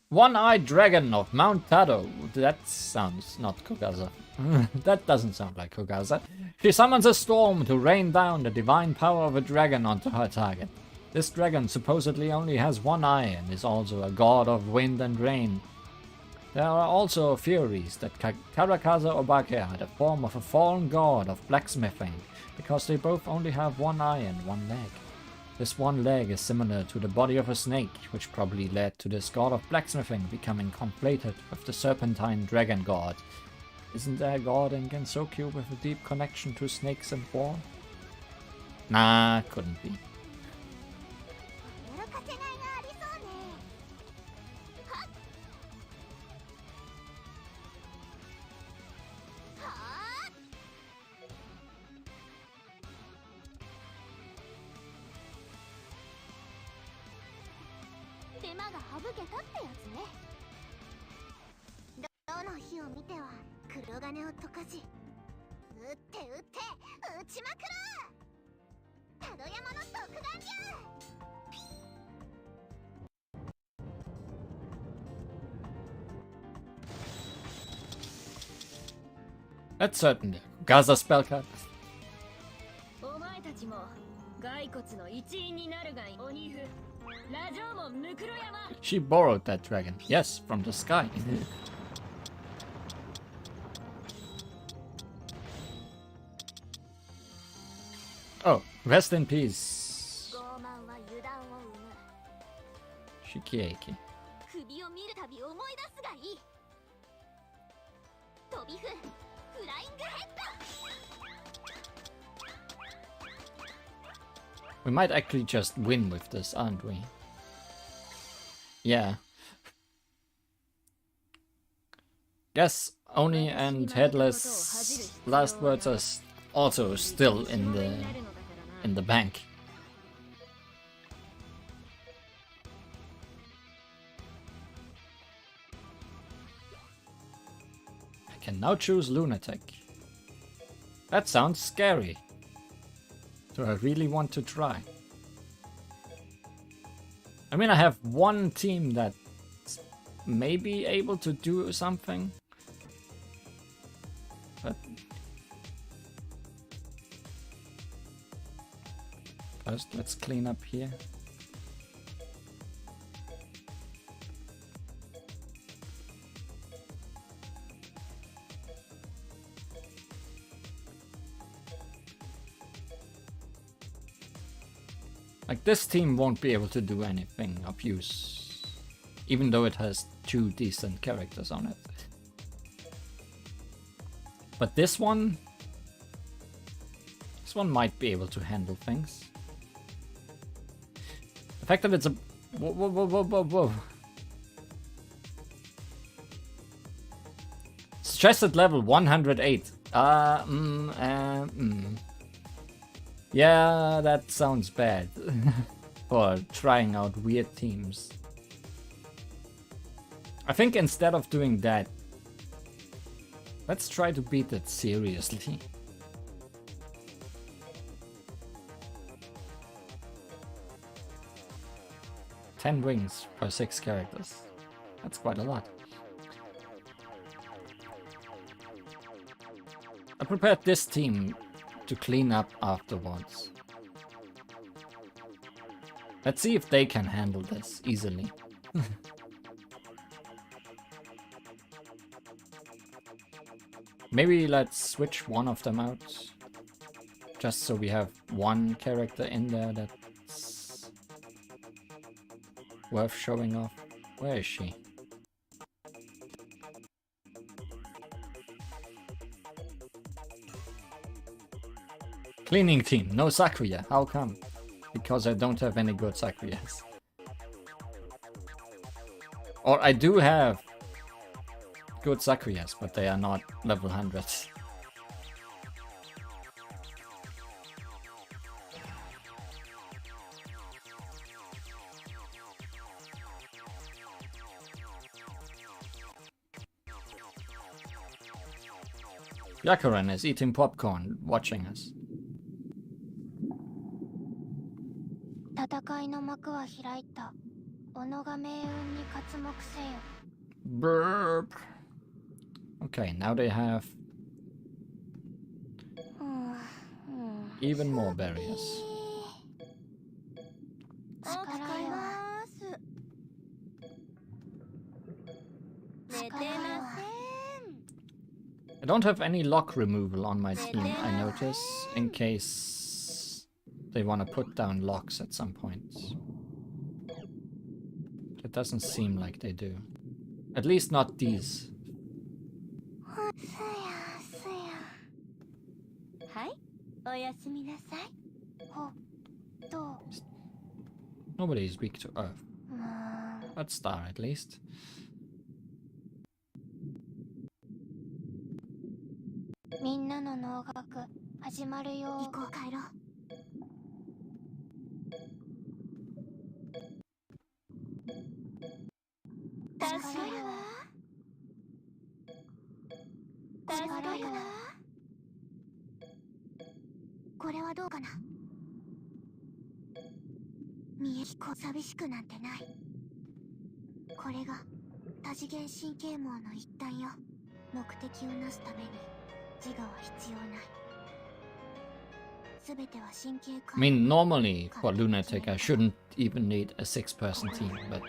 One-eyed dragon of Mount Tado. That sounds not Kogaza. That doesn't sound like Kogaza. She summons a storm to rain down the divine power of a dragon onto her target. This dragon supposedly only has one eye and is also a god of wind and rain. There are also theories that Karakaza Obake had a form of a fallen god of blacksmithing, because they both only have one eye and one leg. This one leg is similar to the body of a snake, which probably led to this god of blacksmithing becoming conflated with the serpentine dragon god. Isn't there a god in Gensokyo with a deep connection to snakes and war? Nah, couldn't be. That's certainly Gaza spell card. She borrowed that dragon. Yes, from the sky. Oh, rest in peace. Shikieki. We might actually just win with this, aren't we? Yeah. Guess Oni and Headless last words are also still in the bank. I can now choose Lunatic. That sounds scary. Do I really want to try? I mean, I have one team that's maybe able to do something. But first, let's clean up here. Like, this team won't be able to do anything of use, even though it has 2 decent characters on it. But this one might be able to handle things. The fact that it's a... Whoa. Stress at level 108. Yeah, that sounds bad. For trying out weird teams. I think instead of doing that, let's try to beat it seriously. Ten wings for 6 characters. That's quite a lot. I prepared this team to clean up afterwards. Let's see if they can handle this easily. Maybe let's switch one of them out. Just so we have one character in there that's worth showing off. Where is she? Cleaning team, no Sakuya. How come? Because I don't have any good Sakuyas. Or I do have good Sakuyas, but they are not level 100s. Yakuran is eating popcorn, watching us. 戦いの幕は開いた。己が命運に刮目せよ。 Burp. Okay, now they have even more barriers. 力は寝てません。 I don't have any lock removal on my team, I notice, in case they want to put down locks at some point. It doesn't seem like they do. At least not these. Nobody is weak to Earth. But Star at least. みんなの能楽始まるよ。行こう、帰ろう。助かるわ。助かるわ。これはどうかな。見え聞こ寂しくなんてない。これが多次元神経網の一端よ。目的をなすために。 I mean, normally for Lunatic I shouldn't even need a 6-person team, but...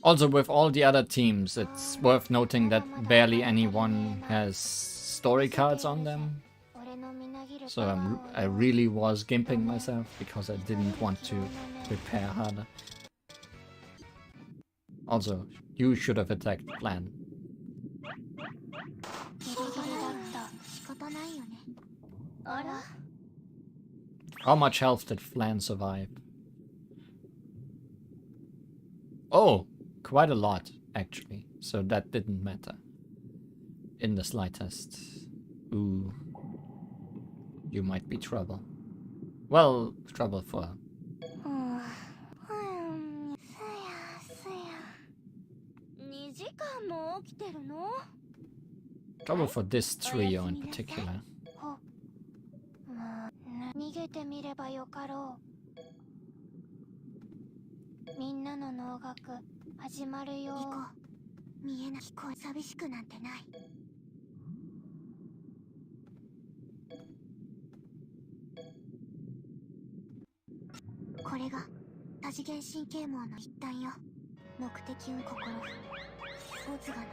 Also, with all the other teams, it's worth noting that barely anyone has story cards on them. So I really was gimping myself because I didn't want to prepare harder. Also, you should have attacked Plan. How much health did Flan survive? Oh, quite a lot, actually. So that didn't matter. In the slightest. Ooh. You might be trouble. Well, trouble for... Trouble for this trio in particular. げてみればよかろう。みんなの能楽始まるよ。行こう。見えない聞こえ寂しくなんてない。これが多次元神経網の一端よ。目的運心オズガの愛。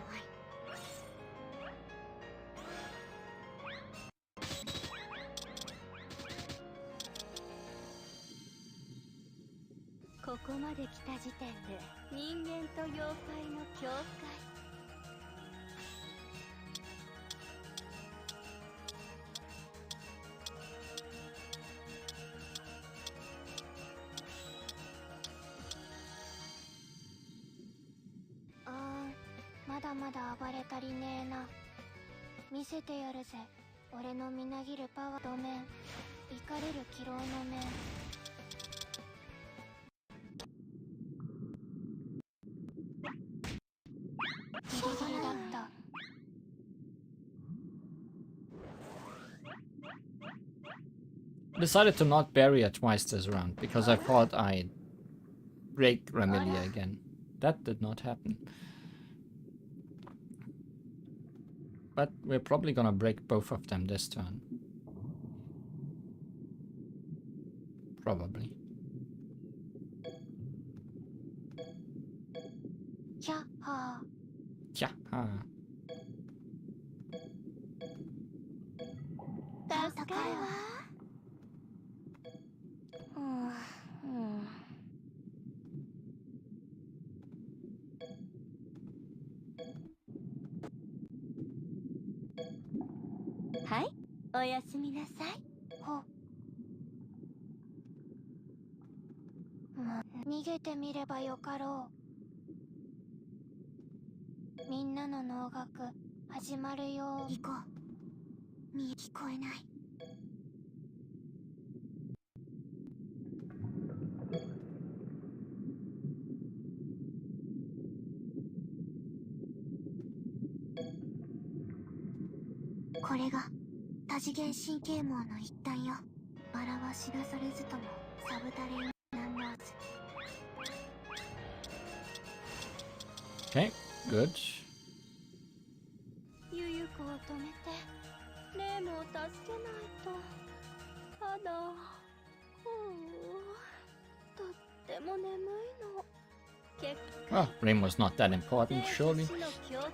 ここまで来た時点で人間と妖怪の境界。まだまだ暴れ足りねえな。見せてやるぜ、俺のみなぎるパワーと面。怒れる気浪の面。ギリギリだった。Decided to not bury her twice this round because I thought I'd break Ramilia again. That did not happen. But we're probably gonna break both of them this turn. Probably. Yaha. Yaha. 助かるわ。はい、おやすみなさい。ほ。逃げてみればよかろう。みんなの能楽始まるよ。行こう。聞こえない。これが多次元神経網の一端よ。バラは知らされずともサブタレインナンバーズ。Okay, good. ゆゆ子を止めてレームを助けないと。ただとっても眠いの。結果 Oh, Rim was not that important, surely. 生と死の境界。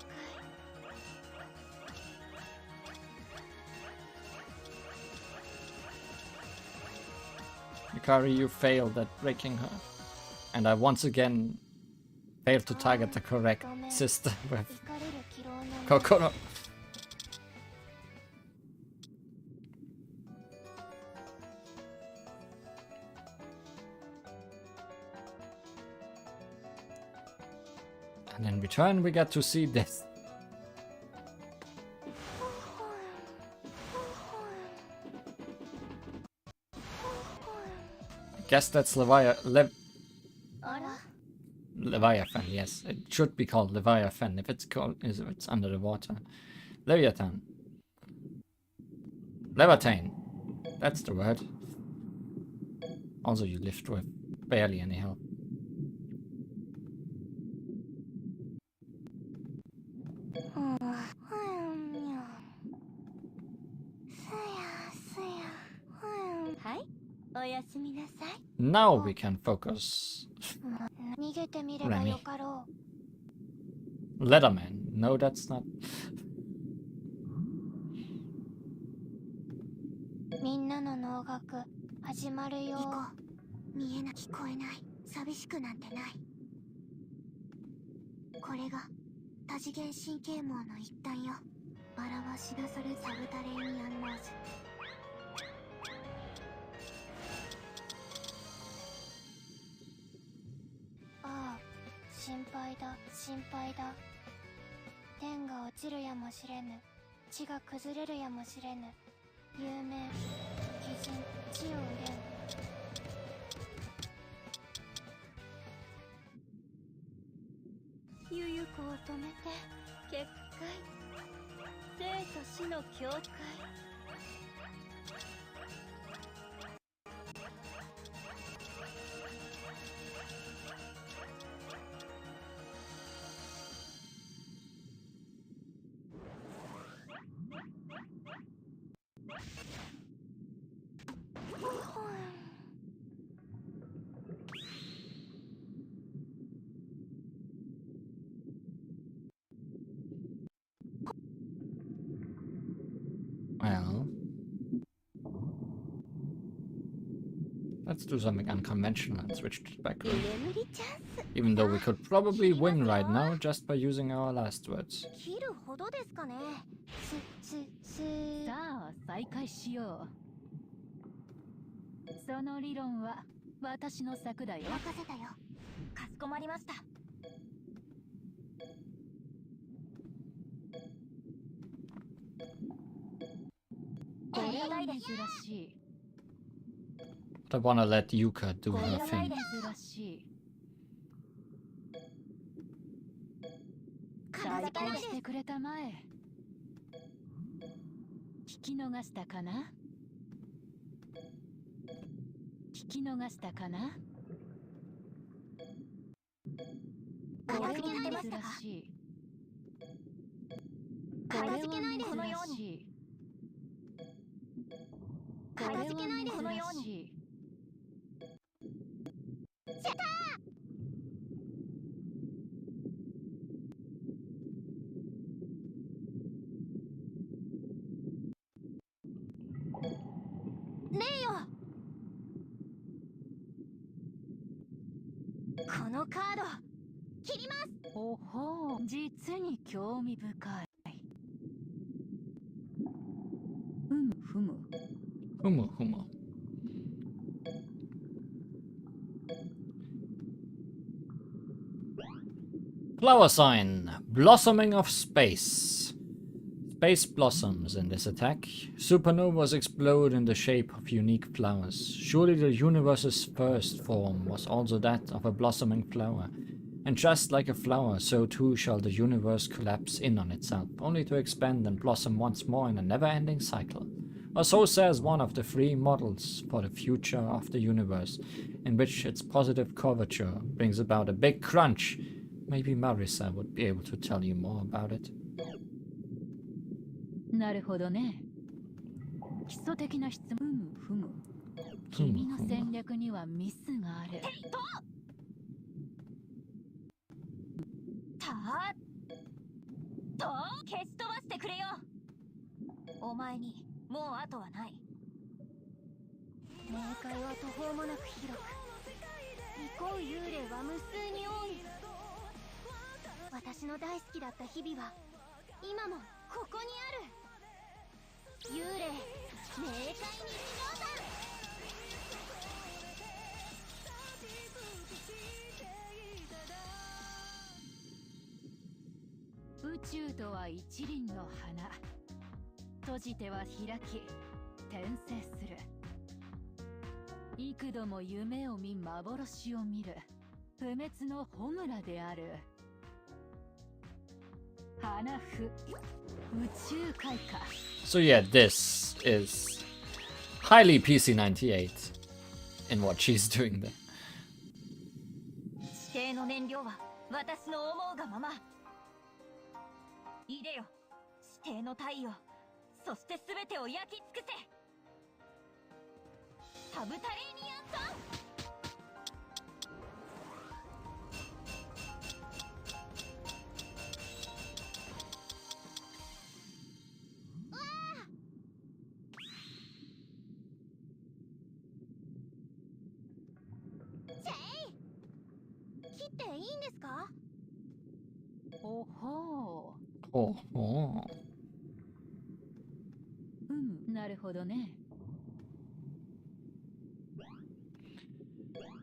Yukari, you failed at breaking her. And I once again failed to target the correct sister with 怒れる気浪の目。 Kokoro. And in return we get to see this. I guess that's Leviathan, yes. It should be called Leviathan if it's under the water. Leviathan. Leviathan. That's the word. Also you lift with barely any help. Now we can focus. Remy. Leatherman. No, that's not. みんなの能楽始まるよ。行こう。見えない聞こえない。寂しくなんてない。これが多次元神経網の一端よ。バラは知らされサブタレイニアンローズ。ああ、心配だ心配だ。天が落ちるやもしれぬ。地が崩れるやもしれぬ。有名鬼人地を憂う。ゆゆ子を止めて結界。生と死の境界。Let's do something unconventional and switch to the background. 居眠りチャンス Even though we could probably win right now just by using our last words. 切るほどですかね。さあ再開しよう。その理論は私の策だよ。任せたよ。かしこまりました。これは珍しい。But I wanna let Yuka do これ her は thing. 珍しい。再開してくれたまえ。聞き逃したかな？聞き逃したかな？これは珍しい。片付けないでこのように。片付けないでこのように。このカード切ります。おほう、実に興味深い。ふむふむ。Humu humu. Flower sign. Blossoming of space. Space blossoms in this attack. Supernovas explode in the shape of unique flowers. Surely the universe's first form was also that of a blossoming flower. And just like a flower, so too shall the universe collapse in on itself, only to expand and blossom once more in a never-ending cycle. Or so says one of the three models for the future of the universe, in which its positive curvature brings about a big crunch. Maybe Marisa would be able to tell you more about it. なるほどね。基礎的な質問。ふむ。君の戦略にはミスがある。消し飛ばしてくれよ。お前にもう後はない。冥界は途方もなく広く、憩う幽霊は無数に多い。私の大好きだった日々は今もここにある。幽霊、冥界に召喚。宇宙とは一輪の花。閉じては開き、転生する。幾度も夢を見、幻を見る。不滅の炎である。花譜、宇宙開花。 So yeah, this is highly PC98 in what she's doing there. 地底の燃料は私の思うがまま。いでよ、地底の太陽、そして全てを焼き尽くせ。サブタレーニアンさん。切っていいんですか？おほう。 Oh, oh. なるほどね。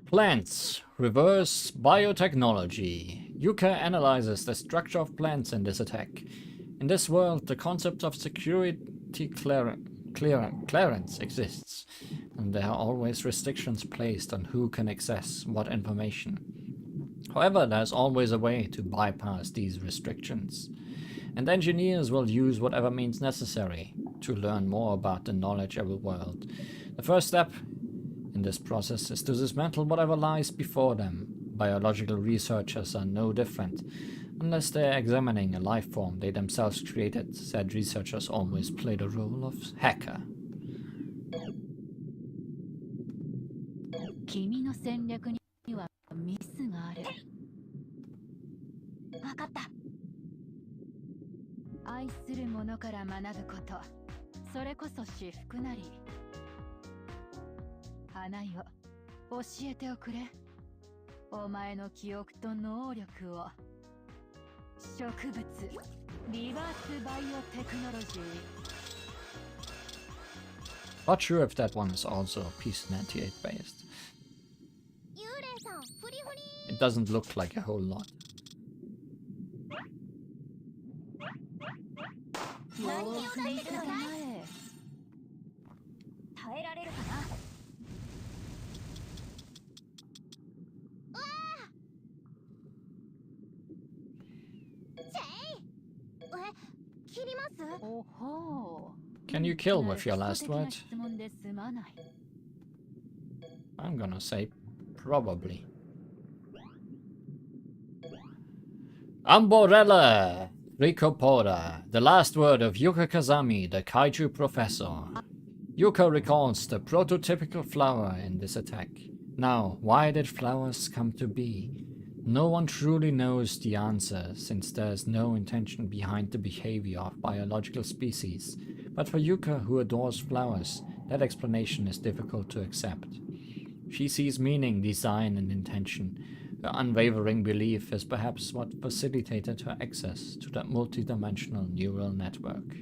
Plants. Reverse biotechnology. Yuka analyzes the structure of plants in this attack. In this world, the concept of security clearance exists, and there are always restrictions placed on who can access what information. However, there's always a way to bypass these restrictions, and engineers will use whatever means necessary to learn more about the knowledgeable world. The first step in this process is to dismantle whatever lies before them. Biological researchers are no different. Unless they're examining a life form they themselves created, said researchers always play the role of hacker. 君の戦略にはミスがある。わかった。愛する者から学ぶこと、それこそ至福なり。花よ、教えておくれ。お前の記憶と能力を。植物リバースバイオテクノロジー。 Not sure if that one is also PC98 based. 幽霊さんフリフリ。 It doesn't look like a whole lot. 何を出してください。耐えられるかな。切ります？おほう。 Can you kill with your last word? 質問で済まない。 I'm gonna say probably. Amborella! Ricopora, the last word of Yuka Kazami, the kaiju professor. Yuka recalls the prototypical flower in this attack. Now, why did flowers come to be? No one truly knows the answer, since there is no intention behind the behavior of biological species. But for Yuka, who adores flowers, that explanation is difficult to accept. She sees meaning, design, and intention. Her unwavering belief is perhaps what facilitated her access to that multidimensional neural network.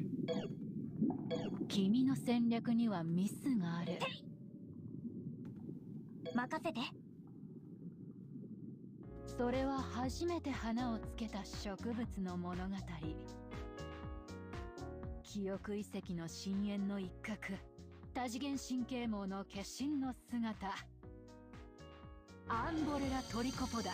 君の戦略にはミスがある。任せて。それは初めて花をつけた植物の物語。記憶遺跡の深淵の一角、多次元神経網の化身の姿。アンボレラトリコポだ。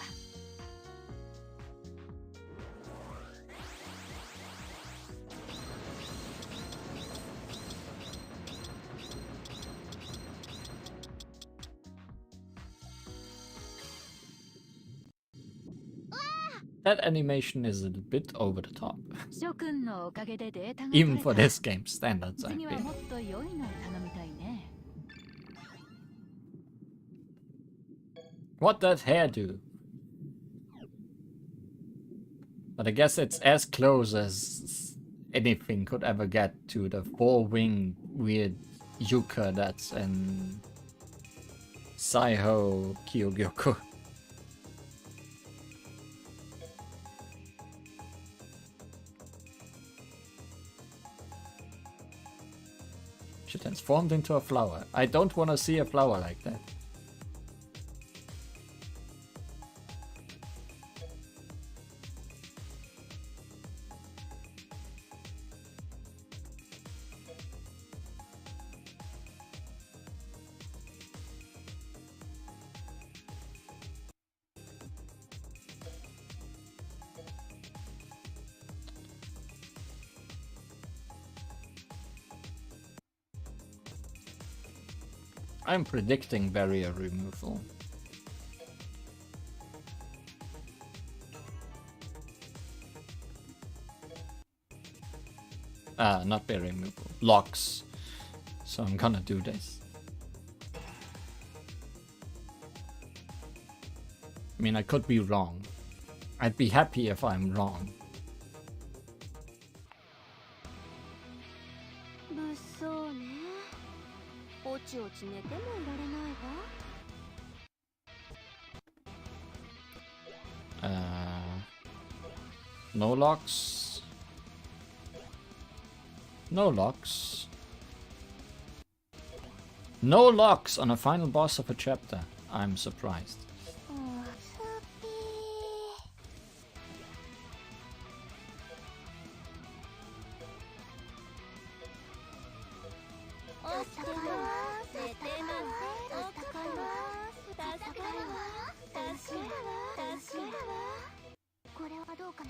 That animation is a bit over the top. 諸君のおかげでデータが Even for this game's standards, I 次は feel. もっと良いのを頼みたいね。 What that hair do? But I guess it's as close as anything could ever get to the four-winged weird Yuka that's in Saiho Kyogyoku. She transformed into a flower. I don't want to see a flower like that. I'm predicting barrier removal. Not barrier removal. Locks. So I'm gonna do this. I mean, I could be wrong. I'd be happy if I'm wrong. 物騒ね。おちおち寝てもいられないわ。No locks. No locks. No locks on a final boss of a chapter. I'm surprised. スピー。助かるわ。寝てなんて助かるわ。助かるわ。助かるわ。助かるわ。これはどうかな。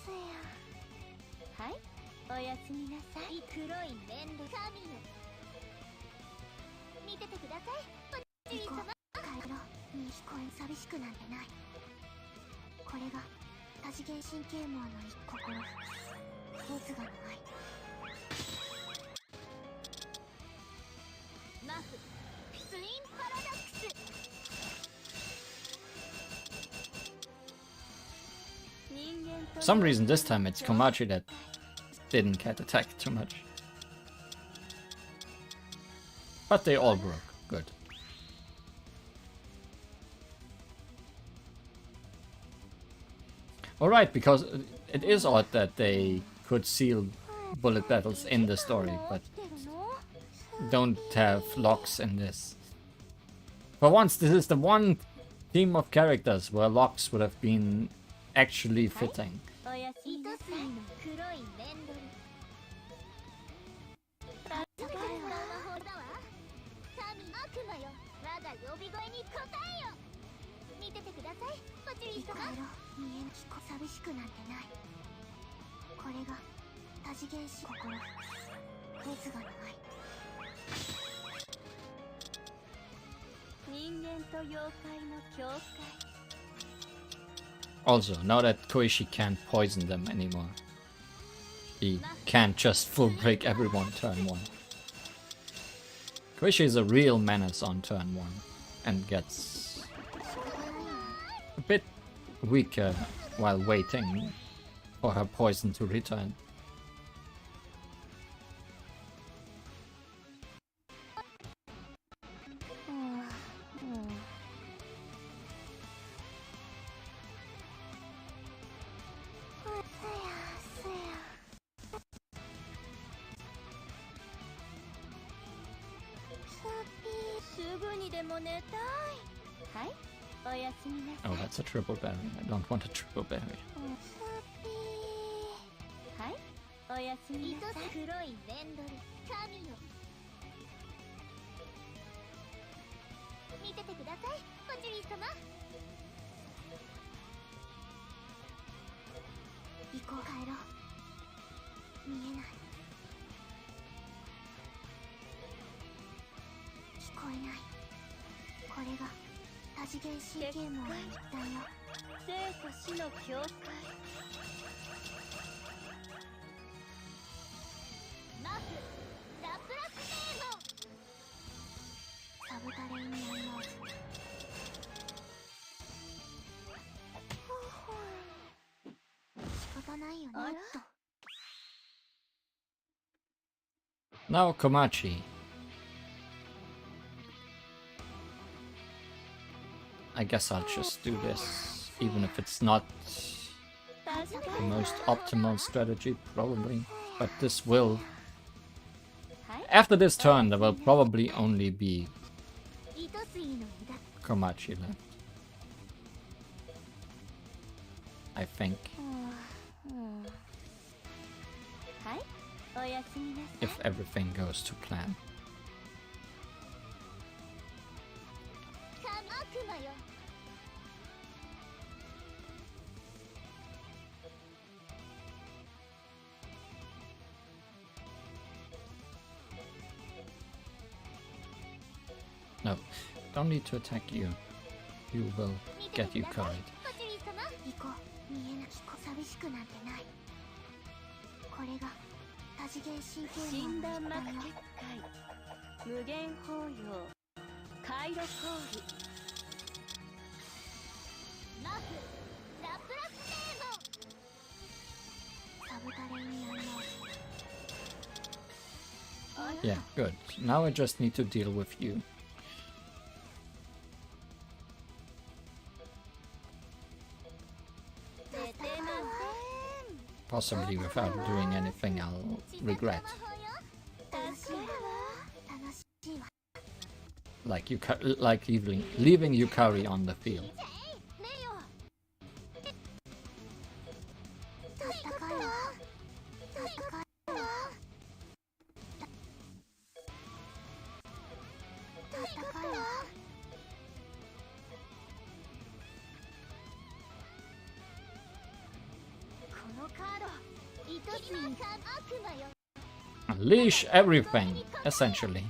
すや。はい。おやすみなさい。黒い面で神よ。見ててください。おじいさま。帰ろう。に聞こえ寂しくなんてない。これが多次元神経網の一心。渦がない。マフツインパラダックス。For some reason this time it's Komachi that didn't get attacked too much. But they all broke. good. Alright, because it is odd that they could seal bullet battles in the story, but don't have locks in this. For once, this is the one team of characters where locks would have been actually fitting. 人間と妖怪の境界 Also, now that Koichi can't poison them anymore, he can't just full break everyone turn 1. Koichi is a real menace on turn 1 and gets a bit weaker while waiting for her poison to return. Oh, that's a triple berry. I don't want a triple berry. おやすみなさい黒いレンドル神よ見ててくださいパチュリー様行こう帰ろう見えない聞こえないこれが多次元神経網の一端よ生と死の境界マフラプラスデーモンサブタレインモンノーズほほ仕方ないよね Now Komachi. I guess I'll just do this, even if it's not the most optimal strategy, probably. But this will... After this turn, there will probably only be Komachi left. I think. If everything goes to plan. No, don't need to attack you. You will get you carried. Yeah, good. Now I just need to deal with you. Possibly without doing anything I'll regret. Like leaving Yukari on the field. Unleash everything, essentially.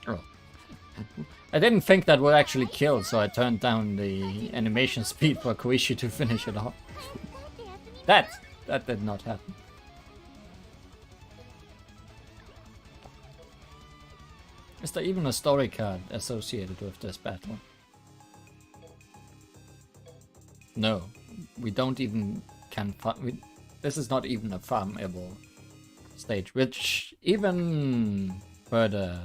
Oh. I didn't think that would actually kill, so I turned down the animation speed for Koichi to finish it off. That did not happen. Is there even a story card associated with this battle? No, we don't even this is not even a farmable stage, which even further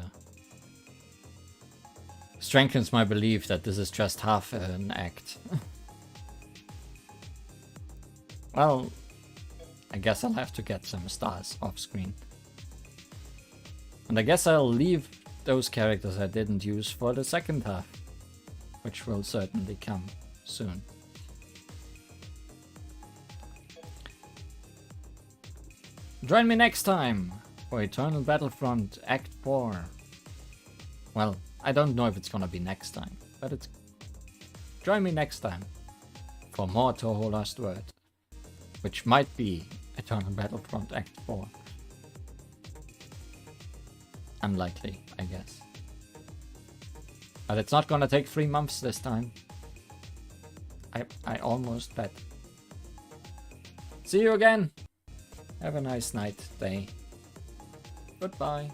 strengthens my belief that this is just half an act. Well, I guess I'll have to get some stars off screen. And I guess I'll leave those characters I didn't use for the second half, which will certainly come soon. Join me next time for Eternal Battlefront Act 4. Well, I don't know if it's gonna be next time, but it's... Join me next time for more Touhou LostWord, which might be Eternal Battlefront Act 4. Unlikely, I guess. But it's not gonna take 3 months this time. I almost bet. See you again! Have a nice night, day. Goodbye.